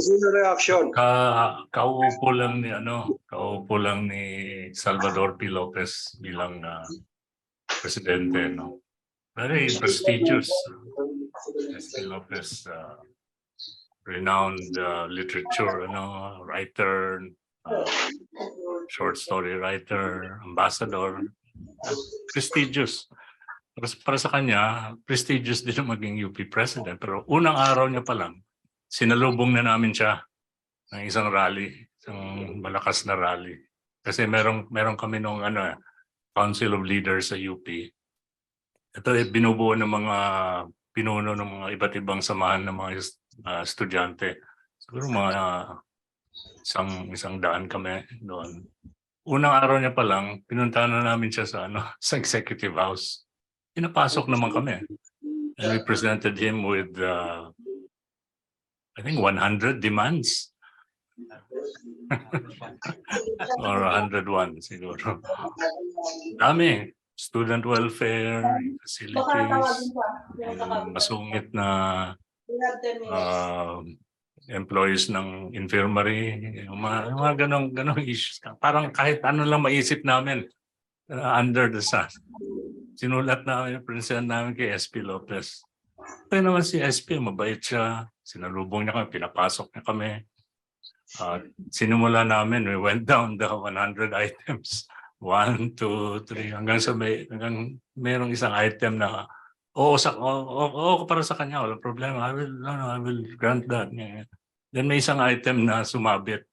Sino reaction? Kauupo lang ni Salvador P. Lopez bilang presidente, no. Very prestigious. P. Lopez, renowned literature, writer, short story writer, ambassador, prestigious. Para sa kanya, prestigious din maging UP president. Pero unang araw niya pa lang, sinalubong na namin siya ng isang rally, isang malakas na rally. Kasi meron kami nung Council of Leaders sa UP. Ito ay binubuo ng mga pinuno ng mga iba't ibang samahan ng mga estudyante. Siguro mga isang daan kami doon. Unang araw niya pa lang, pinuntahan na namin siya sa sa Executive House. Pinapasok naman kami. And we presented him with I think 100 demands. Or 101 siguro. Dami. Student welfare, facilities, masungit na employees ng infirmary, mga ganong issues. Parang kahit ano lang maisip namin under the sun. Sinulat namin, present namin kay SP Lopez. Kaya naman si SP, mabait siya. Sinalubong niya kami, pinapasok niya kami. Sinimula namin, we went down the 100 items. 1, 2, 3, hanggang merong isang item na para sa kanya, walang problema. I will grant that. Then may isang item na sumabit.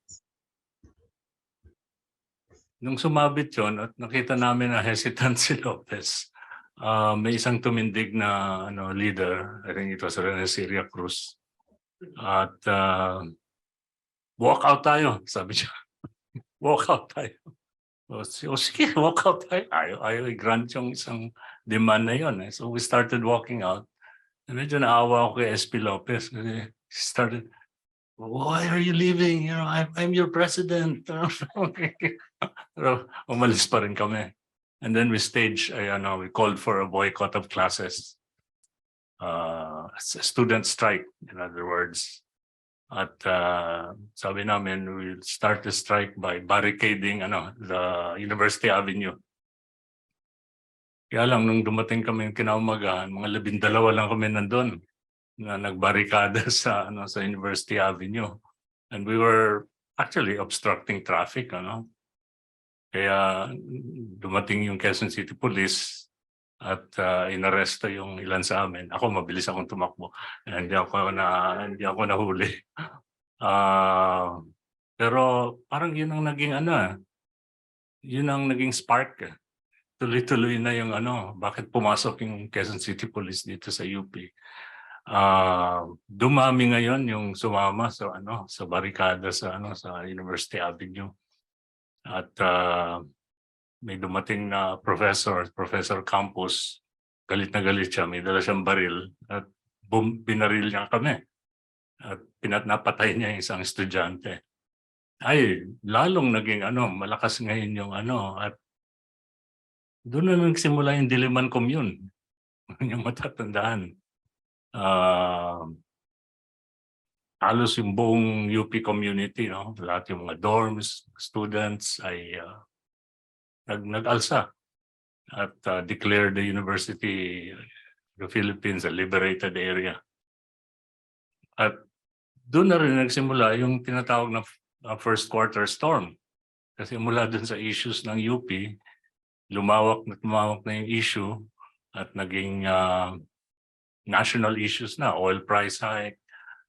Nung sumabit yun, at nakita namin na hesitant si Lopez, may isang tumindig na leader, I think it was Rene Siria Cruz. At walk out tayo, sabi siya. Walk out tayo. Sige, walk out tayo. Ayaw i-grant yung isang demand na yun. So we started walking out. And medyo naawa ako kay SP Lopez kasi she started, why are you leaving? I'm your president. Pero umalis pa rin kami. And then we staged, we called for a boycott of classes. A student strike, in other words. At sabi namin, we'll start the strike by barricading the University Avenue. Kaya lang, nung dumating kami kinaumagahan, mga 12 lang kami nandun na nagbarikada sa University Avenue. And we were actually obstructing traffic. Kaya dumating yung Quezon City Police at inaresto yung ilan sa amin. Ako, mabilis akong tumakbo. Hindi ako nahuli. Pero parang yun ang naging yun ang naging spark. Tuloy-tuloy na yung bakit pumasok yung Quezon City Police dito sa UP. Dumami ngayon yung sumama sa sa barikada sa sa University Avenue. At may dumating na Professor Campos, galit na galit siya, may dala siyang baril at binaril niya kami. At napatay niya yung isang estudyante. Ay, lalong naging malakas ngayon yung at doon na nagsimula yung Diliman Commune. Yung matatandaan. Halos yung buong UP community, lahat yung mga dorms, students ay nag-alsa at declared the university, the Philippines, a liberated area. At doon na rin nagsimula yung tinatawag na first quarter storm. Kasi mula dun sa issues ng UP, lumawak na yung issue at naging national issues na, oil price hike,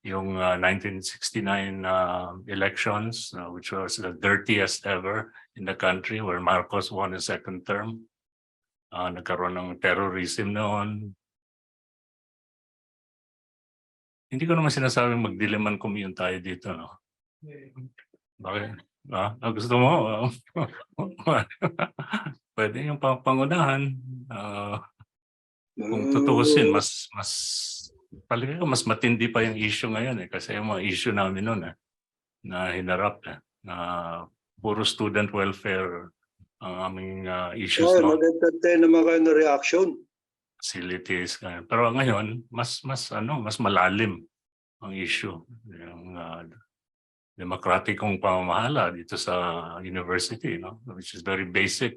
yung 1969 elections, which was the dirtiest ever in the country, where Marcos won a second term. Nagkaroon ng terrorism noon. Hindi ko naman sinasabing magdiliman commune tayo dito, no? Bakit? Gusto mo? Pwede yung pangunahan. Kung tutuusin, palagi ko mas matindi pa yung issue ngayon kasi yung mga issue namin noon na hinarap na puro student welfare ang aming issues noon. Magandang naman kayo na reaction. Facilities. Pero ngayon, mas malalim ang issue. Yung demokratikong pamamahala dito sa university, which is very basic,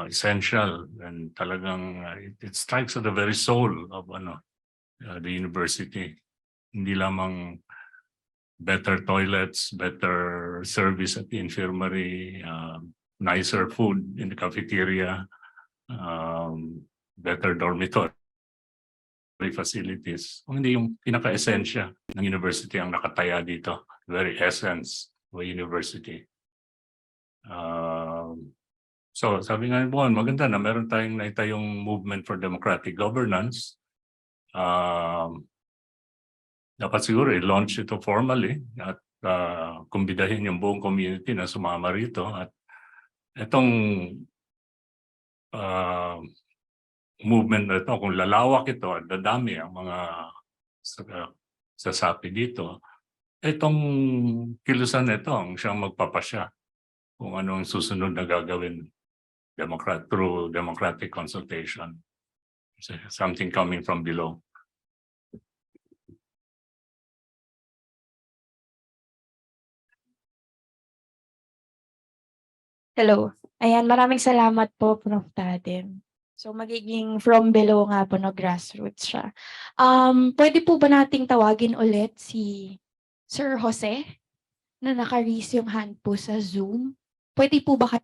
essential, and talagang it strikes at the very soul of the university. Hindi lamang better toilets, better service at the infirmary, nicer food in the cafeteria, better dormitory facilities. Kung hindi yung pinaka-esensya ng university ang nakataya dito, very essence of a university. So sabi nga po, maganda na meron tayong naitayong movement for democratic governance. Dapat siguro i-launch ito formally at kumbidahin yung buong community na sumama rito. At itong movement na ito, kung lalawak ito at dadami ang mga sasapi dito, itong kilusan nito ang siyang magpapasya kung ano ang susunod na gagawin through democratic consultation. Something coming from below. Hello. Ayan, maraming salamat po, Prof. Tadim. So magiging from below nga po, grassroots siya. Pwede po ba nating tawagin ulit si Sir Jose na naka-raise yung hand po sa Zoom? Pwede po ba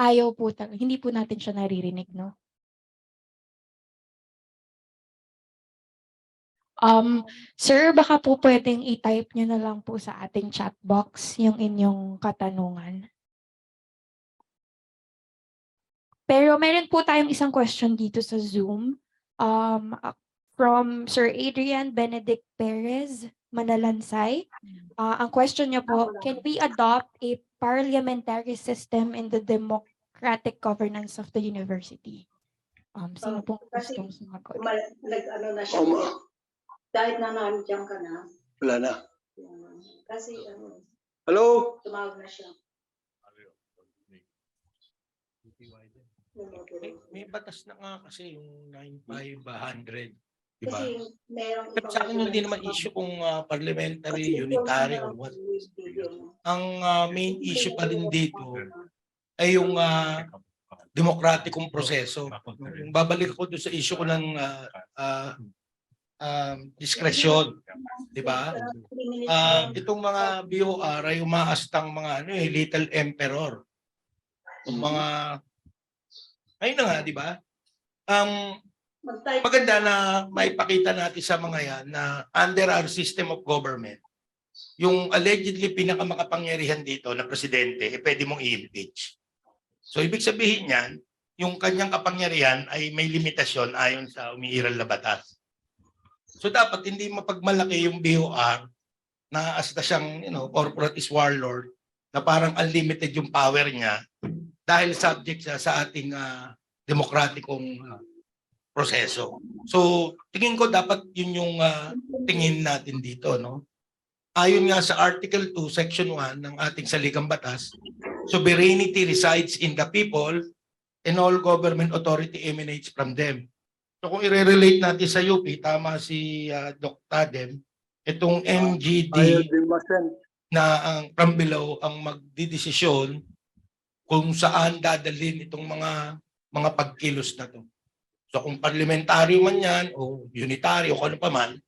Ayaw po, hindi po natin siya naririnig, no? Sir, baka po pwedeng i-type nyo na lang po sa ating chat box yung inyong katanungan. Pero meron po tayong isang question dito sa Zoom from Sir Adrian Benedict Perez, Manalansay. Ang question niya po, can we adopt a parliamentary system in the democratic governance of the university? Sino pong gustong sumagot? Na siya. Kahit na nandiyan ka na. Wala na. Kasi Hello? tumawag na siya. May batas na nga kasi yung 9500. Diba? Kasi merong Pero sa akin hindi naman issue kung parliamentary, unitary, or what. Ang main issue pa rin dito ay yung demokratikong proseso. Babalik ako doon sa issue ko ng diskresyon, di ba? Itong mga BOR ay umaastang mga little emperor. Yung mga ayun na nga, di ba? Maganda na maipakita natin sa mga yan na under our system of government, yung allegedly pinakamakapangyarihan dito na presidente, pwede mong i-impeach. So ibig sabihin niyan, yung kanyang kapangyarihan ay may limitasyon ayon sa umiiral na batas. So dapat hindi mapagmalaki yung BOR na asta siyang corporate warlord na parang unlimited yung power niya dahil subject siya sa ating demokratikong proseso. So tingin ko dapat yun yung tingin natin dito, no? Ayon nga sa Article 2, Section 1 ng ating saligang batas, sovereignty resides in the people and all government authority emanates from them. So kung i-relate natin sa UP, tama si Doc Tadem, itong MGD na ang from below ang magdidesisyon kung saan dadalhin itong mga pagkilos na to. So kung parliamentaryo man yan o unitaryo o ano pa man,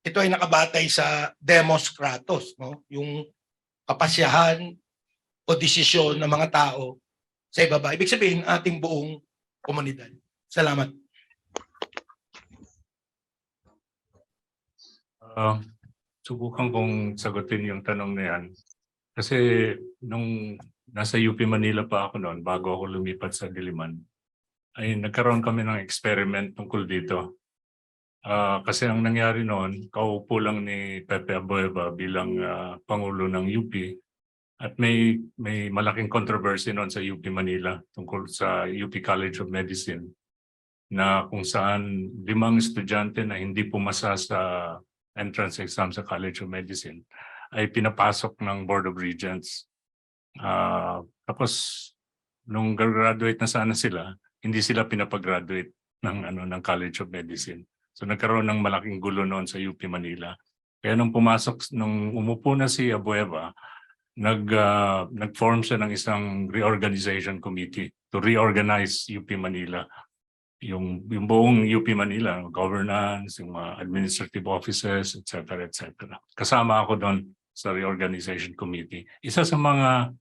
ito ay nakabatay sa demos kratos, no? Yung kapasyahan o desisyon ng mga tao sa ibaba. Ibig sabihin, ating buong komunidad. Salamat. Subukan kong sagutin yung tanong na yan. Kasi nung nasa UP Manila pa ako noon, bago ako lumipat sa Diliman, ay nagkaroon kami ng experiment tungkol dito. Kasi ang nangyari noon, kaupo lang ni Pepe Abueva bilang Pangulo ng UP at may malaking controversy noon sa UP Manila tungkol sa UP College of Medicine na kung saan 5 estudyante na hindi pumasa sa entrance exam sa College of Medicine ay pinapasok ng Board of Regents. Tapos nung graduate na sana sila, hindi sila pinapag-graduate ng College of Medicine. So nagkaroon ng malaking gulo noon sa UP Manila. Kaya nung umupo na si Abueva, nag-form siya ng isang reorganization committee to reorganize UP Manila. Yung buong UP Manila, governance, yung mga administrative offices, etc. etc. Kasama ako doon sa reorganization committee. Isa sa mga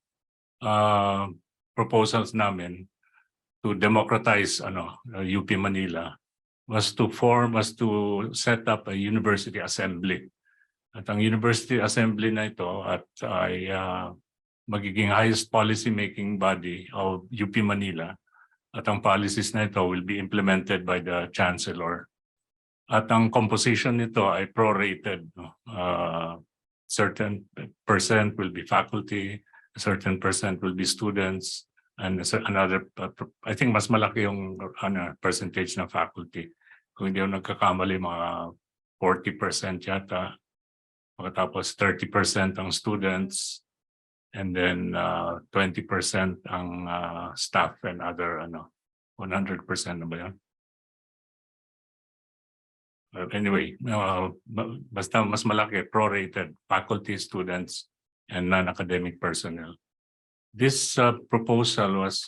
proposals namin to democratize UP Manila was to set up a university assembly. At ang university assembly na ito ay magiging highest policy making body of UP Manila. At ang policies na ito will be implemented by the chancellor. At ang composition nito ay prorated. Certain percent will be faculty, a certain percent will be students, and another, I think mas malaki yung percentage ng faculty. Kung hindi ako nagkakamali, mga 40% yata. Tapos 30% ang students, and then 20% ang staff and other 100% na ba yan? Anyway, basta mas malaki, prorated, faculty, students, and non-academic personnel. This proposal was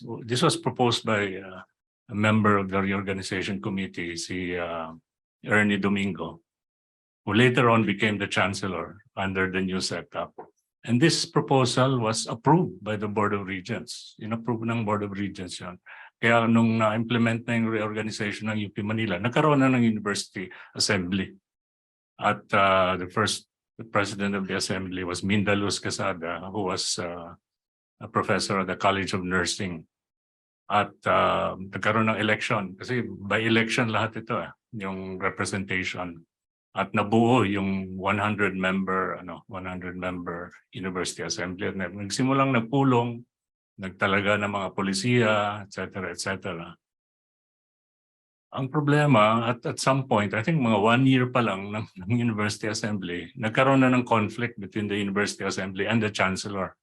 proposed by a member of the reorganization committee, si Ernie Domingo, who later on became the chancellor under the new setup. And this proposal was approved by the Board of Regents. In-approve ng Board of Regents yan. Kaya nung na-implement na yung reorganization ng UP Manila, nagkaroon na ng University Assembly. At the president of the assembly was Minda Luz Casada, who was a professor at the College of Nursing. At nagkaroon ng election. Kasi by election lahat ito, yung representation. At nabuo yung 100-member University Assembly. At nagsimulang nagpulong, nagtalaga ng mga polisiya, etc. etc. Ang problema, at some point, I think mga 1 year pa lang ng University Assembly, nagkaroon na ng conflict between the University Assembly and the Chancellor.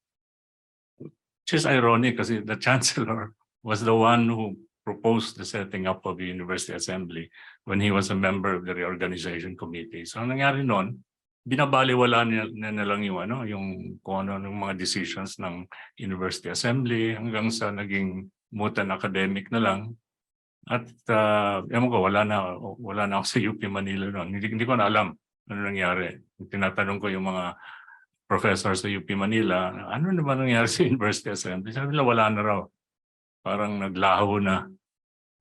Which is ironic kasi the Chancellor was the one who proposed the setting up of the University Assembly when he was a member of the reorganization committee. So ang nangyari noon, binabaliwala na lang yung kung ano ng mga decisions ng University Assembly hanggang sa naging mutan academic na lang. At ewan ko, wala na ako sa UP Manila noon. Hindi ko na alam ano nangyari. Tinatanong ko yung mga professor sa UP Manila, ano naman nangyari sa University Assembly? Sabi nila wala na raw. Parang naglaho na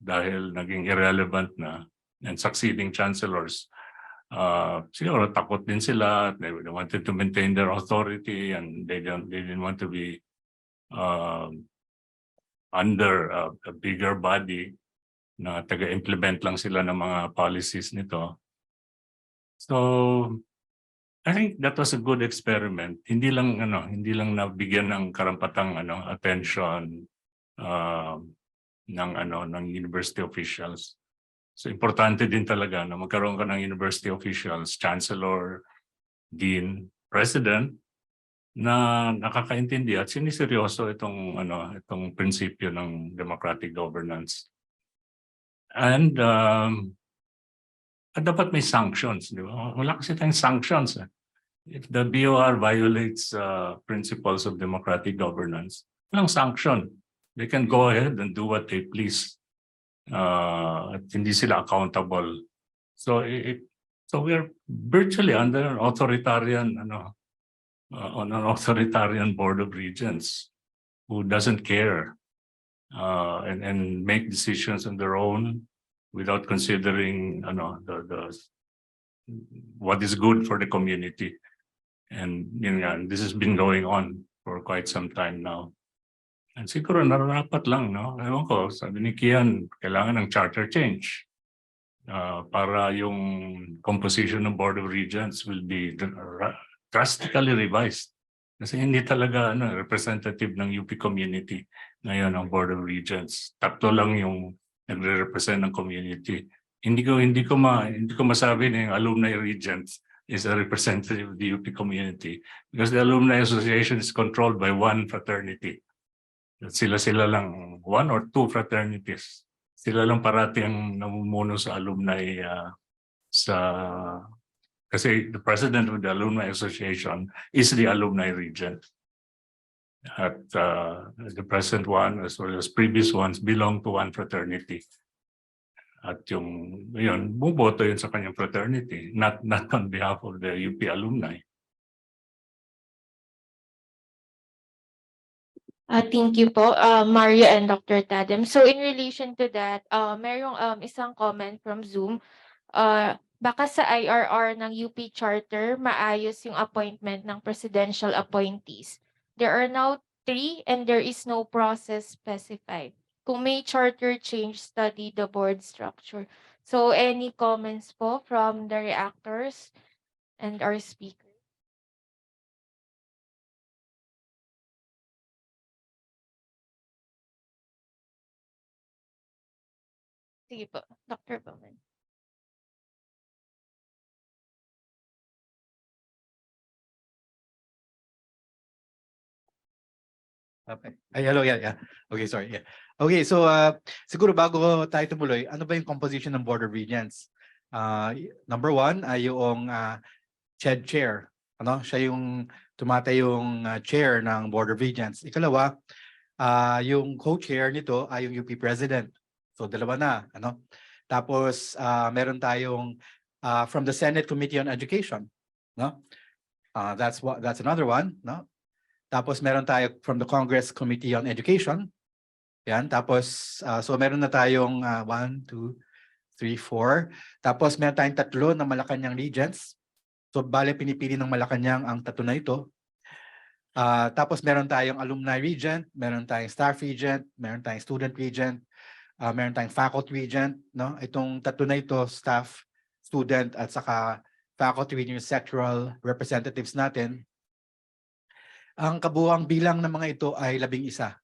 dahil naging irrelevant na, and succeeding chancellors. Siguro takot din sila. They wanted to maintain their authority and they didn't want to be under a bigger body na taga-implement lang sila ng mga policies nito. So I think that was a good experiment. Hindi lang nabigyan ng karampatang attention ng university officials. So importante din talaga na magkaroon ka ng university officials, chancellor, dean, president na nakakaintindi at siniseryoso itong prinsipyo ng democratic governance. And dapat may sanctions, di ba? Wala kasi tayong sanctions. If the BOR violates principles of democratic governance, walang sanction. They can go ahead and do what they please. At hindi sila accountable. So we're virtually under an authoritarian on an authoritarian board of regents who doesn't care and make decisions on their own without considering what is good for the community. And this has been going on for quite some time now. And siguro nararapat lang, no? Ewan ko, sabi ni Kian, kailangan ng charter change para yung composition ng Board of Regents will be drastically revised. Kasi hindi talaga representative ng UP community ngayon ang Board of Regents. Tatlo lang yung nagre-represent ng community. Hindi ko masabi na yung alumni regents is a representative of the UP community because the alumni association is controlled by one fraternity. Sila lang, one or two fraternities. Sila lang parati ang namumuno sa alumni kasi the president of the alumni association is the alumni regent. At the present one as well as previous ones belong to one fraternity. At buboto yun sa kanyang fraternity, not on behalf of the UP alumni. Thank you po, Mario and Dr. Tadem. So in relation to that, mayroong isang comment from Zoom. Baka sa IRR ng UP Charter, maayos yung appointment ng presidential appointees. There are now 3 and there is no process specified. Kung may charter change, study the board structure. So any comments po from the reactors and our speaker? Sige po, Dr. Bowman. Okay. Hello, yeah. Okay, sorry. Yeah. Okay, so siguro bago tayo tumuloy, ano ba yung composition ng Board of Regents? Number 1 ay yung CHED chair. Siya yung tumatayong chair ng Board of Regents. Ikalawa, yung co-chair nito ay yung UP president. So dalawa na, Tapos meron tayong from the Senate Committee on Education, that's another one, Tapos meron tayo from the Congress Committee on Education. Yan, tapos so meron na tayong 1, 2, 3, 4. Tapos meron tayong 3 na Malacanang regents. So bale pinipili ng Malacanang ang 3 na ito. Tapos meron tayong alumni regent, meron tayong staff regent, meron tayong student regent, meron tayong faculty regent, Itong 3 na ito, staff, student at saka faculty regent sectoral representatives natin. Ang kabuuang bilang ng mga ito ay 11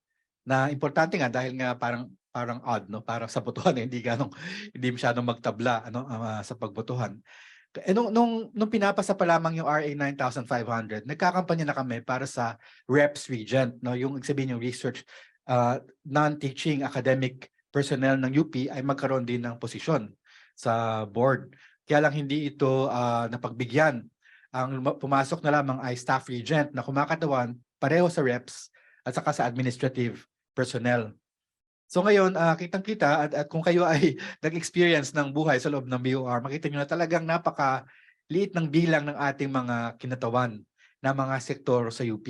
na importante nga dahil nga parang odd, para sa botohan hindi masyadong magtabla sa pagbotohan. Nung pinapasa pa lamang yung RA 9500, nagkakampanya na kami para sa reps regent, yung sabihin yung research non-teaching academic personnel ng UP ay magkaroon din ng posisyon sa board. Kaya lang hindi ito napagbigyan. Ang pumasok na lamang ay staff regent na kumakatawan pareho sa reps at saka sa administrative personnel. So ngayon, kitang-kita at kung kayo ay nag-experience ng buhay sa loob ng BOR, makita nyo na talagang napakaliit ng bilang ng ating mga kinatawan na mga sektor sa UP.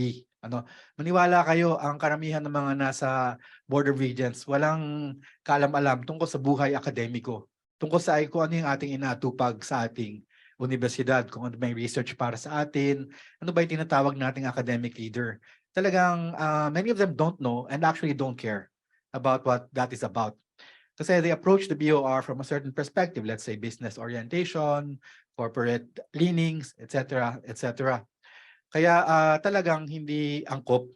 Maniwala kayo, ang karamihan ng mga nasa Board of Regents, walang kaalam-alam tungkol sa buhay akademiko, tungkol sa kung ano yung ating inaatupag sa ating universidad, kung ano ba yung research para sa atin, ano ba yung tinatawag nating academic leader. Talagang many of them don't know and actually don't care about what that is about. Kasi they approach the BOR from a certain perspective, let's say business orientation, corporate leanings, etc., etc. Kaya talagang hindi angkop,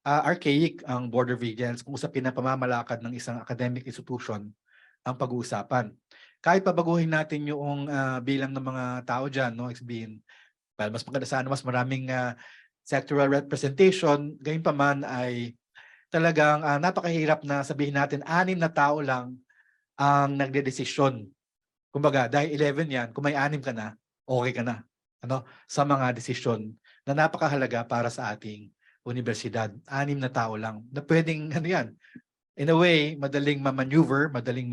archaic ang Board of Regents kung usapin na pamamalakad ng isang academic institution ang pag-uusapan. Kahit pabaguhin natin yung bilang ng mga tao dyan, no, it's been, well, mas maganda sana mas maraming sectoral representation, gayunpaman ay talagang napakahirap na sabihin natin 6 na tao lang ang nagdedesisyon. Kumbaga, dahil 11 yan, kung may 6 ka na, okay ka na. Sa mga desisyon na napakahalaga para sa ating universidad. 6 na tao lang na pwedeng, in a way, madaling ma-maneuver, madaling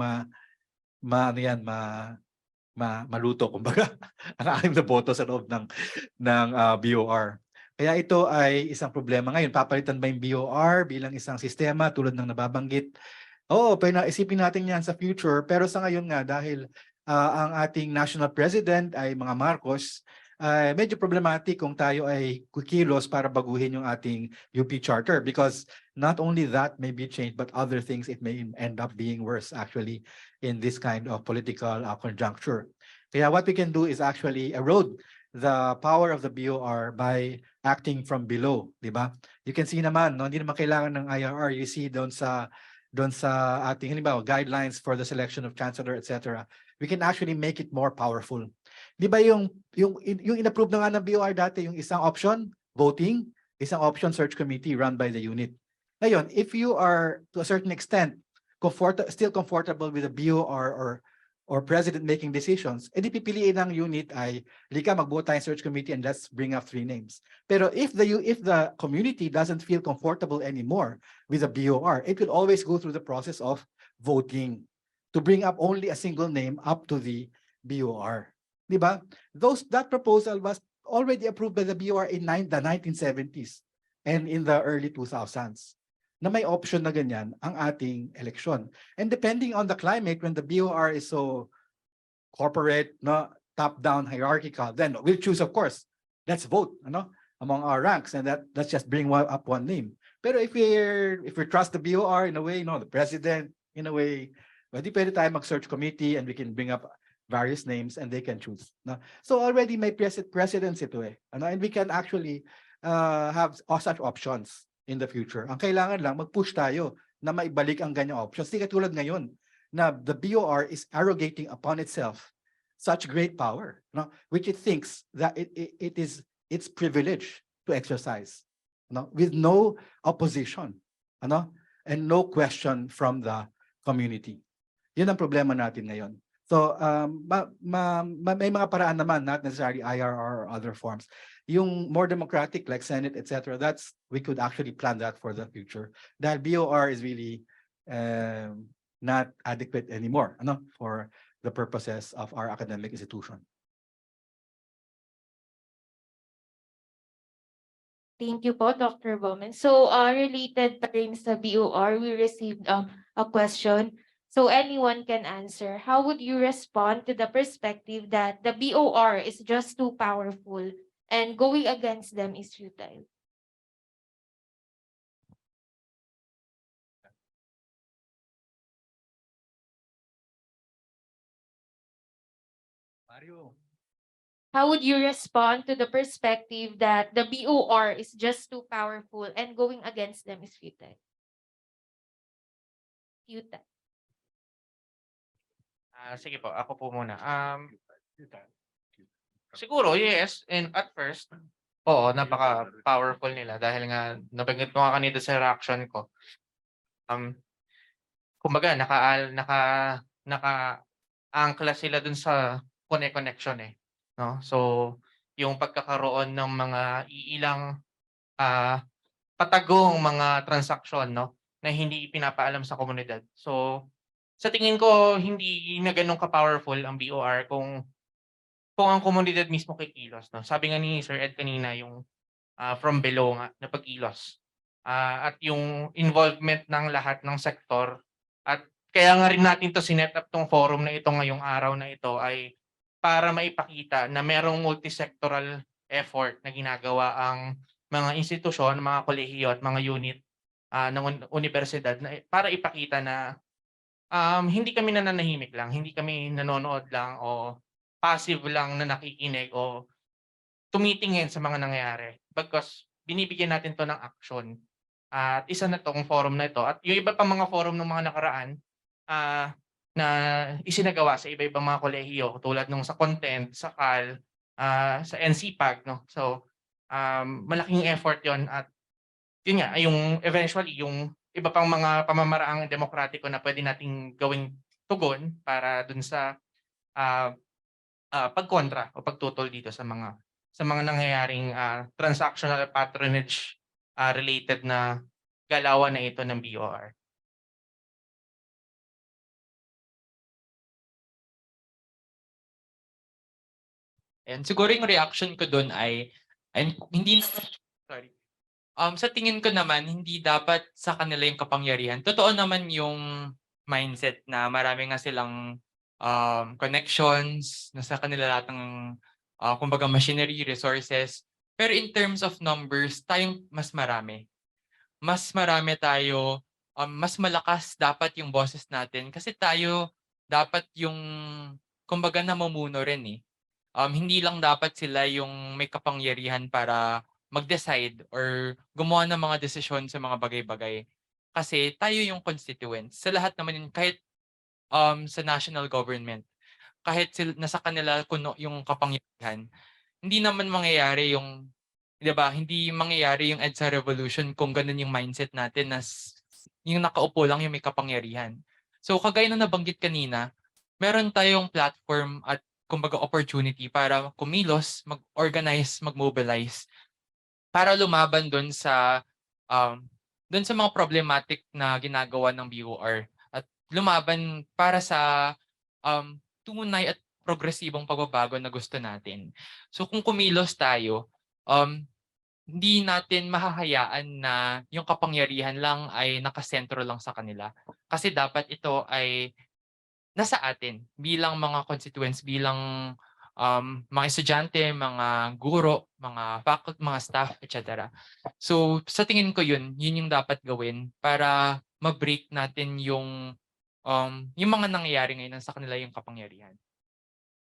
maluto, kumbaga, ang 6 na boto sa loob ng BOR. Kaya ito ay isang problema ngayon. Papalitan ba yung BOR bilang isang sistema tulad ng nababanggit? Oo, pero isipin natin yan sa future. Pero sa ngayon nga, dahil ang ating national president ay mga Marcos, medyo problematic kung tayo ay kukilos para baguhin yung ating UP Charter, because not only that may be changed, but other things, it may end up being worse actually in this kind of political conjuncture. Kaya what we can do is actually erode the power of the BOR by acting from below, di ba? You can see naman, no, hindi naman kailangan ng IRR. You see doon sa ating halimbawa guidelines for the selection of chancellor, etc. We can actually make it more powerful. Di ba yung inapprove na nga ng BOR dati, yung isang option, voting, isang option, search committee run by the unit. Ngayon, if you are to a certain extent still comfortable with the BOR or president making decisions, edi pipiliin ng unit ay, lika magbuo tayong search committee and let's bring up 3 names. Pero if the community doesn't feel comfortable anymore with the BOR, it will always go through the process of voting to bring up only a single name up to the BOR. Diba? That proposal was already approved by the BOR in the 1970s and in the early 2000s. Na may option na ganyan ang ating eleksyon. And depending on the climate, when the BOR is so corporate, no, top-down hierarchical, then we'll choose, of course, let's vote among our ranks, and let's just bring up one name. Pero if we trust the BOR in a way, the president in a way, pwede tayo mag-search committee and we can bring up various names and they can choose. No? So already may precedence ito and we can actually have such options in the future. Ang kailangan lang, mag-push tayo na maibalik ang ganyang options. Di katulad ngayon na the BOR is arrogating upon itself such great power, which it thinks that it is its privilege to exercise, with no opposition, and no question from the community. Yun ang problema natin ngayon. So may mga paraan naman, not necessarily IRR or other forms. Yung more democratic like Senate, etc., we could actually plan that for the future. Dahil BOR is really not adequate anymore for the purposes of our academic institution. Thank you po, Dr. Bowman. So, related pa rin sa BOR, we received a question. So, anyone can answer. How would you respond to the perspective that the BOR is just too powerful and going against them is futile? Mario. How would you respond to the perspective that the BOR is just too powerful and going against them is futile? Futile. Sige po, ako po muna. Siguro, yes. And at first, oo, napaka-powerful nila dahil nga, nabanggit mo nga kanina sa reaction ko. Kumbaga, naka-angkla sila dun sa connection no? So, yung pagkakaroon ng mga iilang patagong mga transaksyon, no? na hindi pinapaalam sa komunidad. So sa tingin ko hindi na gano'n ka-powerful ang BOR kung ang komunidad mismo kikilos, no? Sabi nga ni Sir Ed kanina yung from below nga na pagkilos. At yung involvement ng lahat ng sektor at kaya nga rin natin to sinet up tong forum na ito ngayong araw na ito ay para maipakita na merong multisectoral effort na ginagawa ang mga institusyon, mga kolehiyo at mga unit ng universidad na para ipakita na hindi kami nananahimik lang, hindi kami nanonood lang o passive lang na nakikinig o tumitingin sa mga nangyayari. Because binibigyan natin 'to ng action. At isa na 'tong forum na ito at yung iba pang mga forum ng mga nakaraan, na isinagawa sa iba-ibang mga kolehiyo tulad nung sa content, sa CAL, sa NCPAG 'no. So, malaking effort 'yon at yun nga, yung eventually yung iba pang mga pamamaraang demokratiko na pwede nating gawing tugon para dun sa, ah, pagkontra o pagtutol dito sa mga nangyayaring, transactional at patronage, related na galawan na ito ng BOR. And siguro yung reaction ko dun ay hindi sorry. Sa tingin ko naman hindi dapat sa kanila yung kapangyarihan. Totoo naman yung mindset na marami nga silang connections, nasa kanila lahat ng kumbaga machinery, resources. Pero in terms of numbers, tayong mas marami. Mas marami tayo, mas malakas dapat yung boses natin kasi tayo dapat yung kumbaga namumuno rin eh. Hindi lang dapat sila yung may kapangyarihan para mag-decide or gumawa ng mga desisyon sa mga bagay-bagay. Kasi tayo yung constituents. Sa lahat naman yun, kahit sa national government, kahit nasa kanila kuno yung kapangyarihan, hindi naman mangyayari yung, 'di ba? Hindi mangyayari yung EDSA revolution kung ganun yung mindset natin na yung nakaupo lang yung may kapangyarihan. So kagaya na nabanggit kanina, meron tayong platform at kumbaga opportunity para kumilos, mag-organize, mag-mobilize para lumaban doon sa mga problematic na ginagawa ng BOR at lumaban para sa tunay at progresibong pagbabago na gusto natin. So kung kumilos tayo, hindi natin mahahayaan na yung kapangyarihan lang ay nakasentro lang sa kanila. Kasi dapat ito ay nasa atin bilang mga constituents, bilang mga estudyante, mga guro, mga faculty, mga staff, etc. So sa tingin ko yun yung dapat gawin para ma-break natin yung mga nangyayari ngayon sa kanila yung kapangyarihan.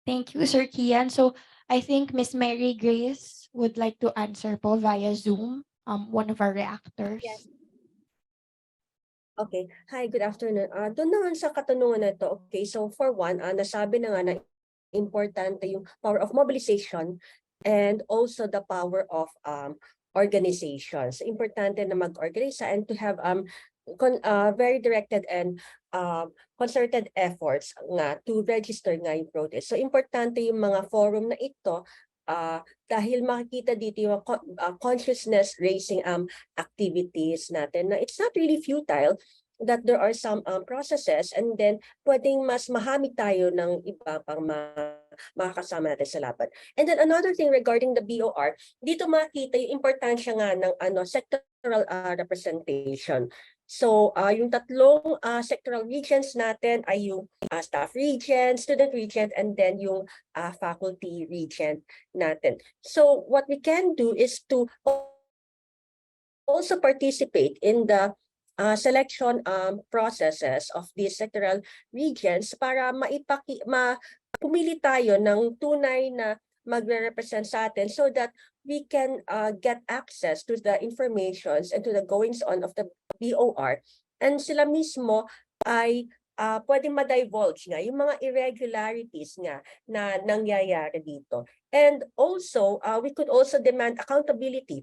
Thank you, Sir Kian. So I think Miss Mary Grace would like to answer po via Zoom, one of our reactors. Yes. Okay. Hi, good afternoon. Doon naman sa katanungan na ito, okay, so for one, nasabi na nga na importante yung power of mobilization and also the power of organizations. Importante na mag-organize and to have very directed and concerted efforts nga to register nga yung protest. So importante yung mga forum na ito dahil makikita dito yung consciousness raising activities natin na it's not really futile, that there are some processes and then pwedeng mas mahamig tayo ng iba pang makakasama natin sa laban. And then another thing regarding the BOR, dito makita yung importansya nga ng sectoral representation. So yung tatlong sectoral regions natin ay yung staff region, student region, and then yung faculty region natin. So what we can do is to also participate in the selection processes of these sectoral regions para pumili tayo ng tunay na magre-represent sa atin so that we can get access to the informations and to the goings on of the BOR, and sila mismo ay pwedeng ma-divulge nga yung mga irregularities nga na nangyayari dito. And also, we could also demand accountability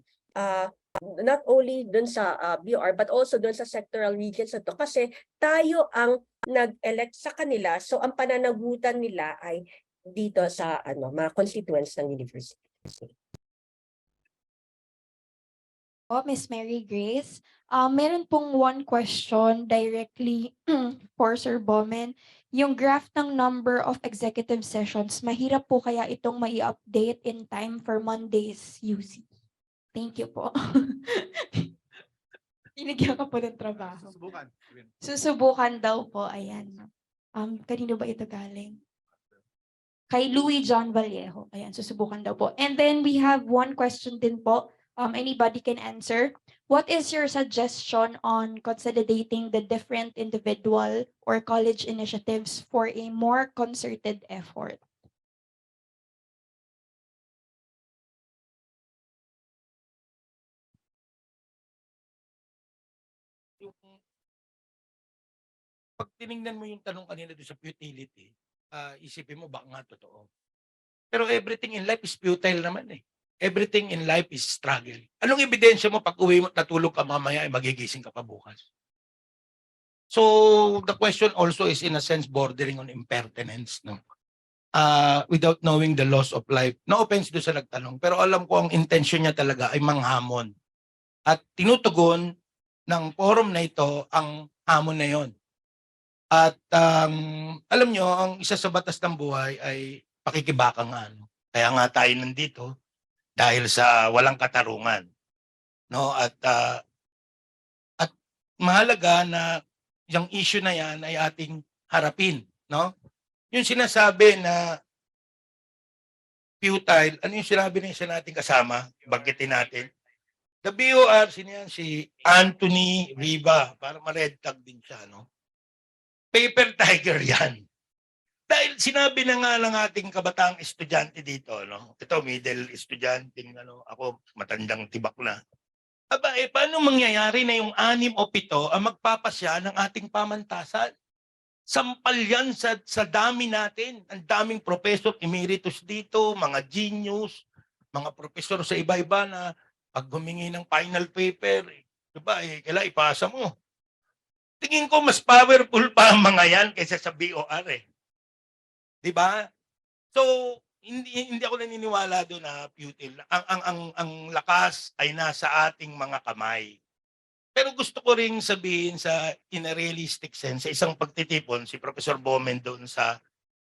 not only dun sa BOR but also dun sa sectoral regions na to kasi tayo ang nag-elect sa kanila, so ang pananagutan nila ay dito sa mga constituents ng university. Oh, Miss Mary Grace. Meron pong one question directly for Sir Bomen. Yung graph ng number of executive sessions, mahirap po kaya itong mai-update in time for Monday's UC? Thank you po. Binigyan ka po ng trabaho. Susubukan. Susubukan daw po, ayan. Kanino ba ito galing? Kay Louis John Vallejo. Ayan, susubukan daw po. And then we have one question din po. Anybody can answer. What is your suggestion on consolidating the different individual or college initiatives for a more concerted effort? Yung pag tiningnan mo yung tanong kanina doon sa futility, isipin mo baka nga totoo. Pero everything in life is futile naman eh. Everything in life is struggle. Anong ebidensya mo pag uwi mo at natulog ka mamaya ay magigising ka pa bukas? So the question also is in a sense bordering on impertinence, no? Without knowing the loss of life. No offense doon sa nagtanong, pero alam ko ang intention niya talaga ay manghamon. At tinutugon ng forum na ito ang hamon na yon. At alam nyo, ang isa sa batas ng buhay ay pakikibaka nga. No? Kaya nga tayo nandito dahil sa walang katarungan. No? At mahalaga na yung issue na yan ay ating harapin. No? Yung sinasabi na futile, ano yung sinabi na isa nating kasama? Banggitin natin. The BOR, sino yan? Si Anthony Riva. Para ma-red tag din siya. No? Paper tiger yan. Dahil sinabi na nga ng ating kabataang estudyante dito, no? Ito, middle estudyante, ano, ako matandang tibak na. Aba, paano mangyayari na yung 6 o 7 ang magpapasya ng ating pamantasan? Sampal yan sa dami natin. Ang daming professor emeritus dito, mga genius, mga professor sa iba-iba na pag humingi ng final paper, diba, kailangan ipasa mo. Tingin ko mas powerful pa ang mga yan kaysa sa BOR eh. Di ba? So, hindi ako naniniwala doon na futile. Ang lakas ay nasa ating mga kamay. Pero gusto ko ring sabihin in a realistic sense, sa isang pagtitipon, si Professor Bomen doon sa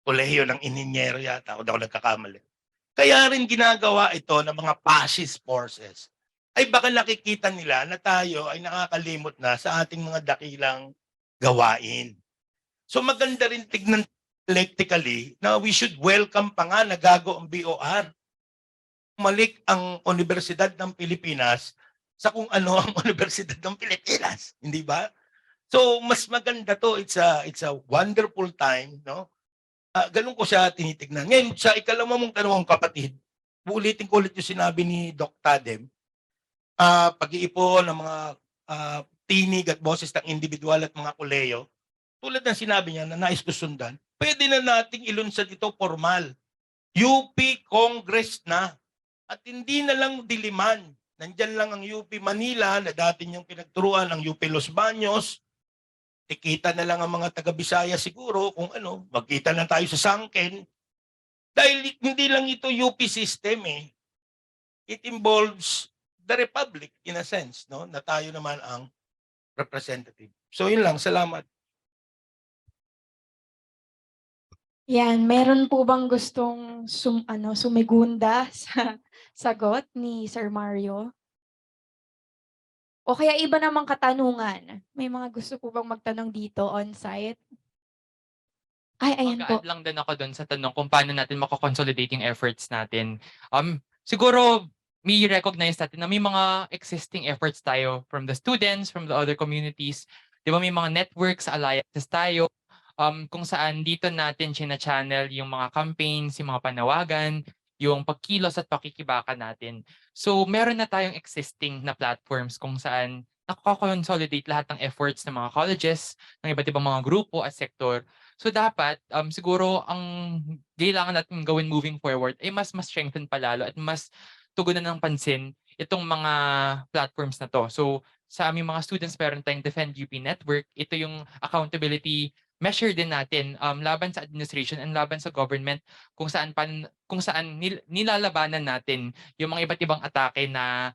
kolehiyo ng ininyero yata, ako nagkakamali. Kaya rin ginagawa ito ng mga fascist forces. Ay baka nakikita nila na tayo ay nakakalimot na sa ating mga dakilang gawain. So maganda rin tignan electrically na we should welcome pa nga na gago ang BOR. Malik ang Universidad ng Pilipinas sa kung ano ang Universidad ng Pilipinas, hindi ba? So mas maganda to, it's a wonderful time, no? Ganun ko siya tinitignan. Ngayon sa ikalawa mong tanong kapatid, ulitin ko ulit yung sinabi ni Doc Tadem, pag-iipon ng mga tinig at boses ng individual at mga kuleyo, tulad ng sinabi niya na nais ko sundan, pwede na nating ilunsad ito formal. UP Congress na. At hindi na lang diliman. Nandyan lang ang UP Manila na dati niyang pinagturuan ng UP Los Baños. Tikita na lang ang mga taga-Bisaya siguro kung ano, magkita na tayo sa Sangken. Dahil hindi lang ito UP system eh. It involves the Republic in a sense, no? Na tayo naman ang representative. So yun lang, salamat. Yan, meron po bang gustong sumigunda sa sagot ni Sir Mario? O kaya iba namang katanungan? May mga gusto po bang magtanong dito on-site? Ay, ayan po. Mag-add lang din ako doon sa tanong kung paano natin makakonsolidate yung efforts natin. Siguro, may recognize natin na may mga existing efforts tayo from the students, from the other communities. Di ba may mga networks, alliances tayo, kung saan dito natin china-channel yung mga campaigns, yung mga panawagan, yung pagkilos at pakikibaka natin. So, meron na tayong existing na platforms kung saan nakaka-consolidate lahat ng efforts ng mga colleges, ng iba't ibang mga grupo at sektor. So, dapat, siguro, ang kailangan natin gawin moving forward ay mas strengthen palalo at mas tugunan ng pansin itong mga platforms na to. So, sa aming mga students, meron tayong Defend UP Network. Ito yung accountability measure din natin laban sa administration and laban sa government kung saan nilalabanan natin yung mga iba't ibang atake na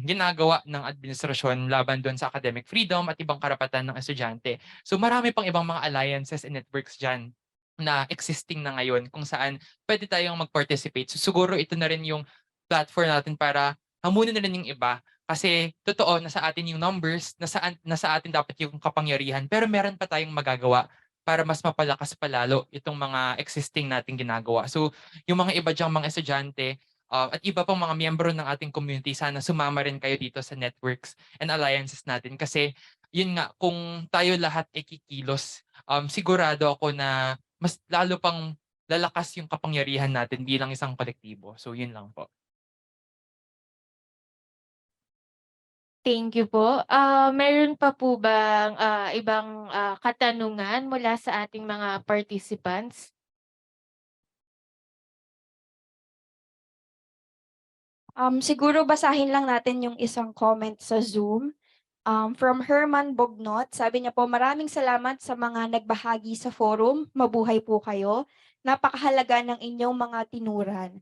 ginagawa ng administrasyon laban doon sa academic freedom at ibang karapatan ng estudyante. So marami pang ibang mga alliances and networks dyan na existing na ngayon kung saan pwede tayong mag-participate. So siguro ito na rin yung platform natin para hamunin na rin yung iba. Kasi totoo, nasa atin yung numbers, nasa atin dapat yung kapangyarihan, pero meron pa tayong magagawa para mas mapalakas palalo itong mga existing nating ginagawa. So yung mga iba dyang mga estudyante, at iba pang mga miyembro ng ating community, sana sumama rin kayo dito sa networks and alliances natin. Kasi yun nga, kung tayo lahat ay kikilos, sigurado ako na mas lalo pang lalakas yung kapangyarihan natin bilang isang kolektibo. So yun lang po. Thank you po. Meron pa po bang ibang katanungan mula sa ating mga participants? Siguro basahin lang natin yung isang comment sa Zoom. From Herman Bognot, sabi niya po, maraming salamat sa mga nagbahagi sa forum. Mabuhay po kayo. Napakahalaga ng inyong mga tinuran.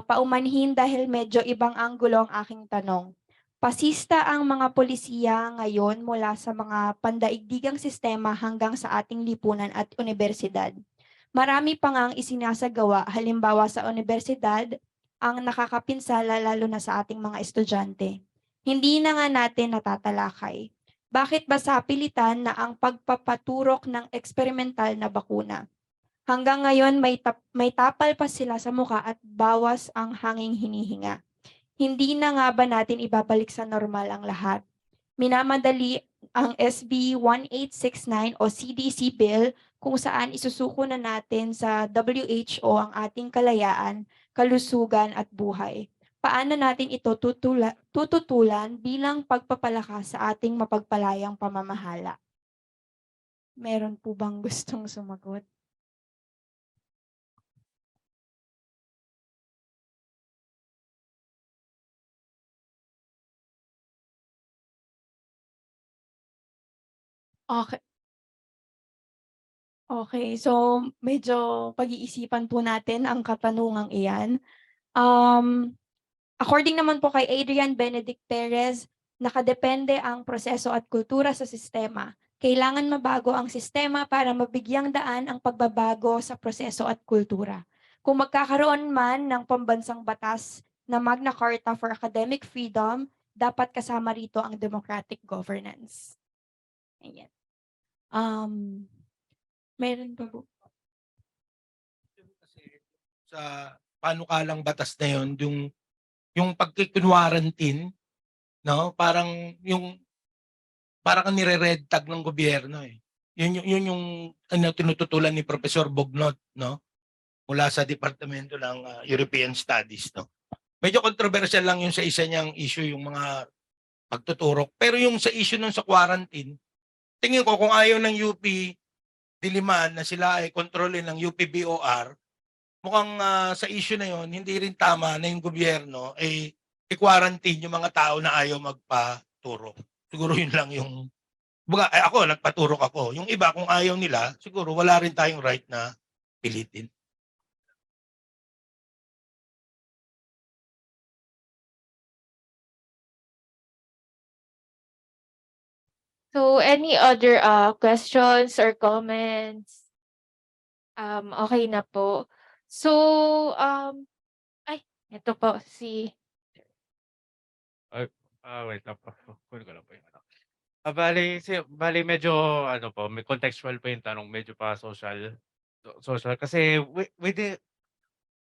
Paumanhin dahil medyo ibang anggulo ang aking tanong. Pasista ang mga polisiya ngayon mula sa mga pandaigdigang sistema hanggang sa ating lipunan at universidad. Marami pa ngang isinasagawa, halimbawa sa universidad, ang nakakapinsala lalo na sa ating mga estudyante. Hindi na nga natin natatalakay. Bakit ba sa pilitan na ang pagpapaturok ng eksperimental na bakuna? Hanggang ngayon may tapal pa sila sa muka at bawas ang hanging hinihinga. Hindi na nga ba natin ibabalik sa normal ang lahat? Minamadali ang SB 1869 o CDC bill kung saan isusuko na natin sa WHO ang ating kalayaan, kalusugan at buhay. Paano natin ito tututulan bilang pagpapalakas sa ating mapagpalayang pamamahala? Meron po bang gustong sumagot? Okay. Okay, so medyo pag-iisipan po natin ang katanungang iyan. According naman po kay Adrian Benedict Perez, nakadepende ang proseso at kultura sa sistema. Kailangan mabago ang sistema para mabigyang daan ang pagbabago sa proseso at kultura. Kung magkakaroon man ng pambansang batas na Magna Carta for Academic Freedom, dapat kasama rito ang democratic governance. Ayan. Meron pa po. Kasi sa panukalang batas na yon, yung pagkikunwarantin, no? Parang kang nire-red tag ng gobyerno eh. Yun yung ano, tinututulan ni Professor Bognot, no? Mula sa Departamento ng European Studies, no? Medyo controversial lang yung sa isa niyang issue, yung mga pagtuturok. Pero yung sa issue nun sa quarantine, tingin ko kung ayaw ng UP Diliman na sila ay kontrolin ng UPBOR, mukhang sa issue na yon hindi rin tama na yung gobyerno ay i-quarantine yung mga tao na ayaw magpaturo. Siguro yun lang yung ako nagpaturok ako. Yung iba kung ayaw nila, siguro wala rin tayong right na pilitin. So any other questions or comments? Okay na po. So, ito po si Wait lang po. Kunin ko lang po yung ano. Bali medyo ano po, may contextual po yung tanong, medyo pa social kasi with the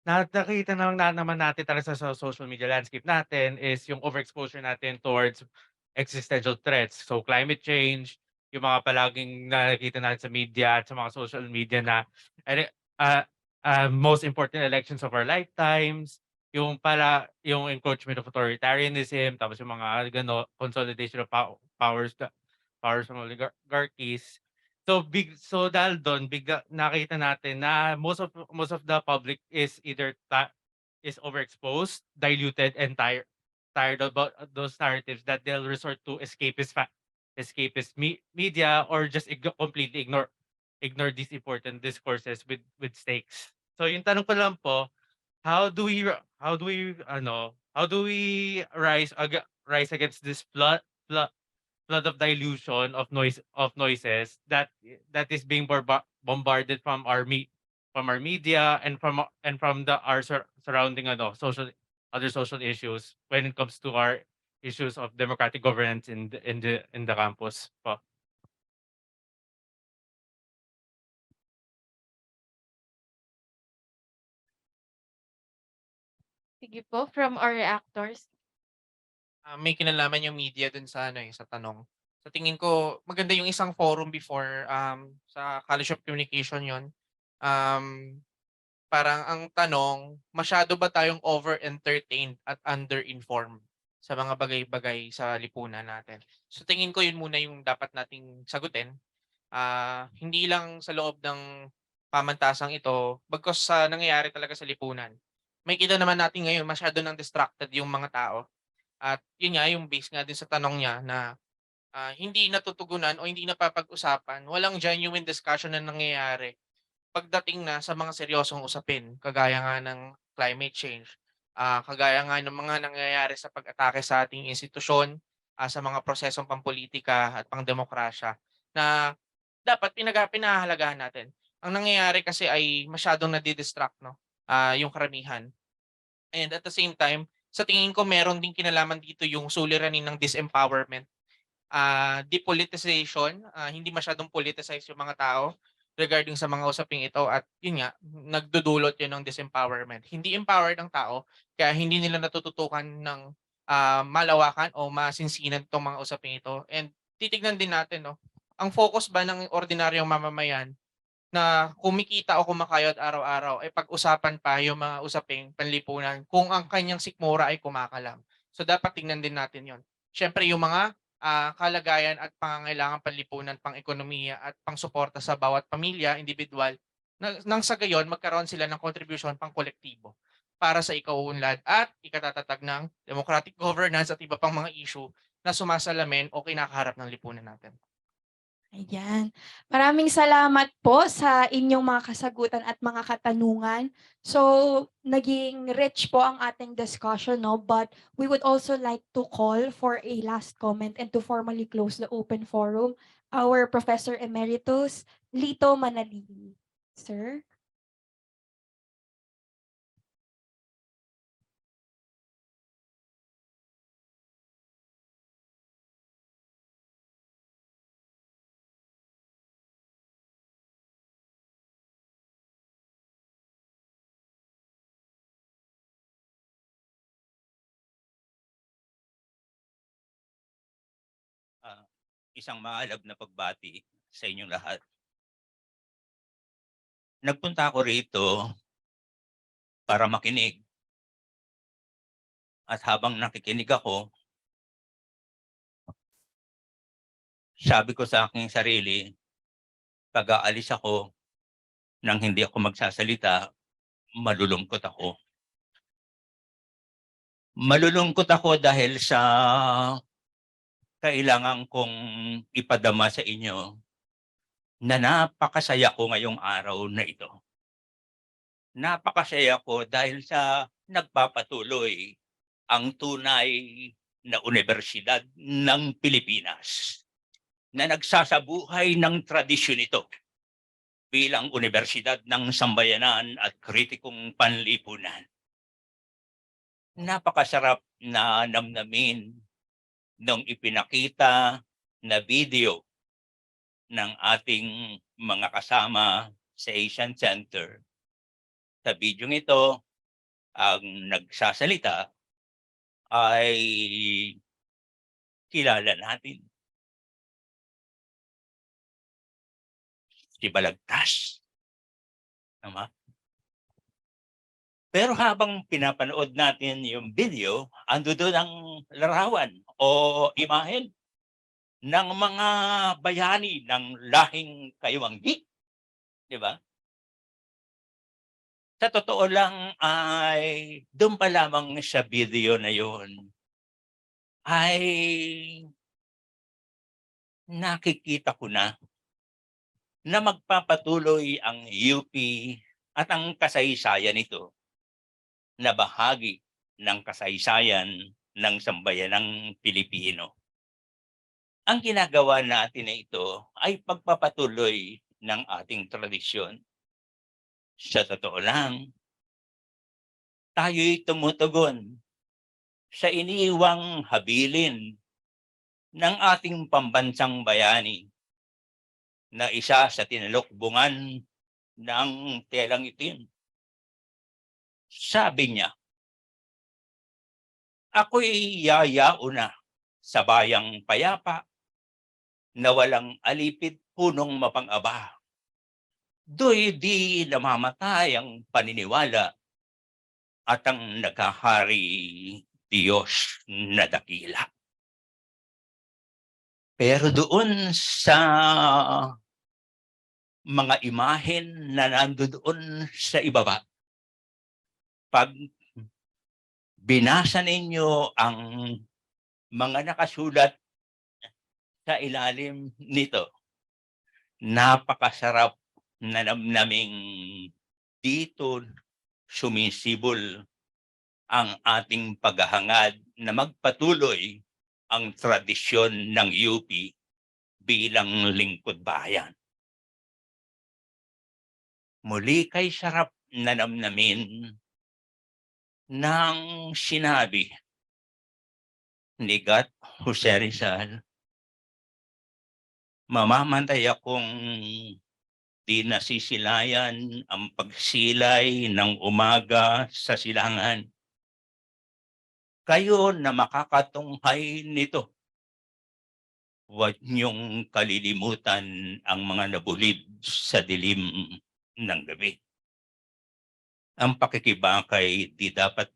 nakita naman natin talaga sa social media landscape natin is yung overexposure natin towards existential threats. So climate change, yung mga palaging nakikita natin sa media at sa mga social media na most important elections of our lifetimes, yung encroachment of authoritarianism, tapos yung mga consolidation of powers ng oligarchies. So dahil doon nakita natin na most of the public is either is overexposed, diluted, and tired about those narratives that they'll resort to escapist media or just completely ignore these important discourses with stakes. So yung tanong ko lang po, how do we how do we rise against this flood of dilution of noises that is being bombarded from from our media and from the our surrounding other social issues when it comes to our issues of democratic governance in the campus po. Sige po, from our reactors. May kinalaman yung media dun sa sa tanong. Sa tingin ko maganda yung isang forum before sa College of Communication yon. Um, Parang ang tanong, masyado ba tayong over-entertained at under-informed sa mga bagay-bagay sa lipunan natin? So tingin ko yun muna yung dapat nating sagutin. Hindi lang sa loob ng pamantasang ito, bagkus sa nangyayari talaga sa lipunan. May kita naman natin ngayon masyado nang distracted yung mga tao. At yun nga, yung base nga din sa tanong niya na hindi natutugunan o hindi napapag-usapan, walang genuine discussion na nangyayari pagdating na sa mga seryosong usapin, kagaya nga ng climate change, kagaya nga ng mga nangyayari sa pag-atake sa ating institusyon, sa mga prosesong pampolitika at pangdemokrasya na dapat pinahahalagahan natin. Ang nangyayari kasi ay masyadong nadidistract, no? Yung karamihan. And at the same time, sa tingin ko meron din kinalaman dito yung suliranin ng disempowerment, depoliticization, hindi masyadong politicize yung mga tao regarding sa mga usaping ito at yun nga, nagdudulot yun ng disempowerment. Hindi empowered ang tao, kaya hindi nila natututukan ng malawakan o masinsinan itong mga usaping ito. And titignan din natin, no, ang focus ba ng ordinaryong mamamayan na kumikita o kumakayod araw-araw ay pag-usapan pa yung mga usaping panlipunan kung ang kanyang sikmura ay kumakalam. So dapat tingnan din natin yon. Siyempre yung mga kalagayan at pangangailangan panlipunan, pang-ekonomiya at pang-suporta sa bawat pamilya, individual, nang sa gayon magkaroon sila ng contribution pang-kolektibo para sa ikauunlad at ikatatatag ng democratic governance at iba pang mga issue na sumasalamin o kinakaharap ng lipunan natin. Ayan. Maraming salamat po sa inyong mga kasagutan at mga katanungan. So, naging rich po ang ating discussion, no? But we would also like to call for a last comment and to formally close the open forum. Our Professor Emeritus, Lito Manalili. Sir? Isang maalab na pagbati sa inyong lahat. Nagpunta ako rito para makinig. At habang nakikinig ako, sabi ko sa aking sarili, pag aalis ako nang hindi ako magsasalita, malulungkot ako. Malulungkot ako dahil sa kailangan kong ipadama sa inyo na napakasaya ko ngayong araw na ito. Napakasaya ko dahil sa nagpapatuloy ang tunay na Universidad ng Pilipinas na nagsasabuhay ng tradisyon ito bilang Universidad ng Sambayanan at Kritikong Panlipunan. Napakasarap na namnamin nung ipinakita na video ng ating mga kasama sa Asian Center. Sa video ito, ang nagsasalita ay kilala natin. Si Balagtas. Tama? Pero habang pinapanood natin yung video, ando doon ang larawan o imahen ng mga bayani ng lahing Kayuwanggi. Di ba? Sa totoo lang ay doon pa lamang sa video na yun ay nakikita ko na magpapatuloy ang UP at ang kasaysayan nito na bahagi ng kasaysayan ng sambayanang Pilipino. Ang ginagawa natin na ito ay pagpapatuloy ng ating tradisyon. Sa totoo lang, tayo'y tumutugon sa iniiwang habilin ng ating pambansang bayani na isa sa tinalukbungan ng telang itim. Sabi niya, ako'y yayao na sa bayang payapa na walang alipit punong mapang-aba. Do'y di namamatay ang paniniwala at ang naghahari Diyos na dakila. Pero doon sa mga imahen na nandoon sa ibaba, pag binasa ninyo ang mga nakasulat sa ilalim nito, napakasarap na namnaming dito sumisibol ang ating paghahangad na magpatuloy ang tradisyon ng UP bilang lingkod bayan. Muli kay sarap na namnamin ng sinabi ni Gat Jose Rizal, mamamantay akong di nasisilayan ang pagsilay ng umaga sa silangan. Kayo na makakatunghay nito, huwag niyong kalilimutan ang mga nabulid sa dilim ng gabi. Ang pakikibakay di dapat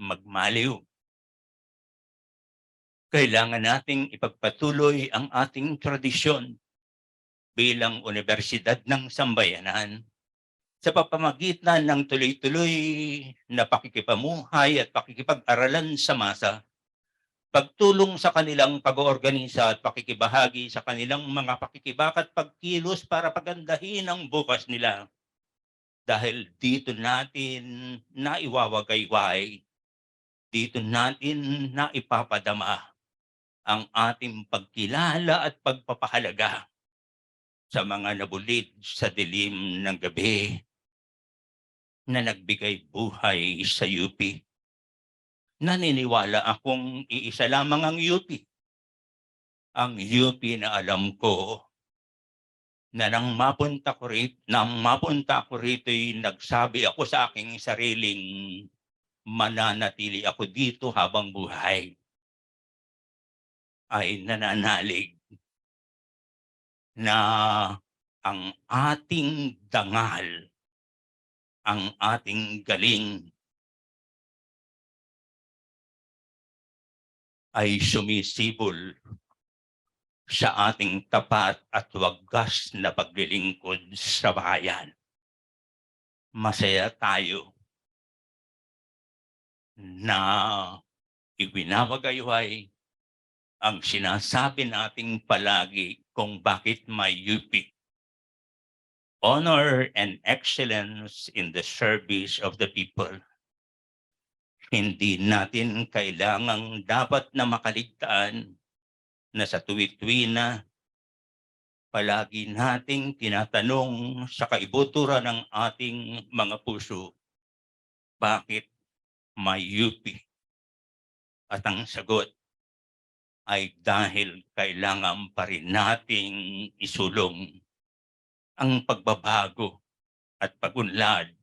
magmaliw. Kailangan nating ipagpatuloy ang ating tradisyon bilang Universidad ng Sambayanan sa pamamagitan ng tuloy-tuloy na pakikipamuhay at pakikipag-aralan sa masa, pagtulong sa kanilang pag-oorganisa at pakikibahagi sa kanilang mga pakikibaka at pagkilos para pagandahin ang bukas nila. Dahil dito natin naiwawagayway, dito natin naipapadama ang ating pagkilala at pagpapahalaga sa mga nabulid sa dilim ng gabi na nagbigay buhay sa UP. Naniniwala akong iisa lamang ang UP. Ang UP na alam ko na nang mapunta ko rito'y nagsabi ako sa aking sariling mananatili ako dito habang buhay. Ay nananalig na ang ating dangal, ang ating galing ay sumisibol sa ating tapat at wagas na paglilingkod sa bayan. Masaya tayo na ibinabagayway ang sinasabi nating palagi kung bakit may UP. Honor and excellence in the service of the people. Hindi natin kailangang dapat na makaligtaan na sa tuwi-tuwi na palagi nating tinatanong sa kaibuturan ng ating mga puso, bakit may UP? At ang sagot ay dahil kailangan pa rin nating isulong ang pagbabago at pag-unlad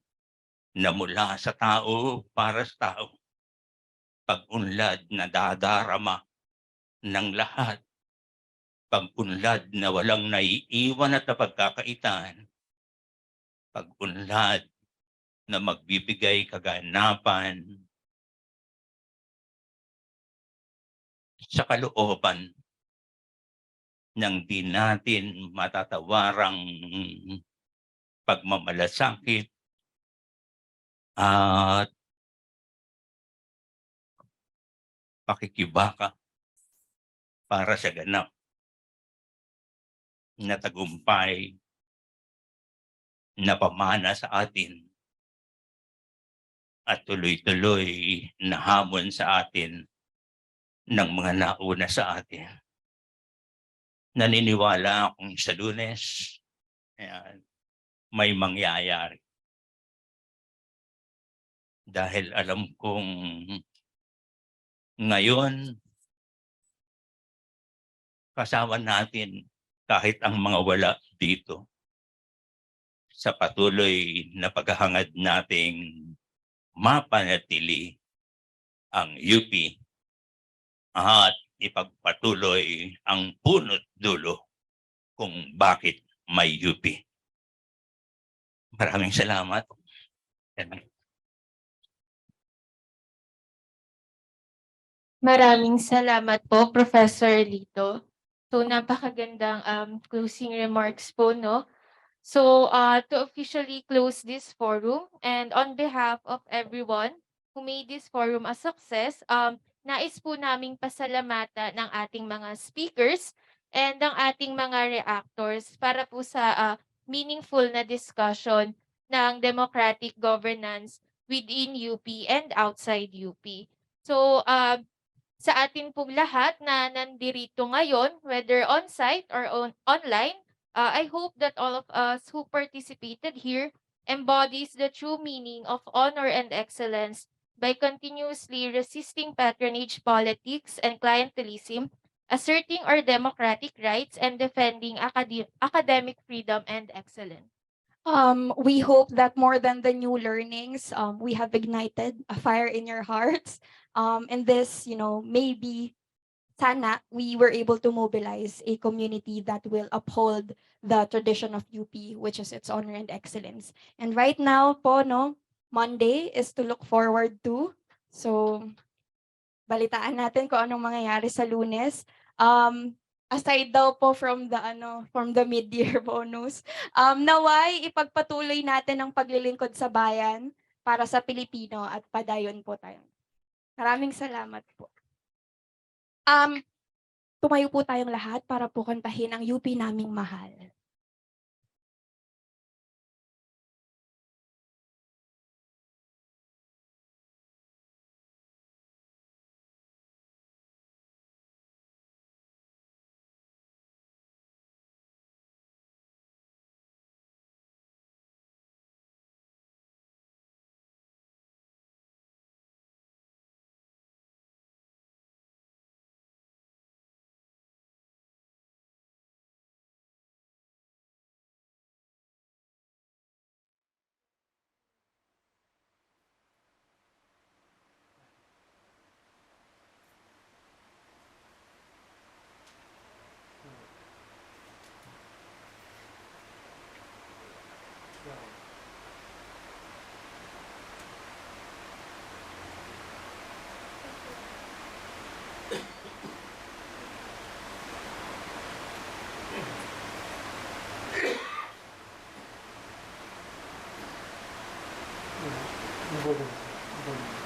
na mula sa tao para sa tao. Pag-unlad na dadarama ng lahat. Pag-unlad na walang naiiwan at napagkakaitan. Pag-unlad na magbibigay kaganapan sa kalooban ng di natin matatawarang pagmamalasakit at pakikibaka para sa ganap na tagumpay na pamana sa atin at tuloy-tuloy na hamon sa atin ng mga nauna sa atin. Naniniwala akong sa Lunes, ayan, may mangyayari. Dahil alam kong ngayon, kasama natin kahit ang mga wala dito sa patuloy na paghahangad nating mapanatili ang UP at ipagpatuloy ang punot dulo kung bakit may UP. Maraming salamat. Maraming salamat po, Professor Lito. So, napakagandang closing remarks po, no? So, to officially close this forum, and on behalf of everyone who made this forum a success, nais po naming pasalamatan ng ating mga speakers and ng ating mga reactors para po sa meaningful na discussion ng democratic governance within UP and outside UP. So, sa atin pong lahat na nandirito ngayon, whether on-site or online, I hope that all of us who participated here embodies the true meaning of honor and excellence by continuously resisting patronage politics and clientelism, asserting our democratic rights, and defending academic freedom and excellence. We hope that more than the new learnings, we have ignited a fire in your hearts. And this, maybe sana we were able to mobilize a community that will uphold the tradition of UP, which is its honor and excellence. And right now po, no, Monday is to look forward to. So, balitaan natin kung anong mangyayari sa Lunes. Aside daw po from the mid-year bonus, naway ipagpatuloy natin ang paglilingkod sa bayan para sa Pilipino at padayon po tayo. Maraming salamat po. Tumayo po tayong lahat para po kantahin ang UP naming mahal. Embodied.